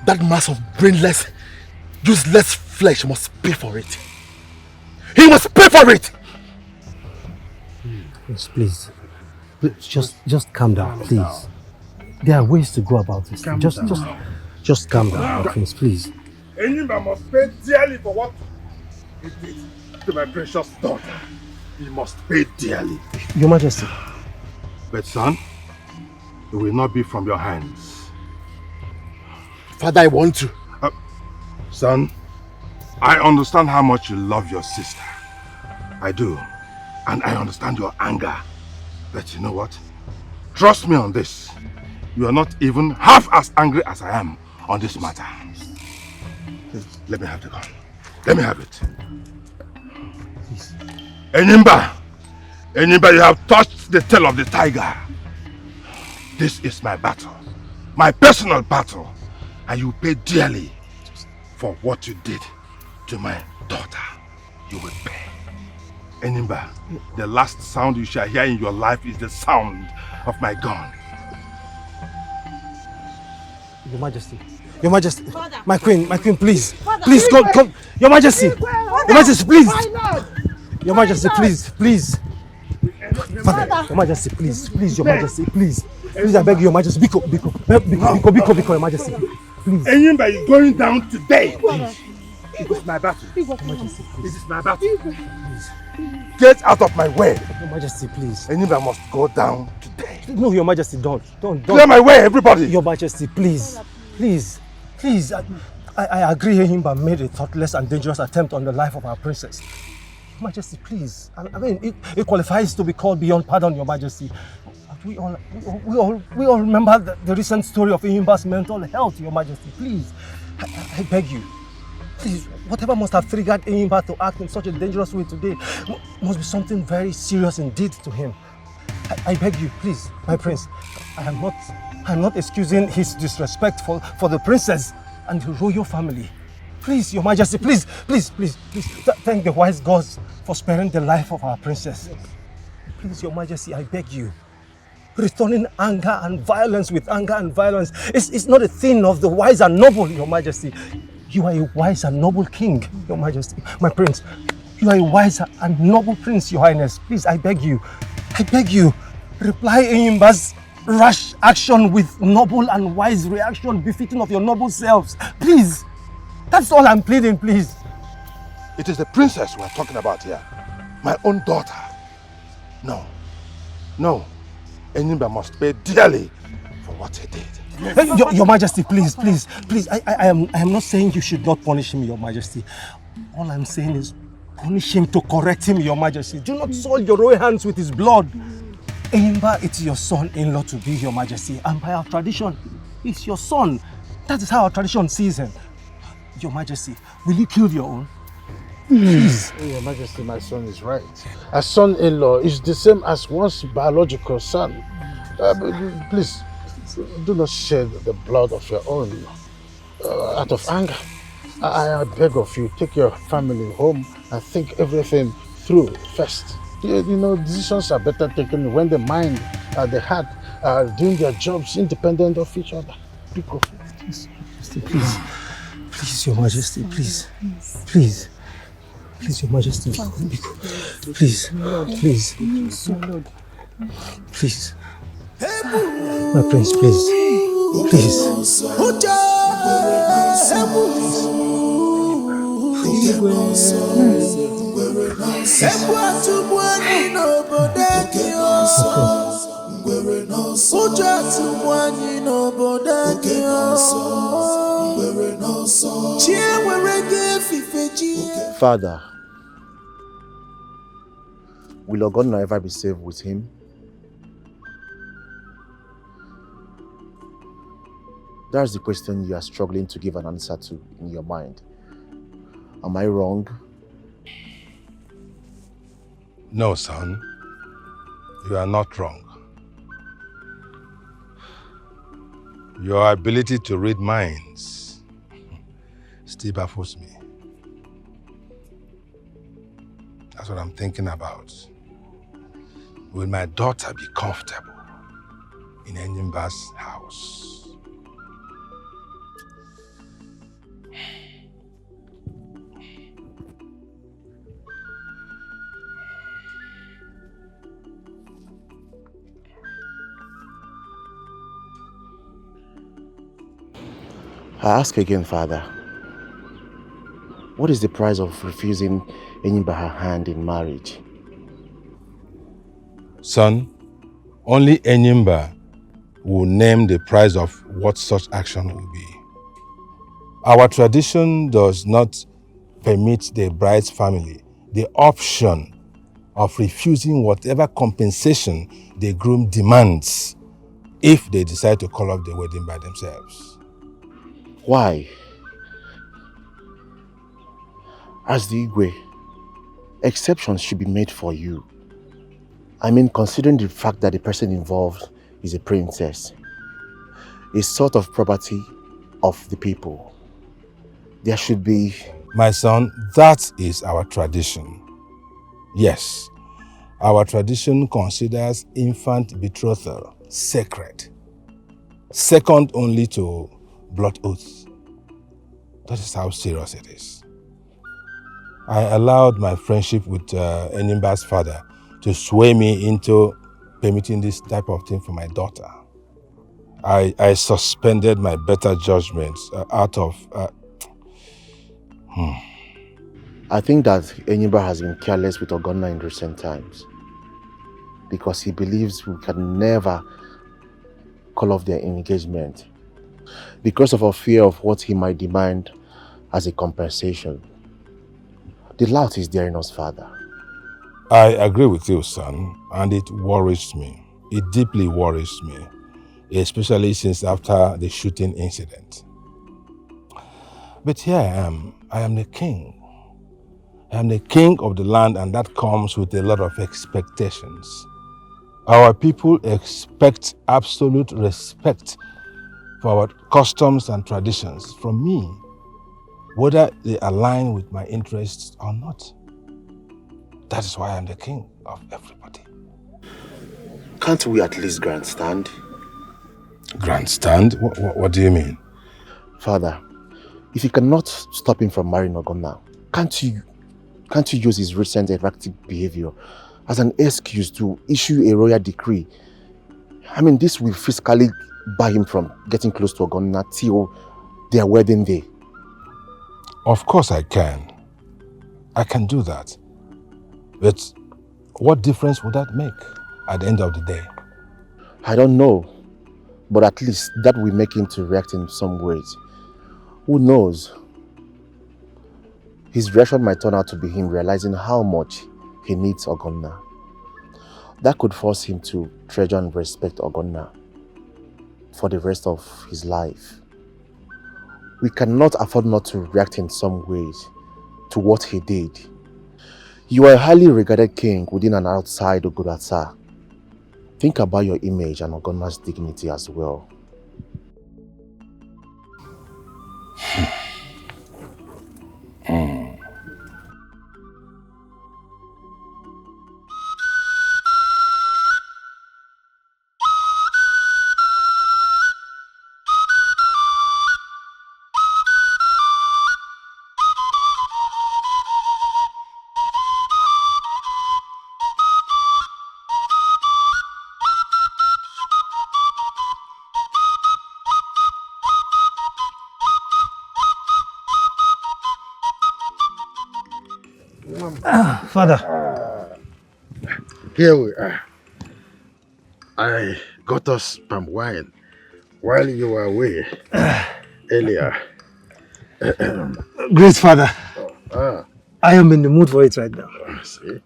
Speaker 1: That mass of brainless, useless flesh must pay for it. He must pay for it!
Speaker 8: Yes, please. Just calm down, please. There are ways to go about this. Just calm down, my friends, please.
Speaker 1: Enyimba must pay dearly for what he did to my precious daughter. He must pay dearly.
Speaker 8: Your Majesty.
Speaker 11: But son, it will not be from your hands.
Speaker 1: Father, I want to.
Speaker 11: Son, I understand how much you love your sister. I do. And I understand your anger. But you know what? Trust me on this. You are not even half as angry as I am on this matter. Let me have the gun. Let me have it.
Speaker 8: Please.
Speaker 11: Enyimba! Enyimba, you have touched the tail of the tiger. This is my battle. My personal battle. And you pay dearly for what you did to my daughter. You will pay. Enyimba, the last sound you shall hear in your life is the sound of my gun.
Speaker 8: Your Majesty. Your Majesty.
Speaker 5: Father.
Speaker 8: My queen, please.
Speaker 5: Father.
Speaker 8: Please, come. Your Majesty.
Speaker 5: Father.
Speaker 8: Your Majesty, please.
Speaker 5: Father.
Speaker 8: Your Majesty, please.
Speaker 5: Father.
Speaker 8: Your Majesty, please. Your Majesty, please. Please, I beg you, Your Majesty. Biko, Your Majesty. Please.
Speaker 1: Enyimba is going down today. It is my battle.
Speaker 8: Your Majesty, please.
Speaker 1: It is my battle.
Speaker 8: Please.
Speaker 11: Get out of my way.
Speaker 8: Your Majesty, please.
Speaker 11: Enyimba must go down today.
Speaker 8: No, Your Majesty, don't.
Speaker 11: Clear my way, everybody.
Speaker 8: Your Majesty, please. I agree Enyimba made a thoughtless and dangerous attempt on the life of our princess. Your Majesty, please. I mean, it qualifies to be called beyond pardon, Your Majesty. We all remember the recent story of Enyimba's mental health, Your Majesty. Please, I beg you. Please, whatever must have triggered Enyimba to act in such a dangerous way today must be something very serious indeed to him. I beg you, please, my prince. I'm not excusing his disrespect for the princess and the royal family. Please, Your Majesty, please. Thank the wise gods for sparing the life of our princess. Please, Your Majesty, I beg you. Returning anger and violence with anger and violence is not a thing of the wise and noble, Your Majesty. You are a wise and noble king, Your Majesty. My prince, You are a wise and noble prince, Your Highness. Please, I beg you. I beg you. Reply Enyimba's rash action with noble and wise reaction befitting of your noble selves. Please. That's all I'm pleading, please.
Speaker 11: It is the princess we are talking about here. My own daughter. No. No. Enyimba must pay dearly for what he did.
Speaker 8: Your Majesty, please. I am not saying you should not punish him, Your Majesty. All I'm saying is punish him to correct him, Your Majesty. Do not soil your royal hands with his blood. Enyimba, it's your son-in-law to be, Your Majesty. And by our tradition, he's your son. That is how our tradition sees him. Your Majesty, will you kill your own? Please.
Speaker 7: Your Majesty, my son is right. A son-in-law is the same as one's biological son. Please, do not shed the blood of your own out of anger. I beg of you, take your family home and think everything through first. You know, decisions are better taken when the mind and the heart are doing their jobs independent of each other.
Speaker 8: Please, Your Majesty, please. Please, Your Majesty. Please. My prince, please.
Speaker 15: Father, will Ogonna ever be saved with him? That's the question you are struggling to give an answer to in your mind. Am I wrong?
Speaker 11: No, son. You are not wrong. Your ability to read minds still baffles me. That's what I'm thinking about. Will my daughter be comfortable in Enyimba's house?
Speaker 15: I ask again, Father, what is the price of refusing Enyimba her hand in marriage?
Speaker 11: Son, only Enyimba will name the price of what such action will be. Our tradition does not permit the bride's family the option of refusing whatever compensation the groom demands if they decide to call off the wedding by themselves.
Speaker 15: Why? As the Igwe, exceptions should be made for you. I mean, considering the fact that the person involved is a princess, a sort of property of the people. There should be...
Speaker 11: My son, that is our tradition. Yes, our tradition considers infant betrothal sacred, second only to blood oaths. That is how serious it is. I allowed my friendship with Enyimba's father to sway me into permitting this type of thing for my daughter. I suspended my better judgments out of...
Speaker 15: I think that Enyimba has been careless with Ogonna in recent times because he believes we can never call off their engagement because of a fear of what he might demand as a compensation. The lout is there in us, Father.
Speaker 11: I agree with you, son, and it worries me. It deeply worries me, especially since after the shooting incident. But here I am. I am the king. I am the king of the land, and that comes with a lot of expectations. Our people expect absolute respect for our customs and traditions from me, whether they align with my interests or not. That is why I'm the king of everybody.
Speaker 15: Can't we at least grandstand?
Speaker 11: Grandstand? What do you mean?
Speaker 15: Father, if you cannot stop him from marrying Ogonna, can't you
Speaker 7: Can't you use his recent erratic behavior as an excuse to issue a royal decree? I mean, this will physically bar him from getting close to Ogonna till their wedding day.
Speaker 11: Of course I can. I can do that. But what difference would that make at the end of the day?
Speaker 7: I don't know, but at least that will make him to react in some ways. Who knows? His reaction might turn out to be him realizing how much he needs Ogonna. That could force him to treasure and respect Ogonna for the rest of his life. We cannot afford not to react in some ways to what he did. You are a highly regarded king within and outside Ogurata. Think about your image and Ogonna's dignity as well.
Speaker 14: Father.
Speaker 7: Here we are. I got us palm wine while you were away earlier.
Speaker 14: Great Father.
Speaker 7: Ah.
Speaker 14: I am in the mood for it right now.
Speaker 7: See?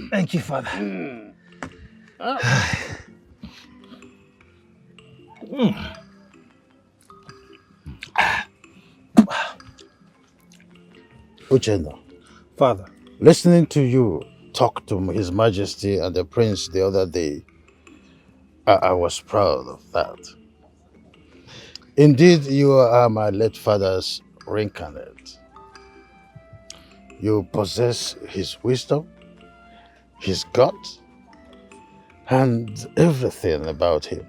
Speaker 14: Thank you, Father.
Speaker 7: Uchenna.
Speaker 14: Father.
Speaker 7: Listening to you talk to His Majesty and the Prince the other day, I was proud of that. Indeed, you are my late father's reincarnate. You possess his wisdom, his guts, and everything about him.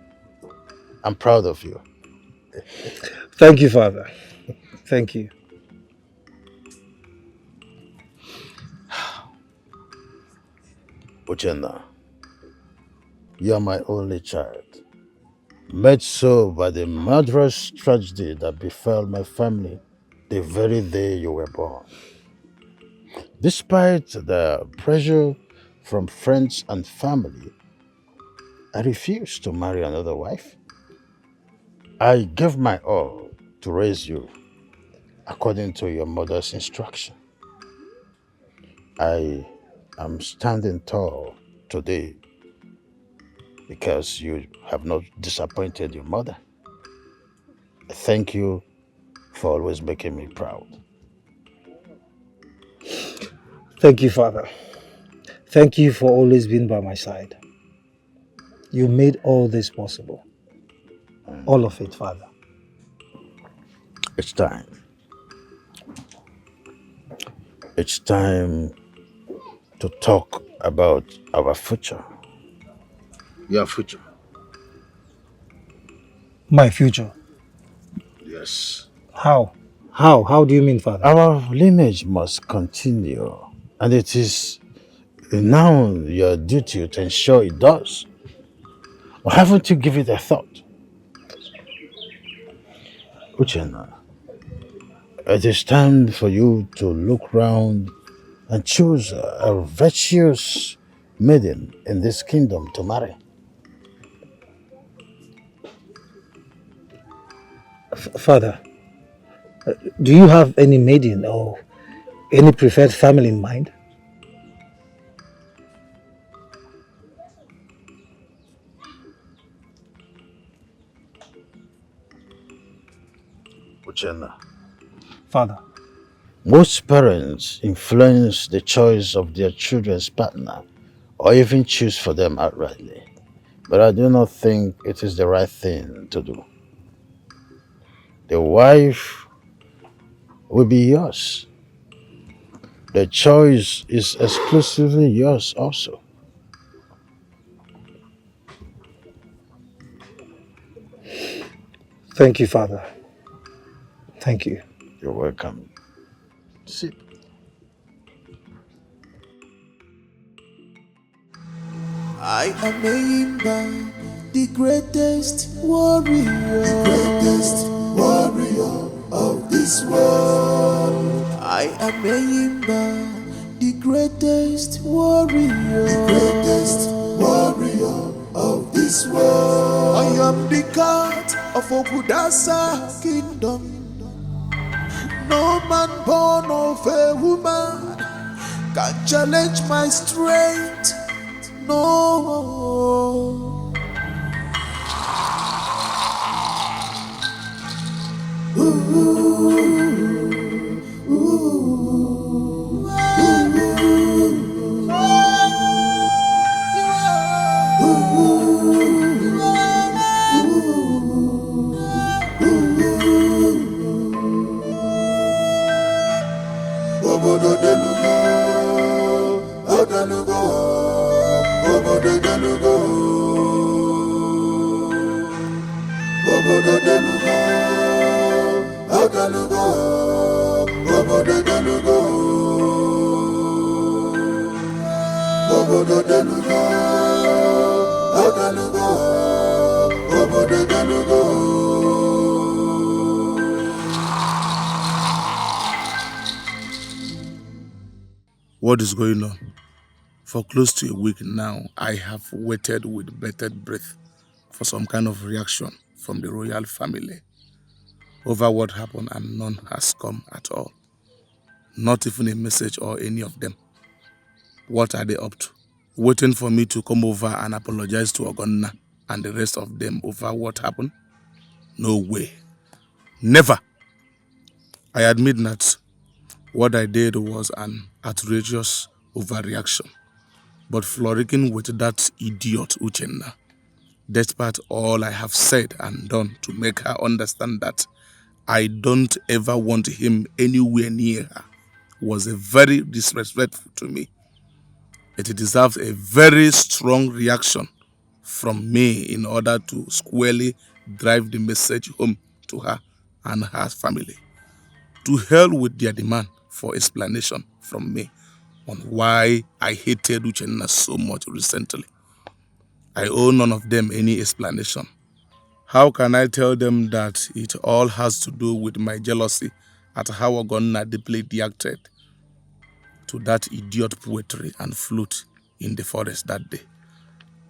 Speaker 7: I'm proud of you.
Speaker 14: Thank you, Father. Thank you.
Speaker 7: Uchenna, you are my only child, made so by the murderous tragedy that befell my family the very day you were born. Despite the pressure from friends and family, I refused to marry another wife. I gave my all to raise you according to your mother's instruction. I am standing tall today because you have not disappointed your mother. Thank you for always making me proud.
Speaker 14: Thank you, Father. Thank you for always being by my side. You made all this possible. All of it, Father.
Speaker 7: It's time. It's time to talk about our future. Your future.
Speaker 14: My future?
Speaker 7: Yes.
Speaker 14: How? How do you mean, Father?
Speaker 7: Our lineage must continue, and it is now your duty to ensure it does. Or haven't you given it a thought? Uchenna, it is time for you to look round and choose a virtuous maiden in this kingdom to marry.
Speaker 14: Father, do you have any maiden or any preferred family in mind?
Speaker 7: Uchenna.
Speaker 14: Father.
Speaker 7: Most parents influence the choice of their children's partner or even choose for them outrightly. But I do not think it is the right thing to do. The wife will be yours. The choice is exclusively yours also.
Speaker 14: Thank you, Father. Thank you.
Speaker 7: You're welcome. Sit.
Speaker 9: I am Aimba, the greatest warrior. The greatest warrior of this world. I am Aimba, the greatest warrior. The greatest warrior of this world. I am the god of Ogudasa kingdom. No man born of a woman can challenge my strength. No.
Speaker 1: What is going on? For close to a week now, I have waited with bated breath for some kind of reaction from the royal family over what happened, and none has come at all. Not even a message or any of them. What are they up to? Waiting for me to come over and apologize to Ogonna and the rest of them over what happened? No way. Never. I admit that what I did was an outrageous overreaction. But frolicking with that idiot Uchenna, despite all I have said and done to make her understand that I don't ever want him anywhere near her, was a very disrespectful to me. It deserves a very strong reaction from me in order to squarely drive the message home to her and her family. To hell with their demand for explanation from me on why I hated Uchenna so much recently. I owe none of them any explanation. How can I tell them that it all has to do with my jealousy at how Ogonna deeply reacted to that idiot poetry and flute in the forest that day?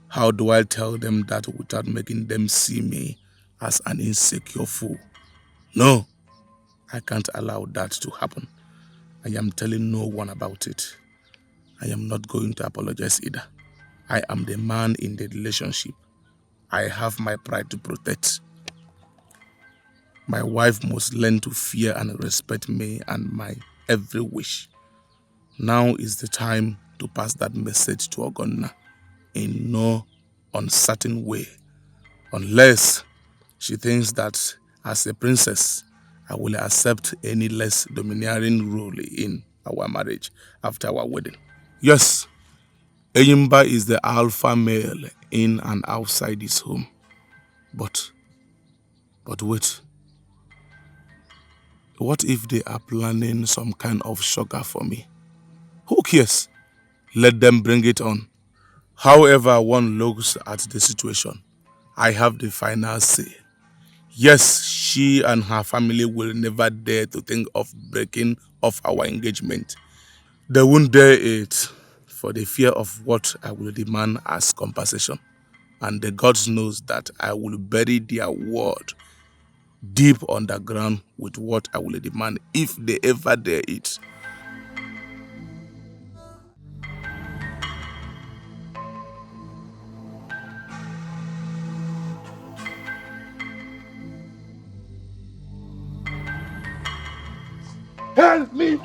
Speaker 1: How do I tell them that without making them see me as an insecure fool? No, I can't allow that to happen. I am telling no one about it. I am not going to apologize either. I am the man in the relationship. I have my pride to protect. My wife must learn to fear and respect me and my every wish. Now is the time to pass that message to Ogonna in no uncertain way, unless she thinks that as a princess, I will accept any less domineering role in our marriage after our wedding. Yes, Eyimba is the alpha male in and outside his home. But wait. What if they are planning some kind of shocker for me? Who cares? Let them bring it on. However one looks at the situation, I have the final say. Yes, she and her family will never dare to think of breaking off our engagement. They won't dare it for the fear of what I will demand as compensation. And the gods knows that I will bury their word deep underground with what I will demand if they ever dare it.
Speaker 11: Help me!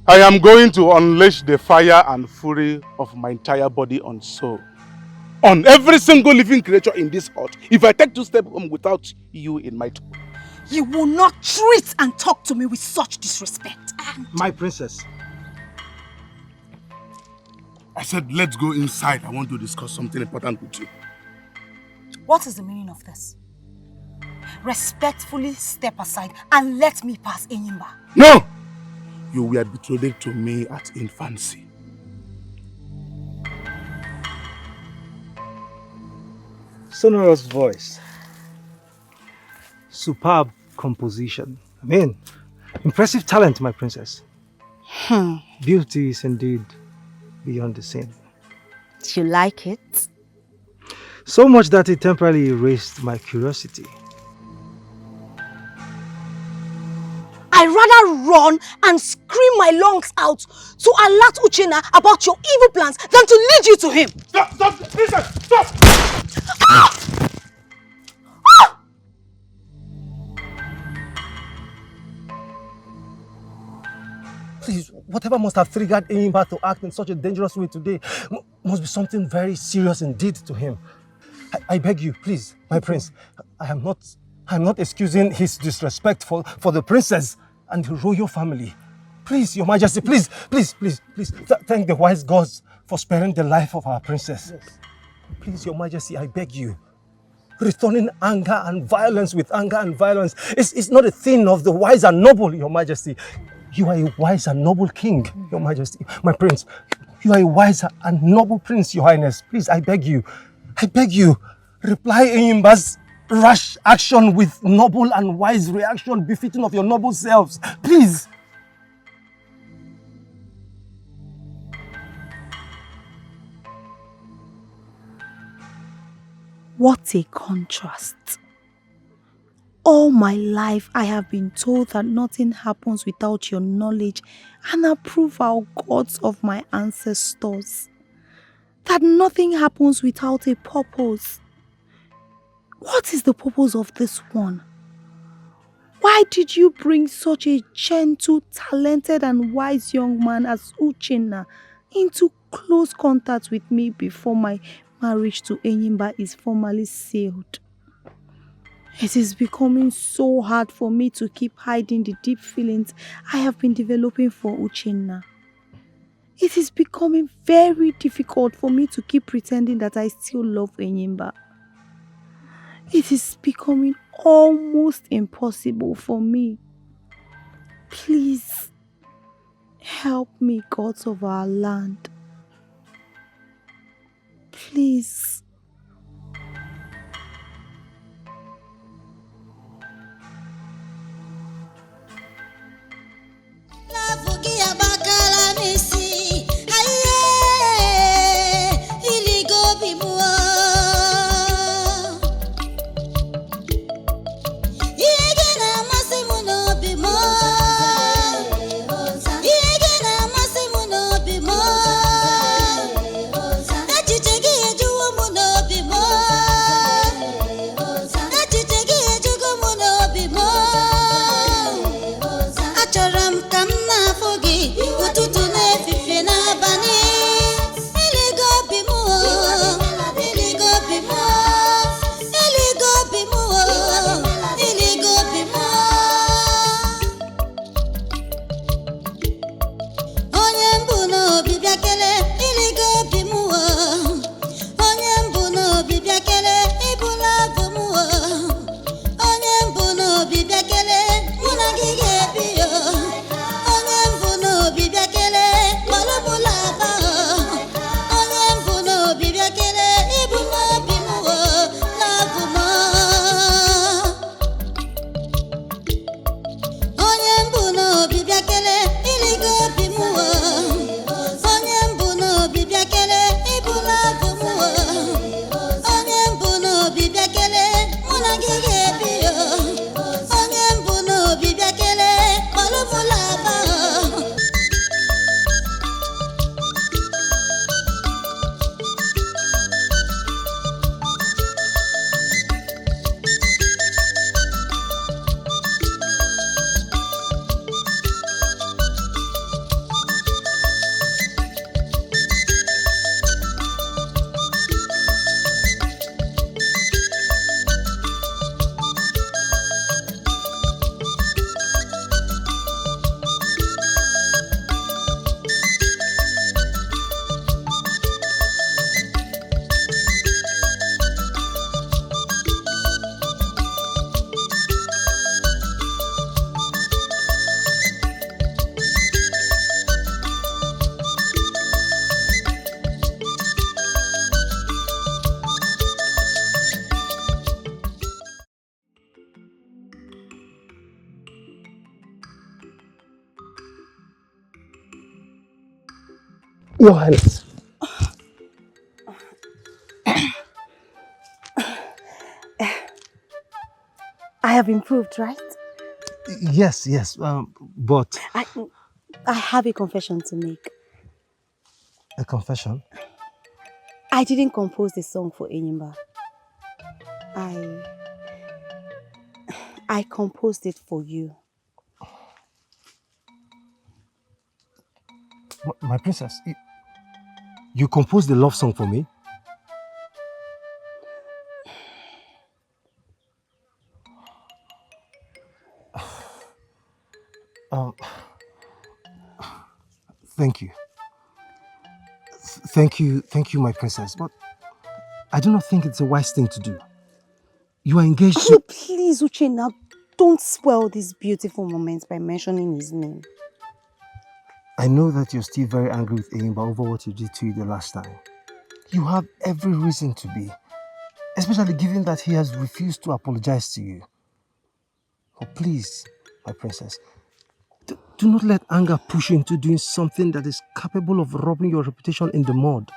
Speaker 1: I am going to unleash the fire and fury of my entire body on soul. On every single living creature in this hut. If I take 2 steps home without you in my tour.
Speaker 5: You will not treat and talk to me with such disrespect.
Speaker 8: My princess.
Speaker 1: I said, let's go inside. I want to discuss something important with you.
Speaker 5: What is the meaning of this? Respectfully step aside and let me pass, Enyimba.
Speaker 1: No! You were betrothed to me at infancy.
Speaker 14: Sonorous voice. Superb composition. I mean, impressive talent, my princess. Beauty is indeed beyond the sin.
Speaker 5: Do you like it?
Speaker 14: So much that it temporarily erased my curiosity.
Speaker 5: I'd rather run and scream my lungs out to alert Uchenna about your evil plans than to lead you to him.
Speaker 1: Stop! Stop! Listen! Stop!
Speaker 5: Ah! Ah!
Speaker 8: Please, whatever must have triggered Enyimba to act in such a dangerous way today must be something very serious indeed to him. I beg you, please, my prince. I'm not excusing his disrespect for the princess and the royal family. Please, your majesty, please. Thank the wise gods for sparing the life of our princess. Yes. Please, your majesty, I beg you. Returning anger and violence with anger and violence is not a thing of the wise and noble, your majesty. You are a wise and noble king, your majesty. My prince, you are a wise and noble prince, your highness. Please, I beg you. Reply Enyimba's rash action with noble and wise reaction befitting of your noble selves. Please.
Speaker 5: What a contrast. All my life I have been told that nothing happens without your knowledge and approval, gods of my ancestors. That nothing happens without a purpose. What is the purpose of this one? Why did you bring such a gentle, talented and wise young man as Uchenna into close contact with me before my marriage to Enyimba is formally sealed? It is becoming so hard for me to keep hiding the deep feelings I have been developing for Uchenna. It is becoming very difficult for me to keep pretending that I still love Enyimba. It is becoming almost impossible for me. Please, help me, gods of our land. Please.
Speaker 8: Your Highness.
Speaker 17: I have improved, right?
Speaker 8: Yes, but...
Speaker 17: I have a confession to make.
Speaker 8: A confession?
Speaker 17: I didn't compose the song for Enyimba. I composed it for you.
Speaker 8: My princess, you composed the love song for me? Thank you. Thank you, my princess. But I do not think it's a wise thing to do. You are engaged to...
Speaker 17: Oh, please, Uchenna, don't spoil these beautiful moments by mentioning his name.
Speaker 8: I know that you're still very angry with Enyimba over what you did to you the last time. You have every reason to be, especially given that he has refused to apologize to you. But please, my princess, do not let anger push you into doing something that is capable of rubbing your reputation in the mud.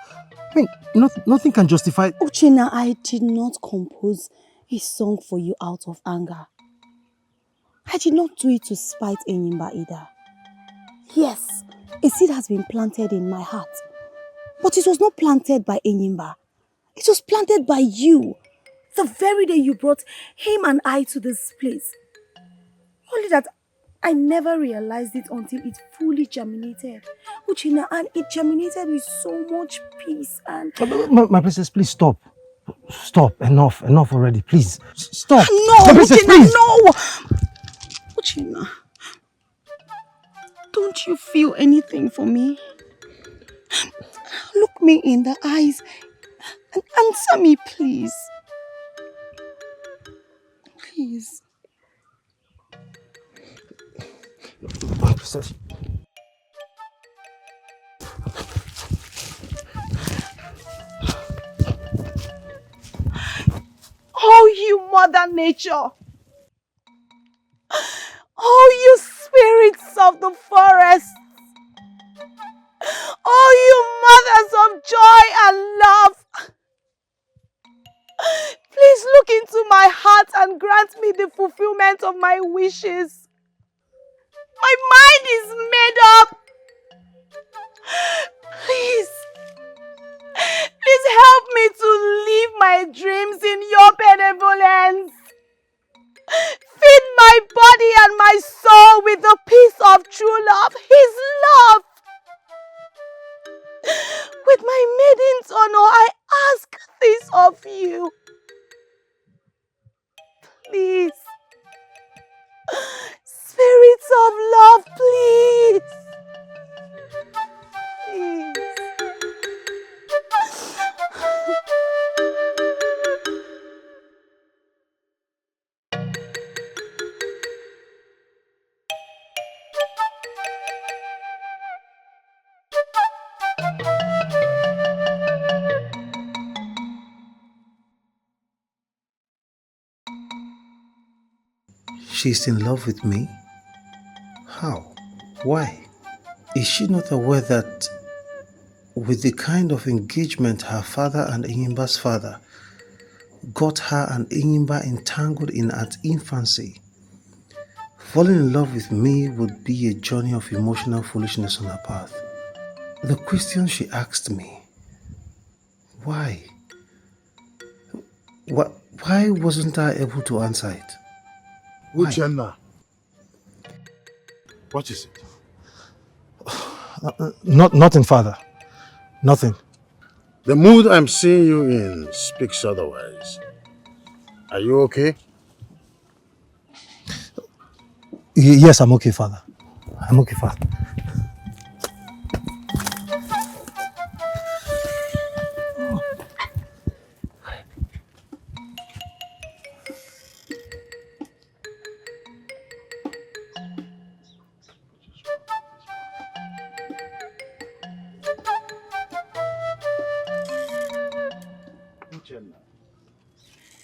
Speaker 8: I mean, nothing can justify...
Speaker 17: Uchenna, I did not compose a song for you out of anger. I did not do it to spite Enyimba either. Yes, a seed has been planted in my heart. But it was not planted by Enyimba. It was planted by you. The very day you brought him and I to this place. Only that I never realized it until it fully germinated. Uchenna, and it germinated with so much peace and...
Speaker 8: My princess, please stop. Stop. Enough already. Please. Stop.
Speaker 17: No,
Speaker 8: my princess,
Speaker 17: Uchenna,
Speaker 8: please.
Speaker 17: no! Uchenna, don't you feel anything for me? Look me in the eyes and answer me, please. Please.
Speaker 8: My princess.
Speaker 5: Oh, you Mother Nature! Oh, you spirits of the forest! Oh, you mothers of joy and love! Please look into my heart and grant me the fulfillment of my wishes. My mind is made up. Please help me to live my dreams in your benevolence. Feed my body and my soul with the peace of true love, His love. With my maiden's honor, I ask this of you. Please. Spirits of love, please. Please.
Speaker 8: She's in love with me? How? Why? Is she not aware that with the kind of engagement her father and Enyimba's father got her and Enyimba entangled in at infancy, falling in love with me would be a journey of emotional foolishness on her path? The question she asked me, why? Why wasn't I able to answer it?
Speaker 7: Uchenna, what is it?
Speaker 8: Nothing, father. Nothing.
Speaker 7: The mood I'm seeing you in speaks otherwise. Are you okay?
Speaker 8: Yes, I'm okay, father. I'm okay, father.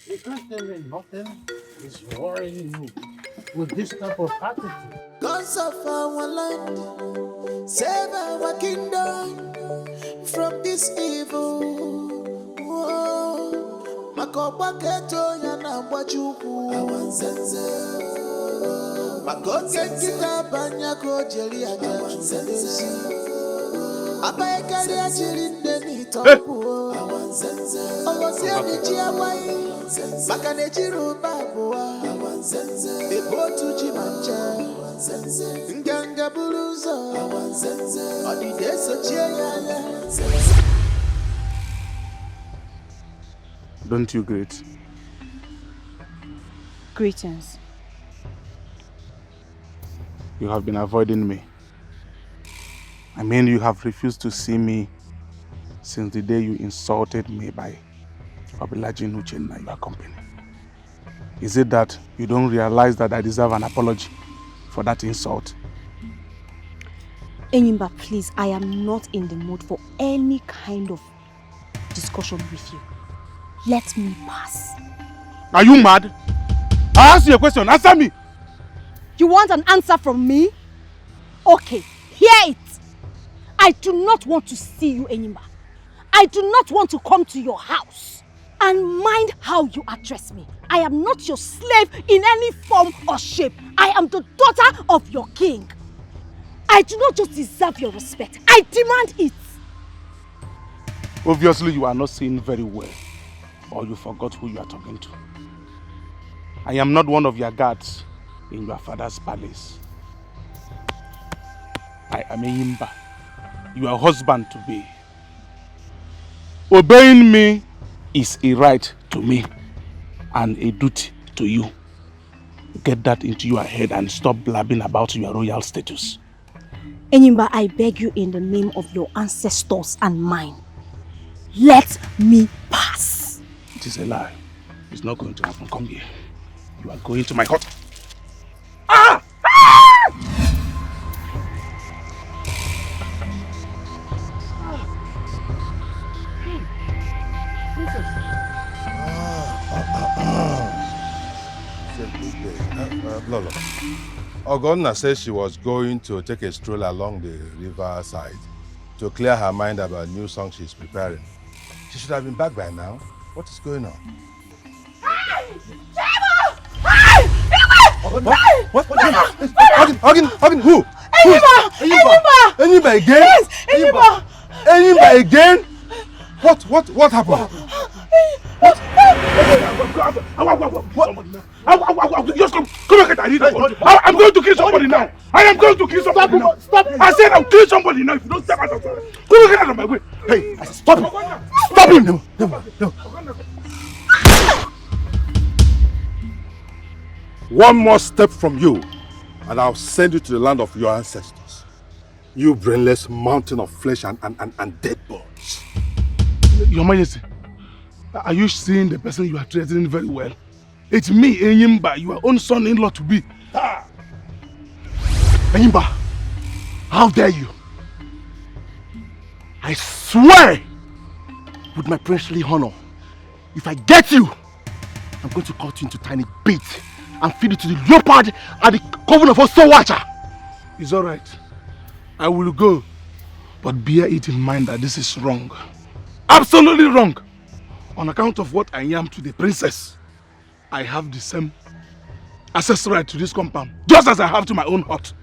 Speaker 7: You can't tell me nothing is worrying you with this type of attitude.
Speaker 9: Cause of our land, save our kingdom. from this evil. Whoa. Makopa keto yana mwachuku. Awanzenze. Makote kita banya kojeli awanzenze. Aba ekali ajirinde ni topu. Awanzenze. Owosi amichi awai. Makane jiru babu. Awanzenze. Ebo tuji mancha. Nganga buluzo. Odideso chiaya.
Speaker 1: Don't you greet?
Speaker 17: Greetings.
Speaker 1: You have been avoiding me. I mean, you have refused to see me since the day you insulted me by obliging Uchenna, your company. Is it that you don't realize that I deserve an apology for that insult?
Speaker 17: Enyimba, please, I am not in the mood for any kind of discussion with you. Let me pass.
Speaker 1: Are you mad? I asked you a question. Answer me.
Speaker 17: You want an answer from me? Okay, hear it. I do not want to see you, Enyimba. I do not want to come to your house. And mind how you address me. I am not your slave in any form or shape. I am the daughter of your king. I do not just deserve your respect. I demand it.
Speaker 1: Obviously, you are not seeing very well. Or you forgot who you are talking to. I am not one of your guards in your father's palace. I am Enyimba, your husband to be. Obeying me is a right to me and a duty to you. Get that into your head and stop blabbing about your royal status.
Speaker 17: Enyimba, I beg you in the name of your ancestors and mine. Let me pass.
Speaker 1: It is a lie. It's not going to happen. Come here. You are going to my hut. Ah!
Speaker 11: Lolo. Ogonna said she was going to take a stroll along the river side to clear her mind about a new song she's preparing. She should have been back by now. What is going on? What? Hugging who? Enyimba again?
Speaker 19: Yes, Enyimba.
Speaker 11: Enyimba again? What happened?
Speaker 1: Just come and get it. I'm going to kill somebody now. I am going to kill somebody now. Stop! I said I'll kill somebody now if you don't step out of the way. Come and get out of my way.
Speaker 11: Hey, I said stop him. Stop him. No. One more step from you, and I'll send you to the land of your ancestors. You brainless mountain of flesh and dead bones.
Speaker 1: Your Majesty, are you seeing the person you are threatening very well? It's me, Enyimba, your own son-in-law to be.
Speaker 8: Enyimba, how dare you? I swear with my princely honor, if I get you, I'm going to cut you into tiny bits and feed it to the leopard at the coven of Osowacha.
Speaker 1: It's alright. I will go. But bear it in mind that this is wrong. Absolutely wrong. On account of what I am to the princess, I have the same access right to this compound, just as I have to my own hut.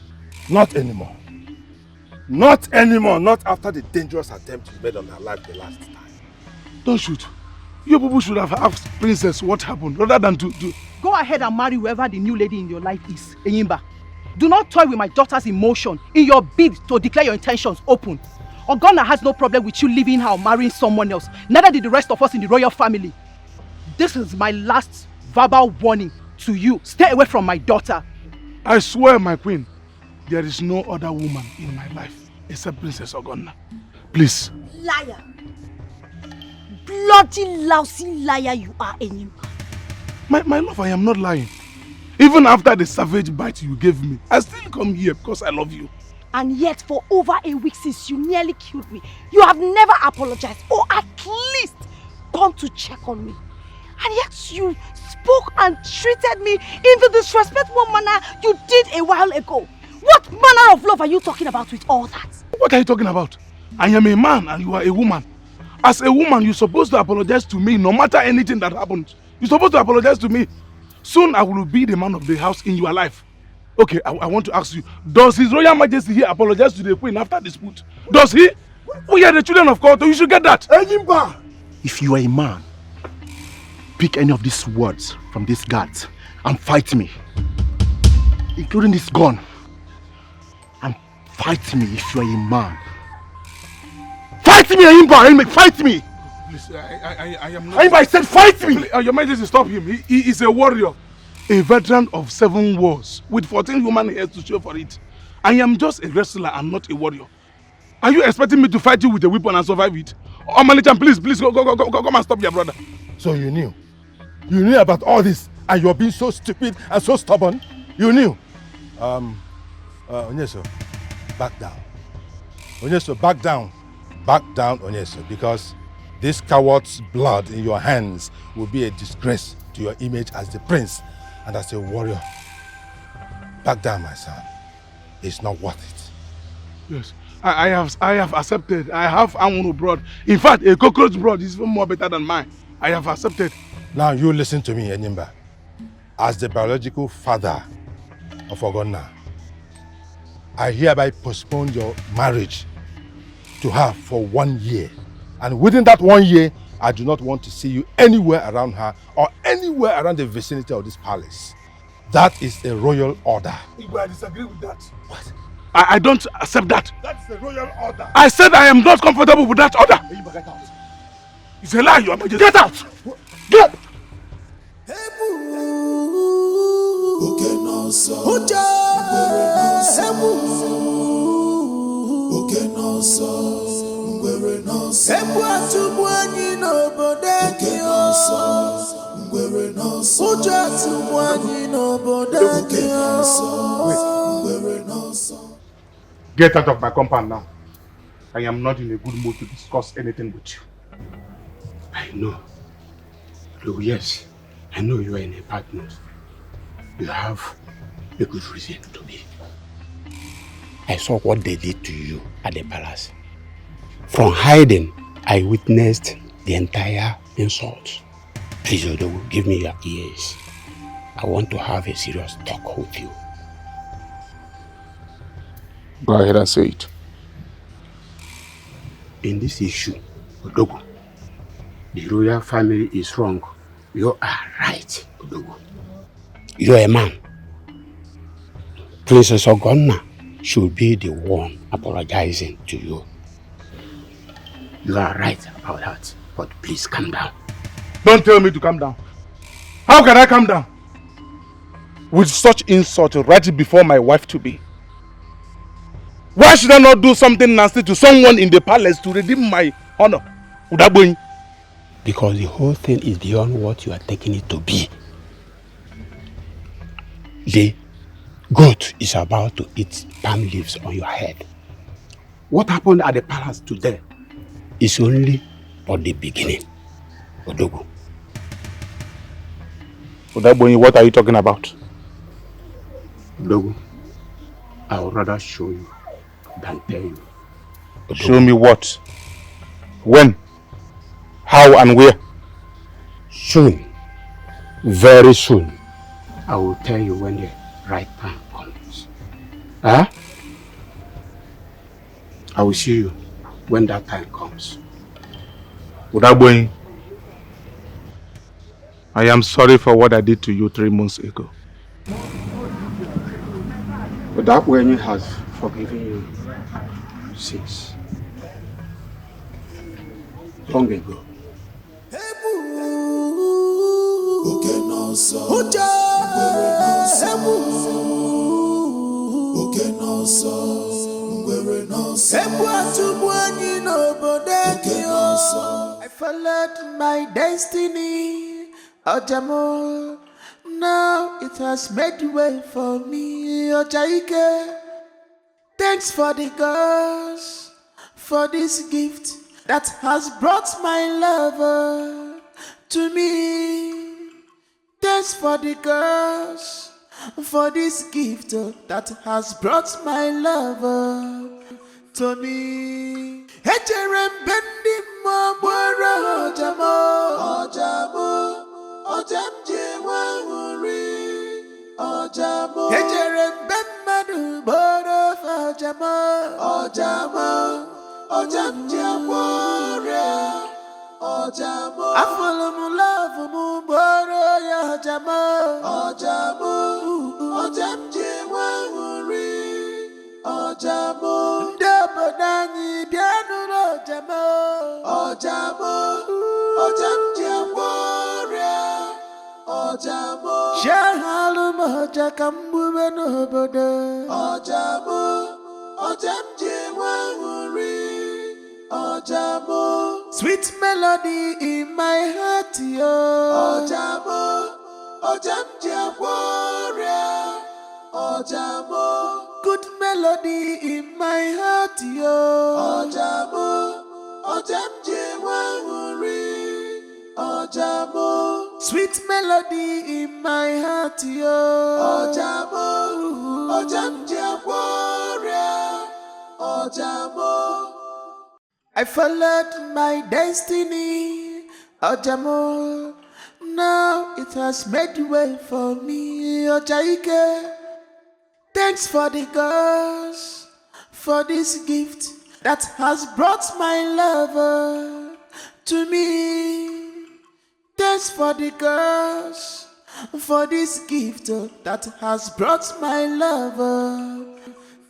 Speaker 11: Not anymore. Not anymore. Not after the dangerous attempt you made on her life the last time.
Speaker 1: Don't shoot. You people should have asked princess what happened rather than to...
Speaker 2: Go ahead and marry whoever the new lady in your life is, Enyimba. Do not toy with my daughter's emotion in your bid to declare your intentions open. Ogonna has no problem with you leaving her or marrying someone else. Neither did the rest of us in the royal family. This is my last verbal warning to you. Stay away from my daughter.
Speaker 1: I swear, my queen, there is no other woman in my life except Princess Ogonna. Please.
Speaker 17: Liar. Bloody lousy liar you are, Enyimba.
Speaker 1: My love, I am not lying. Even after the savage bite you gave me, I still come here because I love you.
Speaker 17: And yet for over a week since you nearly killed me, you have never apologized or at least gone to check on me. And yet you spoke and treated me in the disrespectful manner you did a while ago. What manner of love are you talking about with all that?
Speaker 1: What are you talking about? I am a man and you are a woman. As a woman, you're supposed to apologize to me no matter anything that happens. You're supposed to apologize to me. Soon I will be the man of the house in your life. Okay, I want to ask you, does His Royal Majesty here apologize to the Queen after dispute? Does he? We are the children of God, so you should get that.
Speaker 15: If you are a man, pick any of these words from these guards and fight me. Including this gun. And fight me if you are a man. Fight me, Ayimba! Fight me!
Speaker 1: Please, I am not...
Speaker 15: Ayimba, I said fight me!
Speaker 1: Please, Your Majesty, stop him. He is a warrior. A veteran of 7 wars with 14 human hairs to show for it. I am just a wrestler and not a warrior. Are you expecting me to fight you with a weapon and survive it? Oh, Malichan, please, go come and stop your brother.
Speaker 11: So you knew? You knew about all this and you're being so stupid and so stubborn? You knew? Onyeso, back down. Onyeso, back down. Back down, Onyeso, because this coward's blood in your hands will be a disgrace to your image as the prince and as a warrior. Back down, my son. It's not worth it.
Speaker 1: Yes, I have accepted. I have Anwunu blood. In fact, a cockroach blood is even more better than mine. I have accepted.
Speaker 11: Now you listen to me, Enyimba. As the biological father of Ogonna, I hereby postpone your marriage to her for 1 year. And within that 1 year, I do not want to see you anywhere around her or anywhere around the vicinity of this palace. That is a royal order.
Speaker 1: I disagree with that. What? I don't accept that.
Speaker 11: That's a royal order.
Speaker 1: I said I am not comfortable with that order.
Speaker 11: Get out.
Speaker 1: It's a lie, Your Majesty.
Speaker 11: Get out! Get!
Speaker 1: Get out of my compound now. I am not in a good mood to discuss anything with you. I know. Oh, yes, I know you are in a bad mood. You have a good reason to be. I saw what they did to you at the palace. From hiding, I witnessed the entire insult. Please, Odogu, give me your ears. I want to have a serious talk with you. Go ahead and say it. In this issue, Odogu, the royal family is wrong. You are right, Odogu. You are a man. Princess Ogonna should be the one apologizing to you. You are right about that, but please calm down. Don't tell me to calm down. How can I calm down? With such insult right before my wife-to-be. Why should I not do something nasty to someone in the palace to redeem my honor? Udaboy? Because the whole thing is beyond what you are taking it to be. The goat is about to eat palm leaves on your head. What happened at the palace today is only for the beginning. Odogu. Udaboy, what are you talking about? Odogu, I would rather show you than tell you. Odogu. Show me what? When? How and where? Soon. Very soon. I will tell you when the right time comes. Huh? I will see you when that time comes. Udaboy, I am sorry for what I did to you 3 months ago. But that Udaboy has forgiven you since long ago.
Speaker 9: I followed my destiny, Ojamo. Now it has made way for me, Ojaike. Thanks for the gods, for this gift that has brought my lover to me. Thanks for the gods, for this gift that has brought my lover to me. Echere mbendi mwambara ojamo, ojamo, ojamje wanguri, ojamo. Echere mbemmadu boro ojamo, ojamo, ojamje warrior, ojamo. I follow mu love mu boro ya ojamo, ojamo, ojamje wanguri. Ojamo, ndebo nanyi bianu ojamo, ojamo, ojamje warrior, ojamo. Shahalu moja kambube nobodo, ojamo, ojamje wanguri, ojamo. Sweet melody in my heart, yo, ojamo, ojamje warrior, ojamo. Good melody in my heart, yo. Ojamo, ojamje wanguri, ojamo. Sweet melody in my heart, yo. Ojamo, ojamje warrior, ojamo. I followed my destiny, ojamo. Now it has made way for me, ojaike. Thanks for the gods, for this gift that has brought my lover to me. Thanks for the gods, for this gift that has brought my lover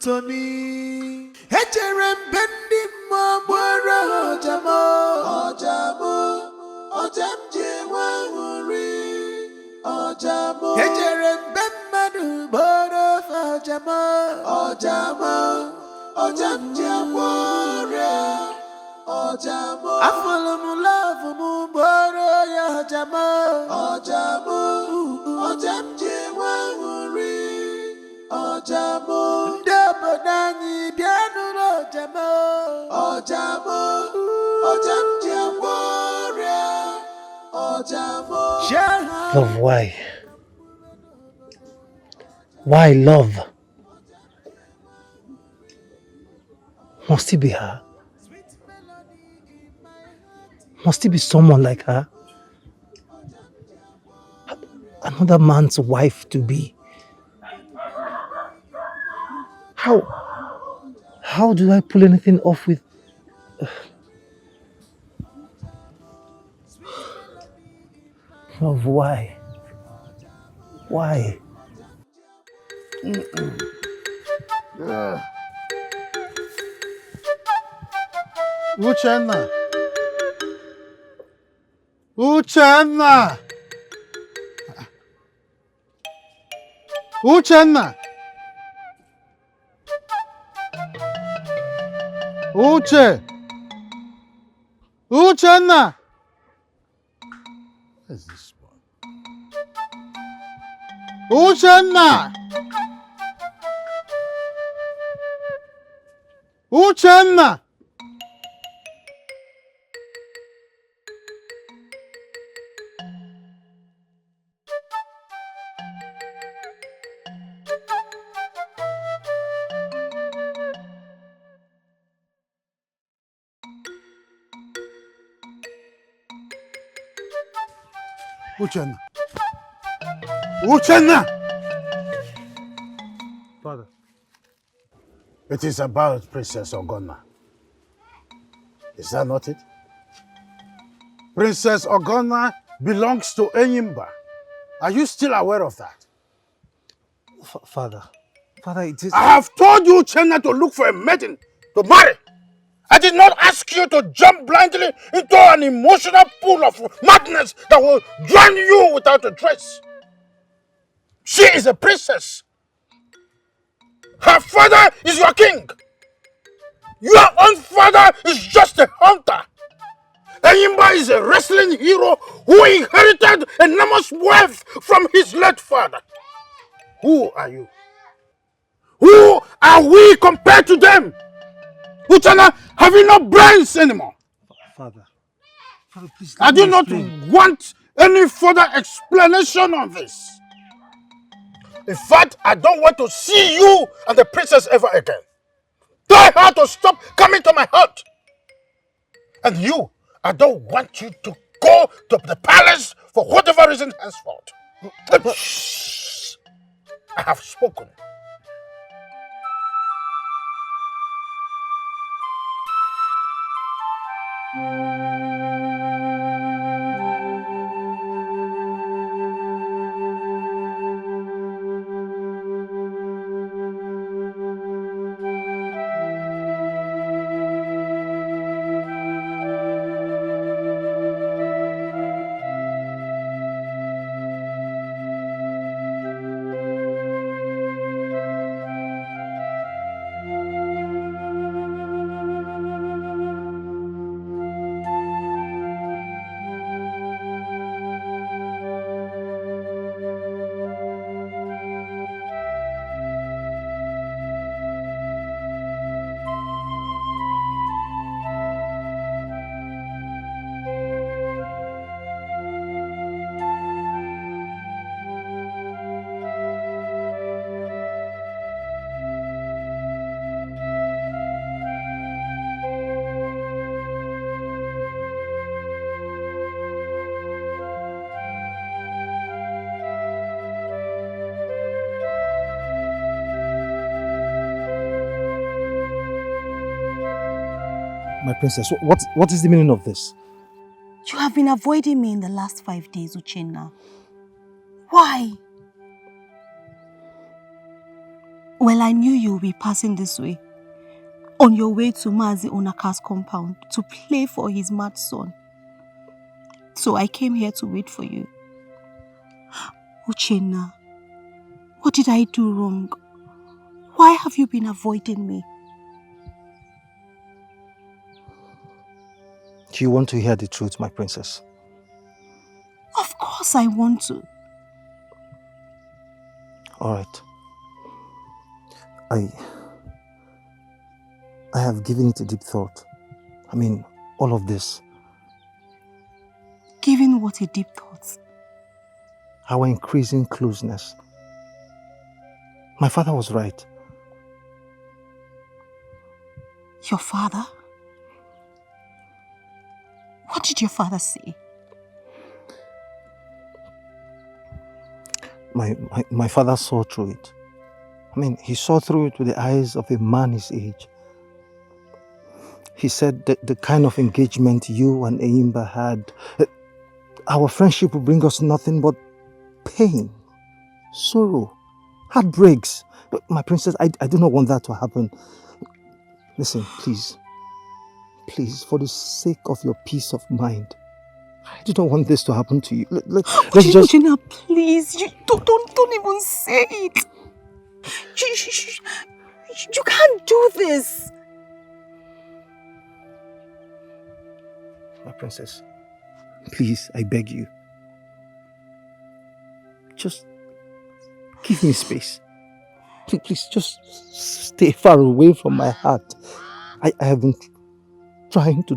Speaker 9: to me. Echere mbendi mwambara ojamo, ojamo, ojamje wanguri, ojamo. Echere mbemmadu boro ojamo, ojamo, ojamje warrior, ojamo. I follow mu love mu boro ya ojamo, ojamo, ojamje wanguri, ojamo. Ndebo nanyi bianu ojamo, ojamo, ojamje warrior, ojamo.
Speaker 8: Love, why? Why love? Must it be her? Must it be someone like her? Another man's wife to be? How do I pull anything off with... Love, why? Why?
Speaker 11: Uchenna! Uchenna! Uchenna! Uche! Uchenna! Where's this one? Uchenna! Uchenna! Uchenna! Uchenna!
Speaker 8: Father.
Speaker 7: It is about Princess Ogonna. Is that not it? Princess Ogonna belongs to Enyimba. Are you still aware of that?
Speaker 8: Father, it is...
Speaker 1: I have told you, Uchenna, to look for a maiden to marry. I did not ask you to jump blindly into an emotional pool of madness that will drown you without a trace. She is a princess. Her father is your king. Your own father is just a hunter. Enyimba is a wrestling hero who inherited enormous wealth from his late father. Who are you? Who are we compared to them? Uchenna, have you no brains anymore?
Speaker 8: Father, please.
Speaker 1: I do not want any further explanation on this. In fact, I don't want to see you and the princess ever again. Tell her to stop coming to my hut.
Speaker 7: And you, I don't want you to go to the palace for whatever reason henceforth. Shh. I have spoken.
Speaker 14: My princess, what is the meaning of this?
Speaker 17: You have been avoiding me in the last 5 days, Uchenna. Why? Well, I knew you would be passing this way, on your way to Mazi Onaka's compound to play for his mad son. So I came here to wait for you. Uchenna, what did I do wrong? Why have you been avoiding me?
Speaker 14: Do you want to hear the truth, my princess?
Speaker 17: Of course I want to.
Speaker 14: All right. I have given it a deep thought. I mean, all of this.
Speaker 17: Giving what a deep thought?
Speaker 14: Our increasing closeness. My father was right.
Speaker 17: Your father? What did your father say?
Speaker 14: My father saw through it. I mean, he saw through it with the eyes of a man his age. He said that the kind of engagement you and Eimba had, our friendship would bring us nothing but pain, sorrow, heartbreaks. But my princess, I do not want that to happen. Listen, please, for the sake of your peace of mind, I do not want this to happen to you. Let's just...
Speaker 17: Gina, please, you don't even say it. You can't do this.
Speaker 14: My princess, please, I beg you. Just give me space. Please, just stay far away from my heart. I have been trying to...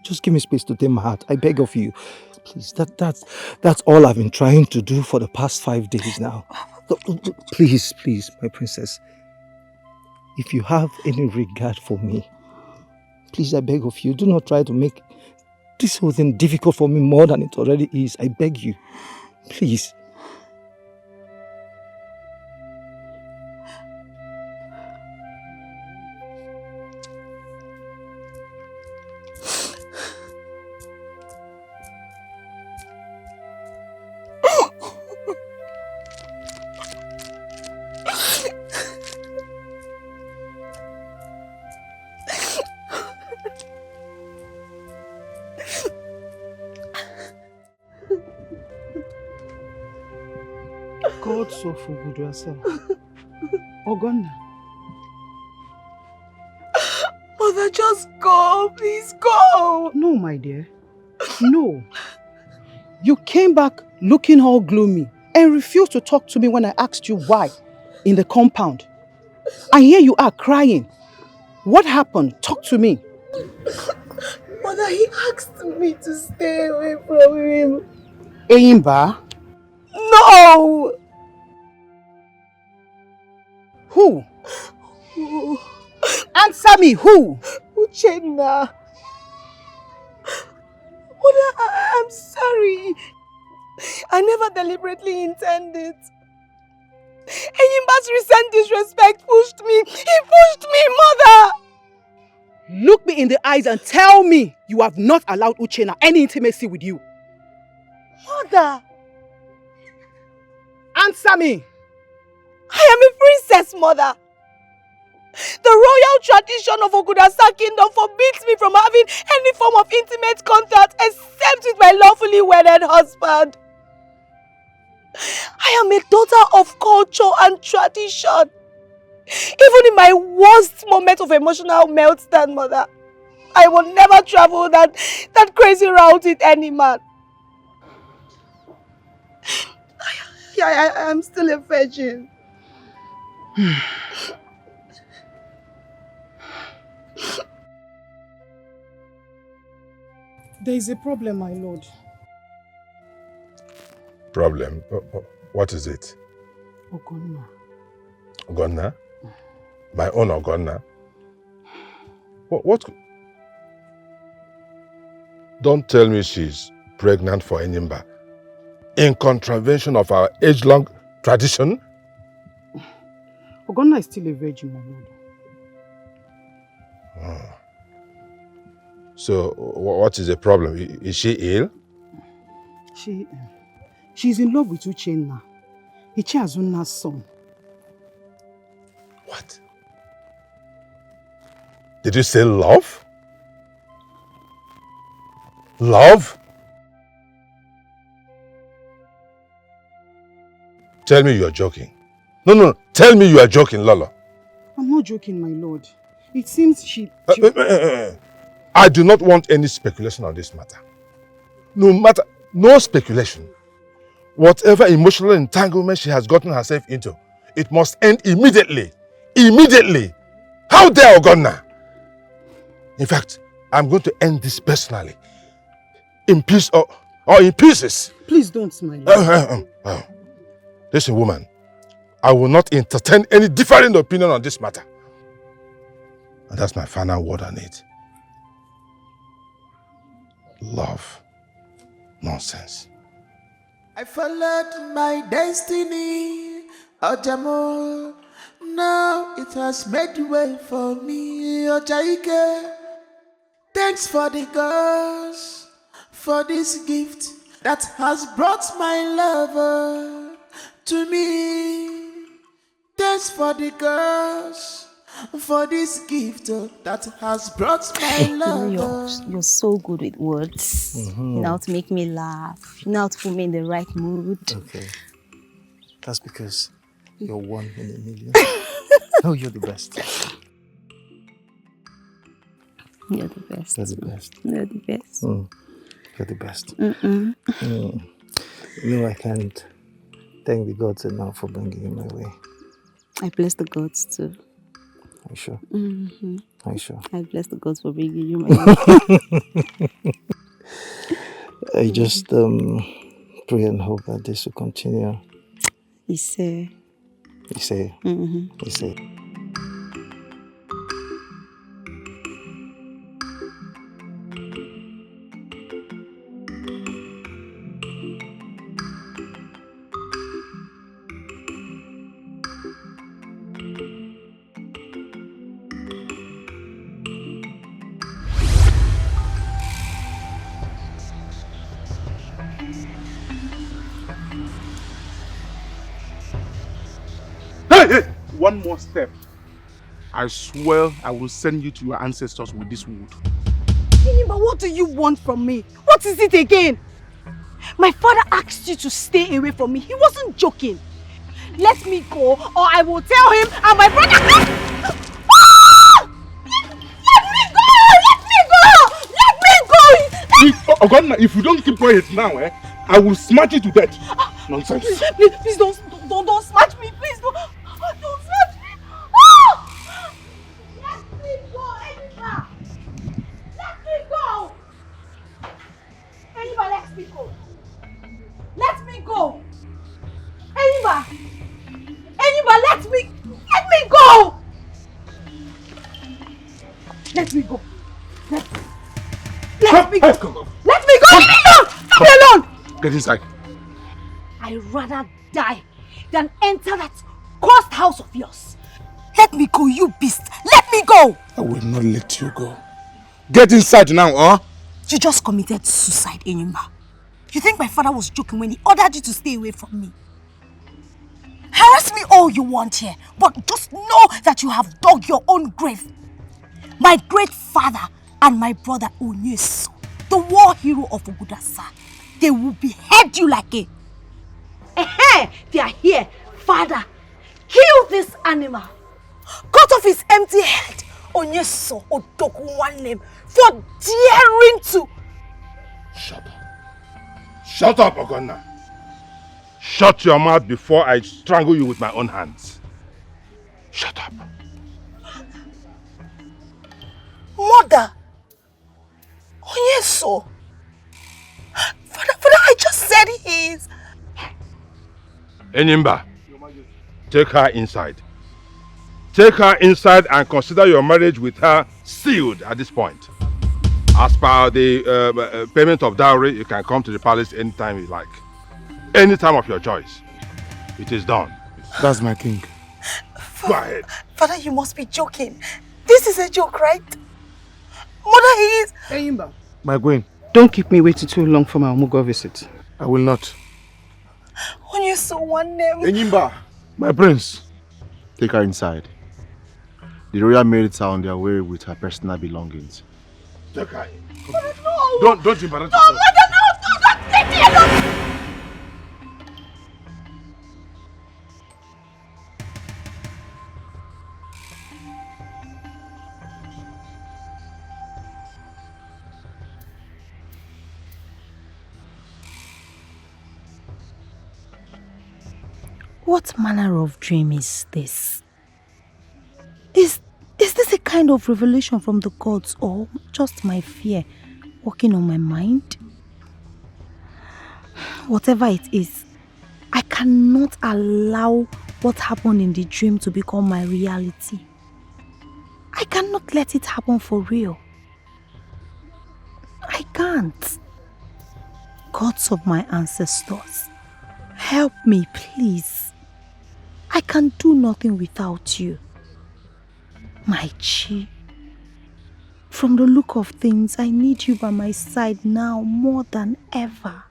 Speaker 14: Just give me space to tame my heart. I beg of you. Please, that's all I've been trying to do for the past 5 days now. Please, my princess. If you have any regard for me, please, I beg of you, do not try to make this whole thing difficult for me more than it already is. I beg you. Please.
Speaker 2: God so for good yourself. Ogonna.
Speaker 5: Mother, just go. Please go.
Speaker 2: No, my dear. No. You came back looking all gloomy and refused to talk to me when I asked you why in the compound. And here you are crying. What happened? Talk to me.
Speaker 5: Mother, he asked me to stay away from him.
Speaker 2: Eimba?
Speaker 5: No!
Speaker 2: Who?
Speaker 5: Who?
Speaker 2: Answer me, who?
Speaker 5: Uchenna. I'm sorry. I never deliberately intended. Enyimba's recent disrespect pushed me. He pushed me, mother!
Speaker 2: Look me in the eyes and tell me you have not allowed Uchenna any intimacy with you.
Speaker 5: Mother!
Speaker 2: Answer me!
Speaker 5: I am a princess, mother. The royal tradition of Ogudasa kingdom forbids me from having any form of intimate contact except with my lawfully wedded husband. I am a daughter of culture and tradition. Even in my worst moment of emotional meltdown, mother, I will never travel that crazy route with any man. I am still a virgin.
Speaker 2: There is a problem, my lord.
Speaker 11: Problem? What is it?
Speaker 2: Ogonna.
Speaker 11: Ogonna? My own Ogonna? What? Don't tell me she's pregnant for Enyimba. In contravention of our age-long tradition?
Speaker 2: Ogonna is still a virgin, my lord.
Speaker 11: Oh. So, what is the problem? Is she ill?
Speaker 2: She's in love with Uchenna. Ichi Azunna's son.
Speaker 11: What? Did you say love? Love? Tell me you are joking. No. Tell me you are joking, Lolo.
Speaker 2: I'm not joking, my lord. It seems she...
Speaker 11: I do not want any speculation on this matter. No speculation. Whatever emotional entanglement she has gotten herself into, it must end immediately. Immediately! How dare Ogonna? In fact, I'm going to end this personally. In peace or in pieces.
Speaker 2: Please don't smile.
Speaker 11: Listen, woman. I will not entertain any differing opinion on this matter. And that's my final word on it. Love. Nonsense.
Speaker 9: I followed my destiny, Ojamo. Now it has made way for me, Ojaike. Thanks for the gods, for this gift that has brought my lover to me. Thanks for the gods, for this gift that has brought my lover.
Speaker 17: You're so good with words. You know how to make me laugh. You know how to put me in the right mood.
Speaker 14: Okay. That's because you're one in a million. Oh, you're the best.
Speaker 17: You're the best.
Speaker 14: You're the best.
Speaker 17: You're the best.
Speaker 14: You're the best. You know, I can't thank the gods enough for bringing you my way.
Speaker 17: I bless the gods too.
Speaker 14: Are you sure? Are you sure?
Speaker 17: I bless the gods for bringing you my way.
Speaker 14: I just pray and hope that this will continue.
Speaker 17: You say.
Speaker 1: Hey! One more step. I swear I will send you to your ancestors with this wood.
Speaker 5: But what do you want from me? What is it again? My father asked you to stay away from me. He wasn't joking. Let me go or I will tell him and my brother... Let me go!
Speaker 1: Ogonna, if you don't keep quiet now, I will smash you to death. Nonsense.
Speaker 5: Please don't smash me. Please don't smash me. Let me go, Enyimba. Let me go. Enyimba, let me go. Let me go. Enyimba, let me go. Let me go. Let me go. Let me go.
Speaker 2: Leave me alone!
Speaker 1: Get inside.
Speaker 17: I'd rather die than enter that cursed house of yours. Let me go, you beast! Let me go!
Speaker 1: I will not let you go. Get inside now, huh?
Speaker 17: You just committed suicide, Enyimba. You think my father was joking when he ordered you to stay away from me? Harass me all you want here, but just know that you have dug your own grave. My great father and my brother Onyeso, the war hero of Ogudasa, they will behead you like a... They are here. Father, kill this animal. Cut off his empty head. Onyeso Odoku one name for daring to...
Speaker 11: Shut up. Shut up, Ogonna. Shut your mouth before I strangle you with my own hands. Shut up.
Speaker 17: Mother! Onyeso! Father, I just said he is...
Speaker 11: Enyimba, take her inside. Take her inside and consider your marriage with her sealed at this point. As per the payment of dowry, you can come to the palace anytime you like. Any time of your choice. It is done.
Speaker 1: That's my king.
Speaker 11: Go ahead.
Speaker 17: Father, you must be joking. This is a joke, right? Mother, he is...
Speaker 2: Enyimba.
Speaker 1: My queen.
Speaker 2: Don't keep me waiting too long for my Omugo visit.
Speaker 1: I will not.
Speaker 17: Onyeso one name.
Speaker 15: Enyimba.
Speaker 1: My prince.
Speaker 15: Take her inside. The royal maids are on their way with her personal belongings.
Speaker 11: Take her in.
Speaker 17: No!
Speaker 11: Don't embarrass
Speaker 17: No,
Speaker 11: yourself.
Speaker 17: Mother, no! Don't take me alone! What manner of dream is this? Is this a kind of revelation from the gods or just my fear working on my mind? Whatever it is, I cannot allow what happened in the dream to become my reality. I cannot let it happen for real. I can't. Gods of my ancestors, help me, please. I can do nothing without you. My Chi. From the look of things, I need you by my side now more than ever.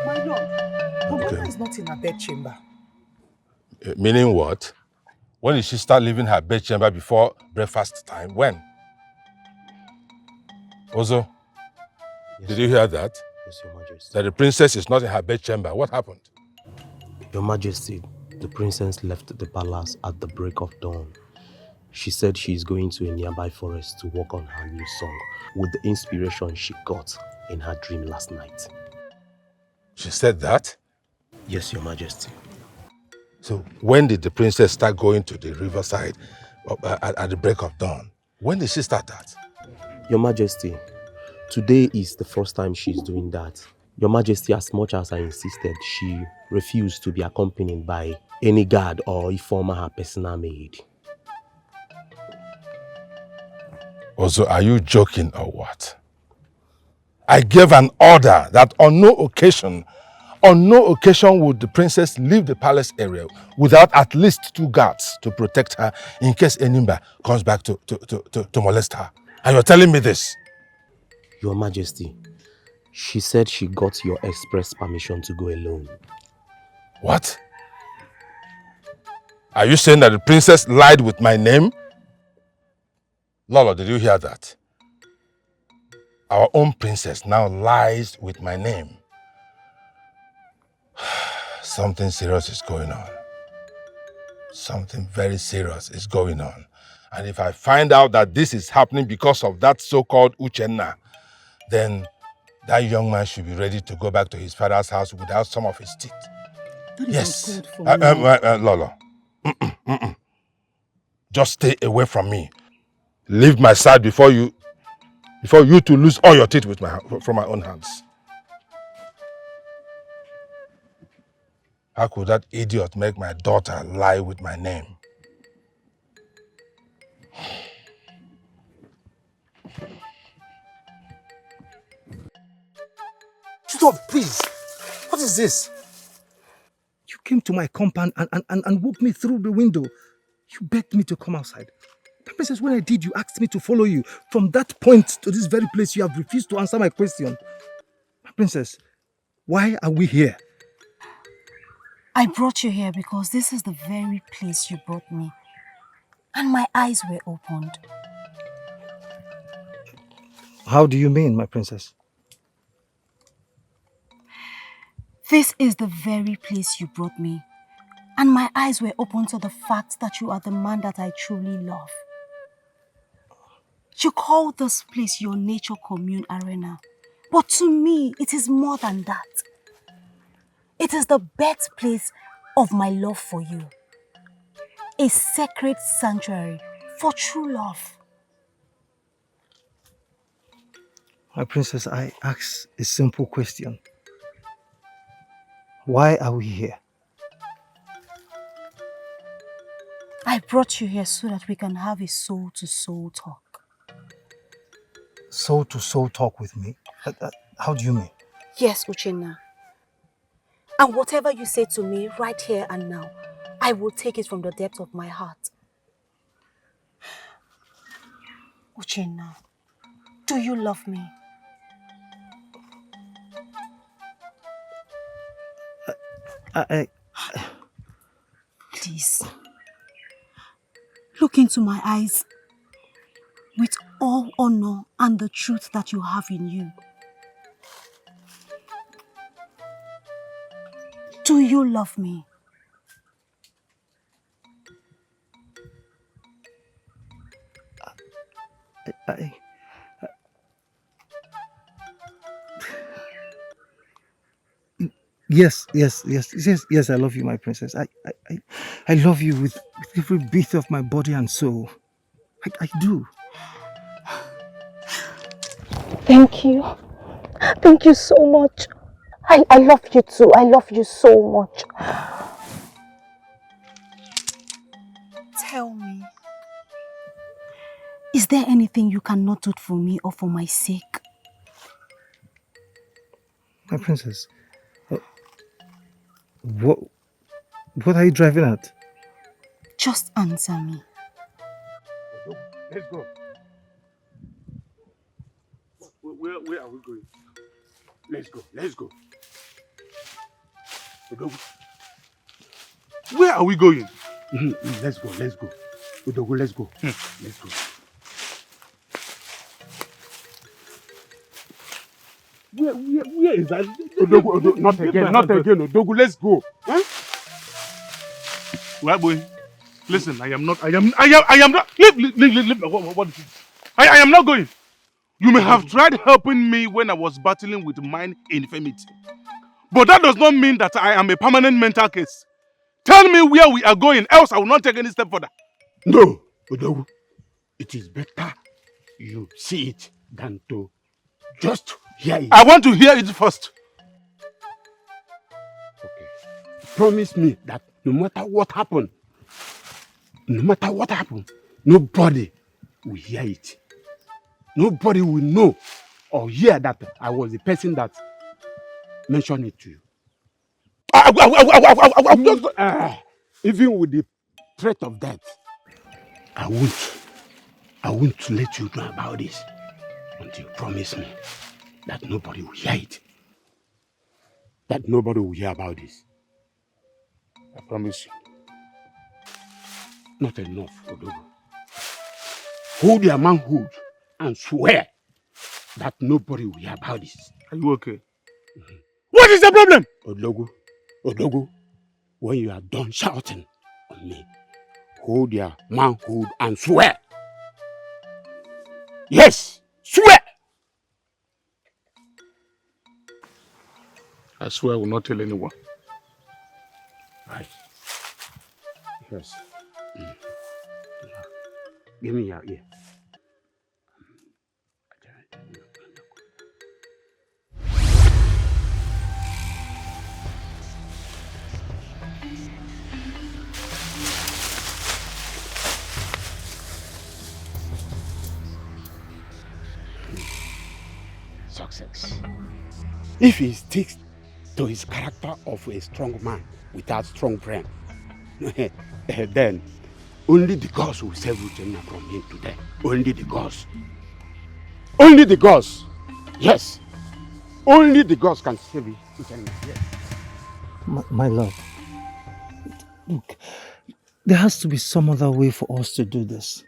Speaker 2: My lord, Ogonna is not in her bedchamber.
Speaker 11: Meaning what? When did she start leaving her bedchamber before breakfast time? When? Ozo, did you hear that?
Speaker 8: Yes, Your Majesty.
Speaker 11: That the princess is not in her bedchamber. What happened?
Speaker 8: Your Majesty, the princess left the palace at the break of dawn. She said she is going to a nearby forest to work on her new song with the inspiration she got in her dream last night.
Speaker 11: She said that?
Speaker 8: Yes, Your Majesty.
Speaker 11: So when did the princess start going to the riverside at the break of dawn? When did she start that?
Speaker 8: Your Majesty, today is the first time she's doing that. Your Majesty, as much as I insisted, she refused to be accompanied by any guard or informer her personal maid.
Speaker 11: Also, are you joking or what? I gave an order that on no occasion would the princess leave the palace area without at least 2 guards to protect her in case Enyimba comes back to molest her. And you're telling me this?
Speaker 8: Your Majesty, she said she got your express permission to go alone.
Speaker 11: What? Are you saying that the princess lied with my name? Lolo, did you hear that? Our own princess now lies with my name. Something serious is going on. Something very serious is going on. And if I find out that this is happening because of that so-called Uchenna, then that young man should be ready to go back to his father's house without some of his teeth.
Speaker 2: That is
Speaker 11: Yes.
Speaker 2: uncalled for,
Speaker 11: Lolo. Just stay away from me. Leave my side before you to lose all your teeth from my own hands. How could that idiot make my daughter lie with my name?
Speaker 14: Stop, please. What is this? You came to my compound and woke me through the window. You begged me to come outside. The princess, when I did, you asked me to follow you. From that point to this very place, you have refused to answer my question. My princess, why are we here?
Speaker 17: I brought you here because this is the very place you brought me. And my eyes were opened.
Speaker 14: How do you mean, my princess?
Speaker 17: This is the very place you brought me. And my eyes were opened to the fact that you are the man that I truly love. You call this place your nature commune arena. But to me, it is more than that. It is the birthplace of my love for you. A sacred sanctuary for true love.
Speaker 14: My princess, I ask a simple question. Why are we here?
Speaker 17: I brought you here so that we can have a soul-to-soul talk.
Speaker 14: Soul-to-soul talk with me? How do you mean?
Speaker 17: Yes, Uchenna. And whatever you say to me right here and now, I will take it from the depth of my heart. Uchenna, do you love me? Please, look into my eyes with all honor and the truth that you have in you. Do you love me?
Speaker 14: Yes, I love you, my princess. I love you with every bit of my body and soul. I do.
Speaker 17: Thank you. Thank you so much. I love you too. I love you so much. Tell me, is there anything you cannot do for me or for my sake?
Speaker 14: My princess, what are you driving at?
Speaker 17: Just answer me.
Speaker 1: Let's go. Where are we going? Let's go. Where are we going?
Speaker 13: Let's go. Odogo, let's go. Let's go. Where is that? Odogo, not again, Odogo, let's go. Huh?
Speaker 1: Well, boy, listen, I am not. Leave. What is it? I am not going. You may have tried helping me when I was battling with mind infirmity. But that does not mean that I am a permanent mental case. Tell me where we are going, else I will not take any step further.
Speaker 13: No, Odogo, it is better you see it than to just hear it.
Speaker 1: I want to hear it first.
Speaker 13: Okay. Promise me that no matter what happens, nobody will hear it. Nobody will know or hear that I was the person that mentioned it to you. Even with the threat of death, I won't let you know about this until you promise me that nobody will hear it. That nobody will hear about this.
Speaker 1: I promise you.
Speaker 13: Not enough, Odogo. Hold your manhood and swear that nobody will hear about this.
Speaker 1: Are you okay? Mm-hmm. What is the problem?
Speaker 13: Odogo, when you are done shouting on me, hold your manhood and swear. Yes, swear.
Speaker 1: I swear I will not tell anyone.
Speaker 13: Right. Yes. Give me your ear. nonsense. If he sticks to his character of a strong man without strong brain, then only the gods will save Uchenna from him today. Only the gods. Only the gods. Yes. Only the gods can save Uchenna. Yes.
Speaker 14: My love, look, there has to be some other way for us to do this.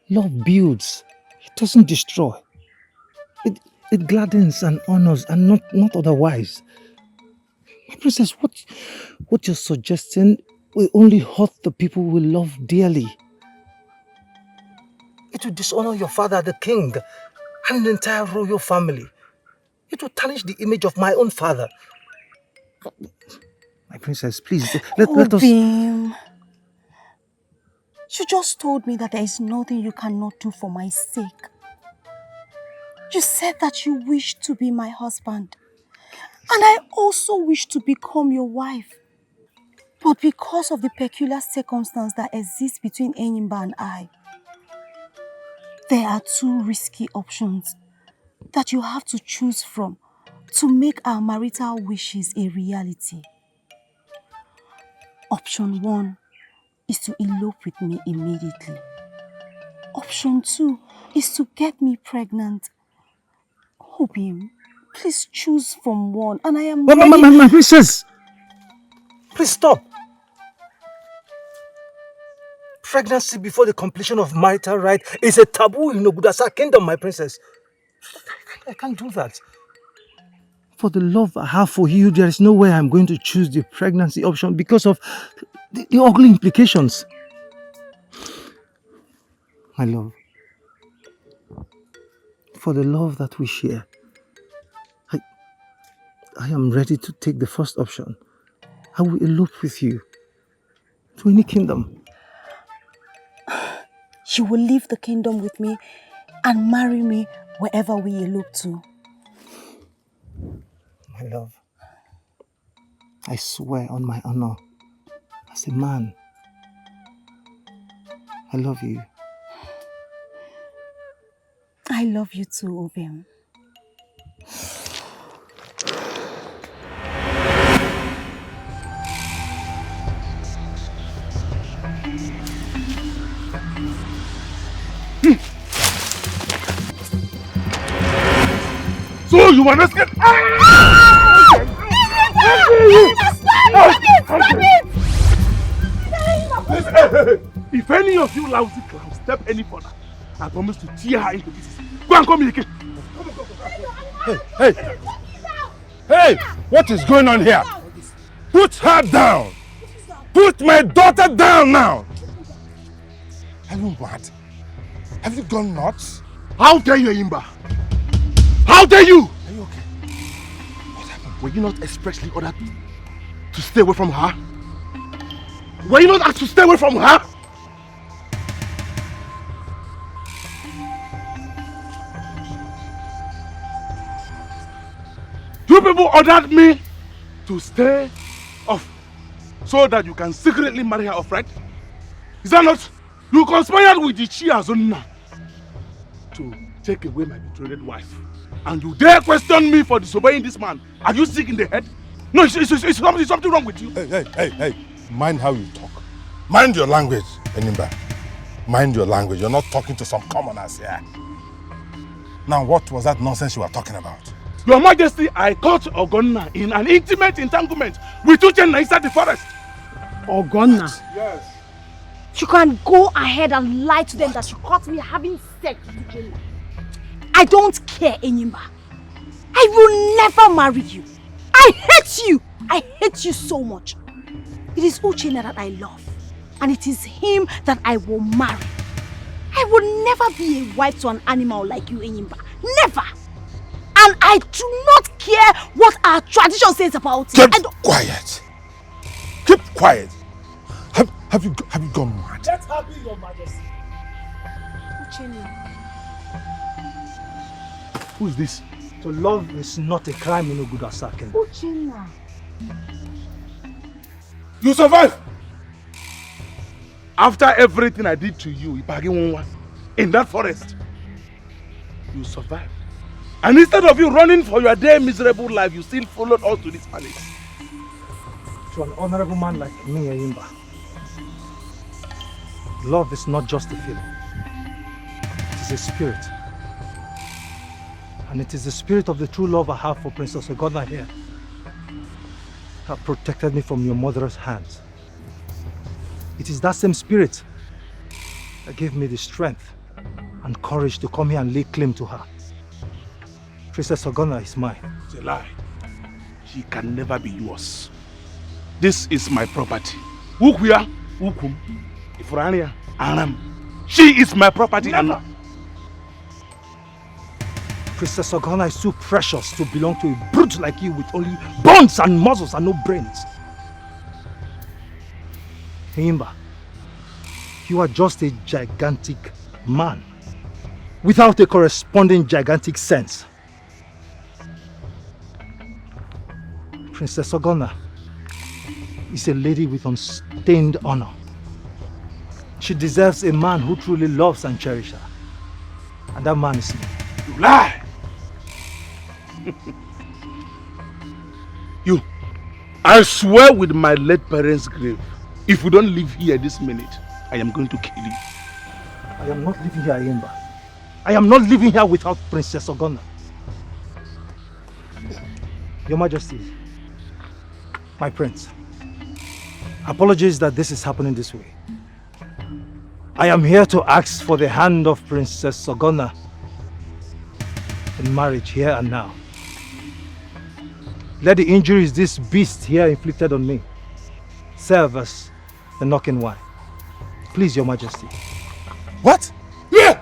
Speaker 14: Love builds, it doesn't destroy. It gladdens and honors and not otherwise. My princess, what you're suggesting will only hurt the people we love dearly. It will dishonor your father, the king, and the entire royal family. It will tarnish the image of my own father. My princess, please, let us...
Speaker 17: Obim, you just told me that there is nothing you cannot do for my sake. You said that you wish to be my husband. And I also wish to become your wife. But because of the peculiar circumstance that exists between Enyimba and I, there are two risky options that you have to choose from to make our marital wishes a reality. Option 1 is to elope with me immediately. Option 2 is to get me pregnant. Obim, please choose from one, and I am ready.
Speaker 14: My princess! Please stop! Pregnancy before the completion of marital rite is a taboo in Ogudasa kingdom, my princess. I can't do that. For the love I have for you, there is no way I'm going to choose the pregnancy option because of the ugly implications. My love, for the love that we share, I am ready to take the first option. I will elope with you to any kingdom.
Speaker 17: You will leave the kingdom with me and marry me wherever we elope to.
Speaker 14: My love, I swear on my honor, as a man, I love you.
Speaker 17: I love you too, Obim.
Speaker 1: So you want to get... If any of you lousy clowns step any further, I promise to tear her into pieces. Go and communicate.
Speaker 11: Hey, what is going on here? Put her down. Put my daughter down now. Are you mad? Have you gone nuts?
Speaker 1: How dare you, Imba? How dare you?
Speaker 11: Are you okay?
Speaker 1: What happened? Were you not expressly ordered to stay away from her? Were you not asked to stay away from her? You people ordered me to stay off so that you can secretly marry her off, right? Is that not? You conspired with the Chiazonna to take away my betrothed wife. And you dare question me for disobeying this man. Are you sick in the head? No, it's something wrong with you.
Speaker 11: Hey. Mind how you talk. Mind your language, Enimba. Mind your language. You're not talking to some commoners here. Now, what was that nonsense you were talking about?
Speaker 1: Your Majesty, I caught Ogonna in an intimate entanglement with Uchenna inside the forest.
Speaker 2: Ogonna?
Speaker 1: Yes.
Speaker 17: You can go ahead and lie to them that you caught me having sex with Uchenna. I don't care, Enyimba. I will never marry you. I hate you. I hate you so much. It is Uchenna that I love. And it is him that I will marry. I will never be a wife to an animal like you, Enyimba. Never. And I do not care what our tradition says about it.
Speaker 11: Keep quiet. Keep quiet. Have you gone mad?
Speaker 14: Let her be, Your Majesty.
Speaker 17: Uchenna.
Speaker 1: Who is this?
Speaker 14: To love is not a crime in Ogudasa kingdom.
Speaker 17: Uchenna.
Speaker 1: You survive! After everything I did to you in that forest, you survived. And instead of you running for your dear miserable life, you still followed us to this palace.
Speaker 14: To an honorable man like me, Ayimba, love is not just a feeling. It is a spirit. And it is the spirit of the true love I have for Princess Ogonna here that protected me from your mother's hands. It is that same spirit that gave me the strength and courage to come here and lay claim to her. Princess Ogonna is mine.
Speaker 1: It's a lie. She can never be yours. This is my property. Ukuya, Ukum, Ifrania, Aram. She is my property.
Speaker 14: Never. Princess Ogonna is too precious to belong to a brute like you with only bones and muscles and no brains. Ayimba, you are just a gigantic man without a corresponding gigantic sense. Princess Ogonna is a lady with unstained honor. She deserves a man who truly loves and cherishes her. And that man is me.
Speaker 1: You lie! You, I swear with my late parents' grave, if we don't leave here this minute, I am going to kill you.
Speaker 14: I am not living here, Ayimba. I am not living here without Princess Ogonna. Your Majesty, my prince, apologies that this is happening this way. I am here to ask for the hand of Princess Ogonna in marriage here and now. Let the injuries this beast here inflicted on me serve as the knocking wine. Please, Your Majesty.
Speaker 11: What?
Speaker 1: Yeah!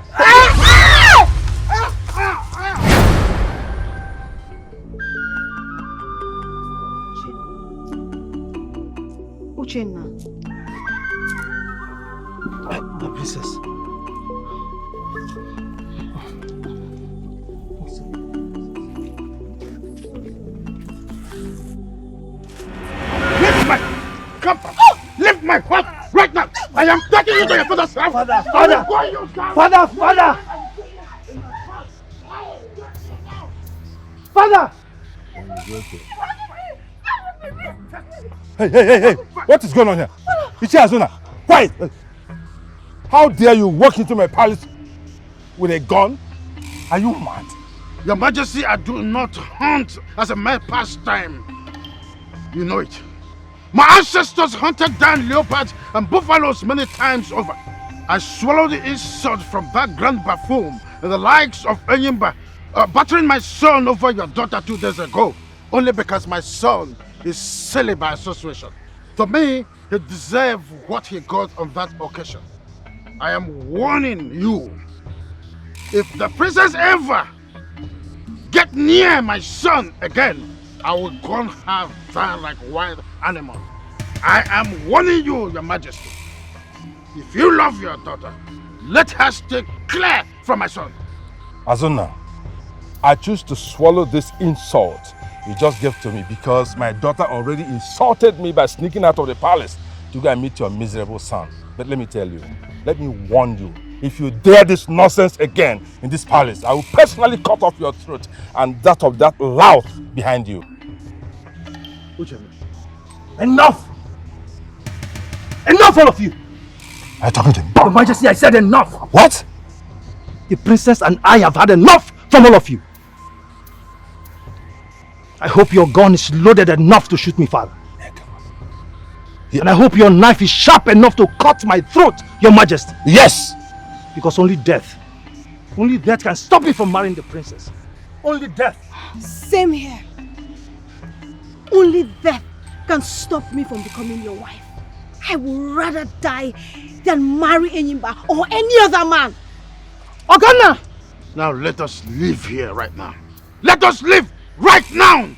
Speaker 2: Uchenna.
Speaker 14: My princess.
Speaker 1: Lift my comfort! Lift my foot right now! I am taking you to your father's house!
Speaker 14: Father! Father!
Speaker 11: Hey! What is going on here? Ichi Azuna, quiet! How dare you walk into my palace with a gun? Are you mad?
Speaker 1: Your Majesty, I do not hunt as a mere pastime. You know it. My ancestors hunted down leopards and buffaloes many times over. I swallowed the insult from that grand buffoon and the likes of Ayimba, battering my son over your daughter 2 days ago, only because my son is silly by association. To me, he deserved what he got on that occasion. I am warning you, if the princess ever get near my son again, I will gun her down like wild animal. I am warning you, Your Majesty. If you love your daughter, let her stay clear from my son.
Speaker 11: Azuna, I choose to swallow this insult you just gave to me because my daughter already insulted me by sneaking out of the palace to go and meet your miserable son. But let me tell you, let me warn you, if you dare this nonsense again in this palace, I will personally cut off your throat and that of that lout behind you.
Speaker 14: Enough! Enough, all of you!
Speaker 11: Are you talking to me?
Speaker 14: Your Majesty, I said enough!
Speaker 11: What?
Speaker 14: The princess and I have had enough from all of you. I hope your gun is loaded enough to shoot me, father. And I hope your knife is sharp enough to cut my throat, Your Majesty.
Speaker 11: Yes!
Speaker 14: Because only death can stop me from marrying the princess. Only death.
Speaker 5: Same here. Only death can stop me from becoming your wife. I would rather die than marry Ayimba or any other man.
Speaker 1: Ogonna! Now let us live here right now. Let us live right now!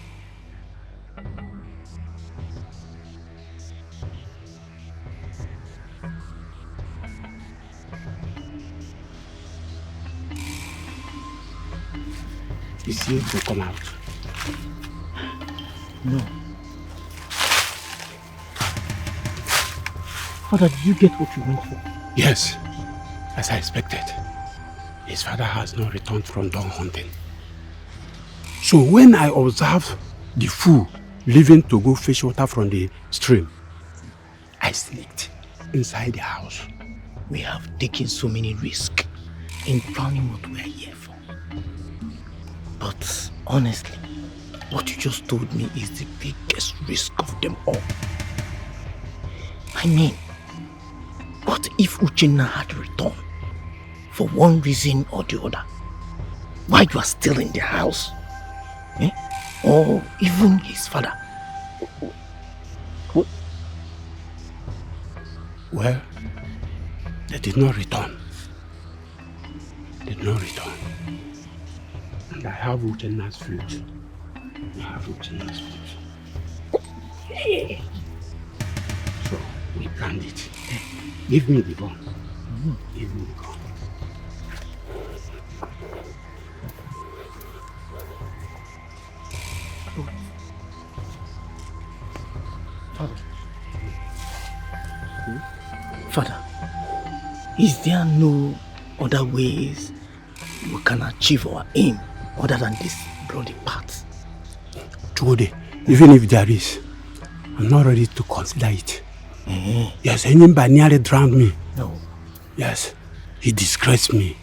Speaker 13: Is he to come out?
Speaker 14: No.
Speaker 13: Father, did you get what you went for? Yes, as I expected. His father has not returned from dog hunting. So when I observed the fool leaving to go fetch water from the stream, I sneaked inside the house.
Speaker 20: We have taken so many risks in planning what we are here for. But honestly, what you just told me is the biggest risk of them all. I mean, what if Uchenna had returned for one reason or the other? Why you are still in the house? Eh? Or even his father? What?
Speaker 13: Well, they did not return. Did not return. And I have Uchenna's flute. I have Uchenna's flute. So we planned it. Give me the gun. Give me the gun.
Speaker 20: Father, is there no other ways we can achieve our aim other than this bloody path?
Speaker 13: Chode, even if there is, I'm not ready to consider it. Yes, Enyimba nearly drowned me.
Speaker 20: No.
Speaker 13: Yes, he disgraced me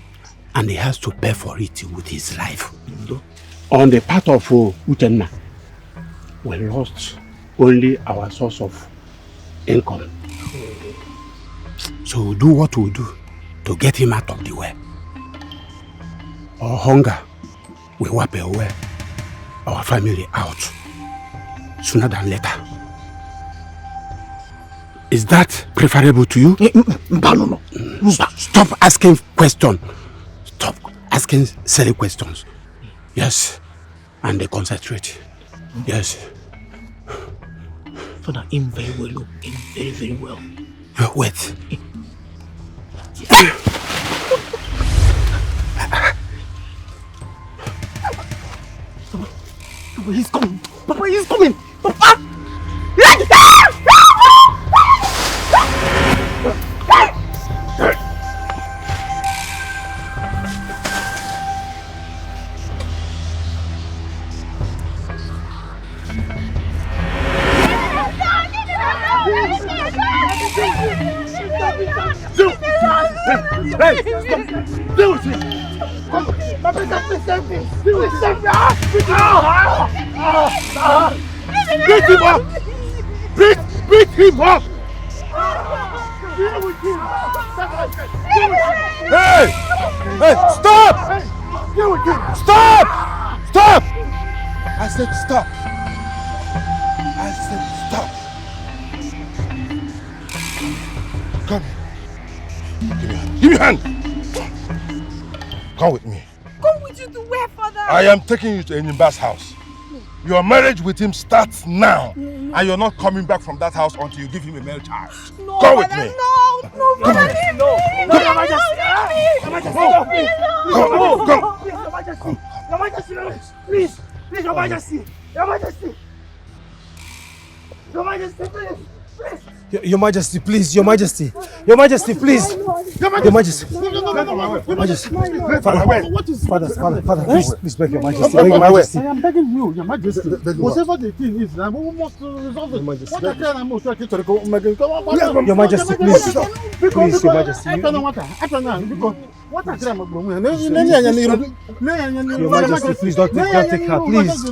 Speaker 13: and he has to pay for it with his life. On the part of Uchenna, we lost only our source of income. So we'll do what we'll do to get him out of the way. Our hunger will wipe away our family out sooner than later. Is that preferable to you?
Speaker 20: No.
Speaker 13: Stop asking questions. Stop asking silly questions. Yes. And they concentrate. Yes.
Speaker 20: Father, aim very well. Aim very, very well.
Speaker 13: Wait.
Speaker 20: Papa, he's coming. Papa, he's coming. Papa!
Speaker 9: Deal with him! My brother, please save me! Please save me! Beat him up! Beat him up! Deal with him!
Speaker 11: Hey! Hey, stop!
Speaker 9: Deal with him!
Speaker 11: Stop! Stop! I said stop. I said stop. Come here. Give me your hand. Come with me.
Speaker 5: Come with you to where, Father?
Speaker 11: I am taking you to Enyimba's house. Your marriage with him starts now. And you're not coming back from that house until you give him a male child.
Speaker 5: No,
Speaker 11: Come with
Speaker 5: Father,
Speaker 11: me.
Speaker 5: No, Father, leave me.
Speaker 11: Come.
Speaker 5: Your Majesty.
Speaker 11: Your
Speaker 9: Majesty, please, Your Majesty, Your Majesty, Your Majesty, please.
Speaker 8: Your Majesty, please. Your Majesty. Your Majesty, please. Your Majesty. Majesty. Father, please beg Your Majesty. Beg Your Majesty.
Speaker 6: I am begging you, Your Majesty. Whatever the thing is, we must resolve it. What I tell them,
Speaker 8: Your Majesty, please. Please, Your Majesty. Your Majesty, please don't take her, please.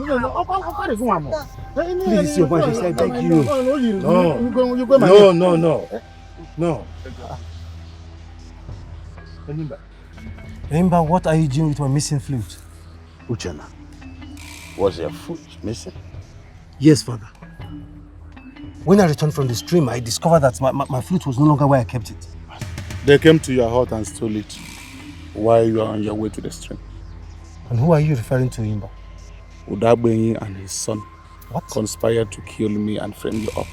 Speaker 8: Please, Your Majesty, I beg you.
Speaker 11: No.
Speaker 8: Enyimba, what are you doing with my missing flute?
Speaker 7: Uchenna, was your flute missing?
Speaker 8: Yes, Father. When I returned from the stream, I discovered that my flute was no longer where I kept it.
Speaker 1: They came to your hut and stole it while you are on your way to the stream.
Speaker 8: And who are you referring to, Enyimba?
Speaker 1: Udagbenyi and his son conspired to kill me and frame you up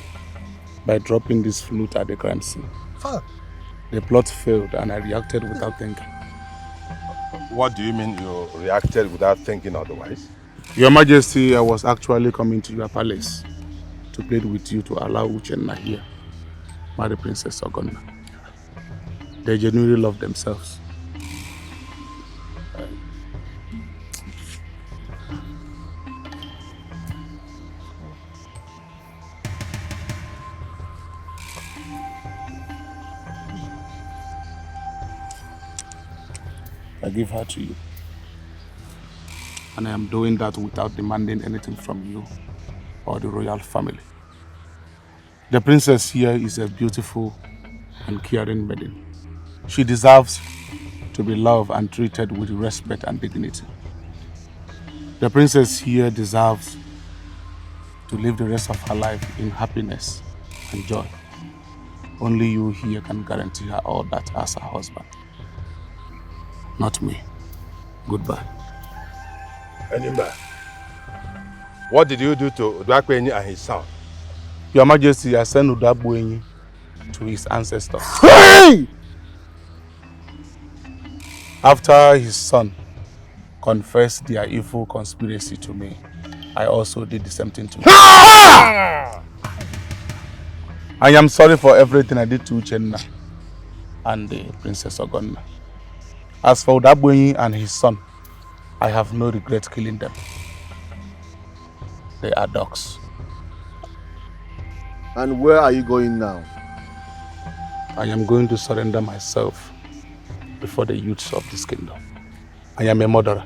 Speaker 1: by dropping this flute at the crime scene.
Speaker 8: Father.
Speaker 1: The plot failed and I reacted without thinking.
Speaker 11: What do you mean you reacted without thinking otherwise?
Speaker 1: Your Majesty, I was actually coming to your palace to plead with you to allow Uchenna here marry Princess Ogonna. They genuinely love themselves. I give her to you. And I am doing that without demanding anything from you or the royal family. The princess here is a beautiful and caring maiden. She deserves to be loved and treated with respect and dignity. The princess here deserves to live the rest of her life in happiness and joy. Only you here can guarantee her all that as her husband. Not me. Goodbye.
Speaker 11: Enyimba, what did you do to Udakwenyi and his son?
Speaker 1: Your Majesty, I sent Udakwenyi to his ancestors.
Speaker 11: Hey!
Speaker 1: After his son confessed their evil conspiracy to me, I also did the same thing to him. I am sorry for everything I did to Uchenna and the Princess Ogonna. As for Udakwenyi and his son, I have no regret killing them. They are dogs.
Speaker 15: And where are you going now?
Speaker 1: I am going to surrender myself before the youths of this kingdom. I am a murderer,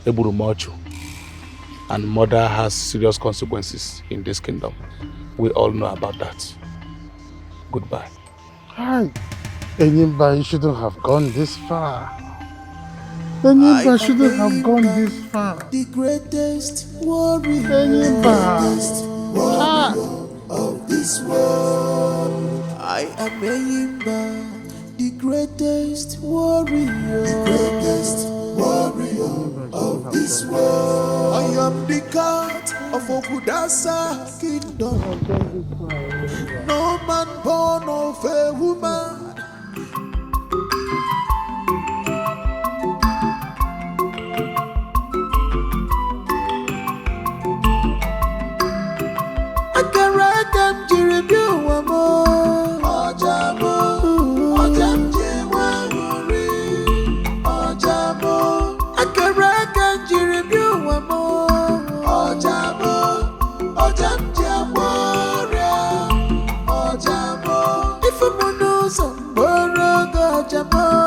Speaker 1: Eburu Mochu, and murder has serious consequences in this kingdom. We all know about that. Goodbye.
Speaker 7: Hi. Enyimba, you shouldn't have gone this far. Enyimba shouldn't have gone this far.
Speaker 9: The greatest warrior,
Speaker 7: Enyimba.
Speaker 9: of this world. I am Enyimba, the greatest warrior, of this world. I am the cat of Okudasa kingdom. No man born of a woman. Ojamo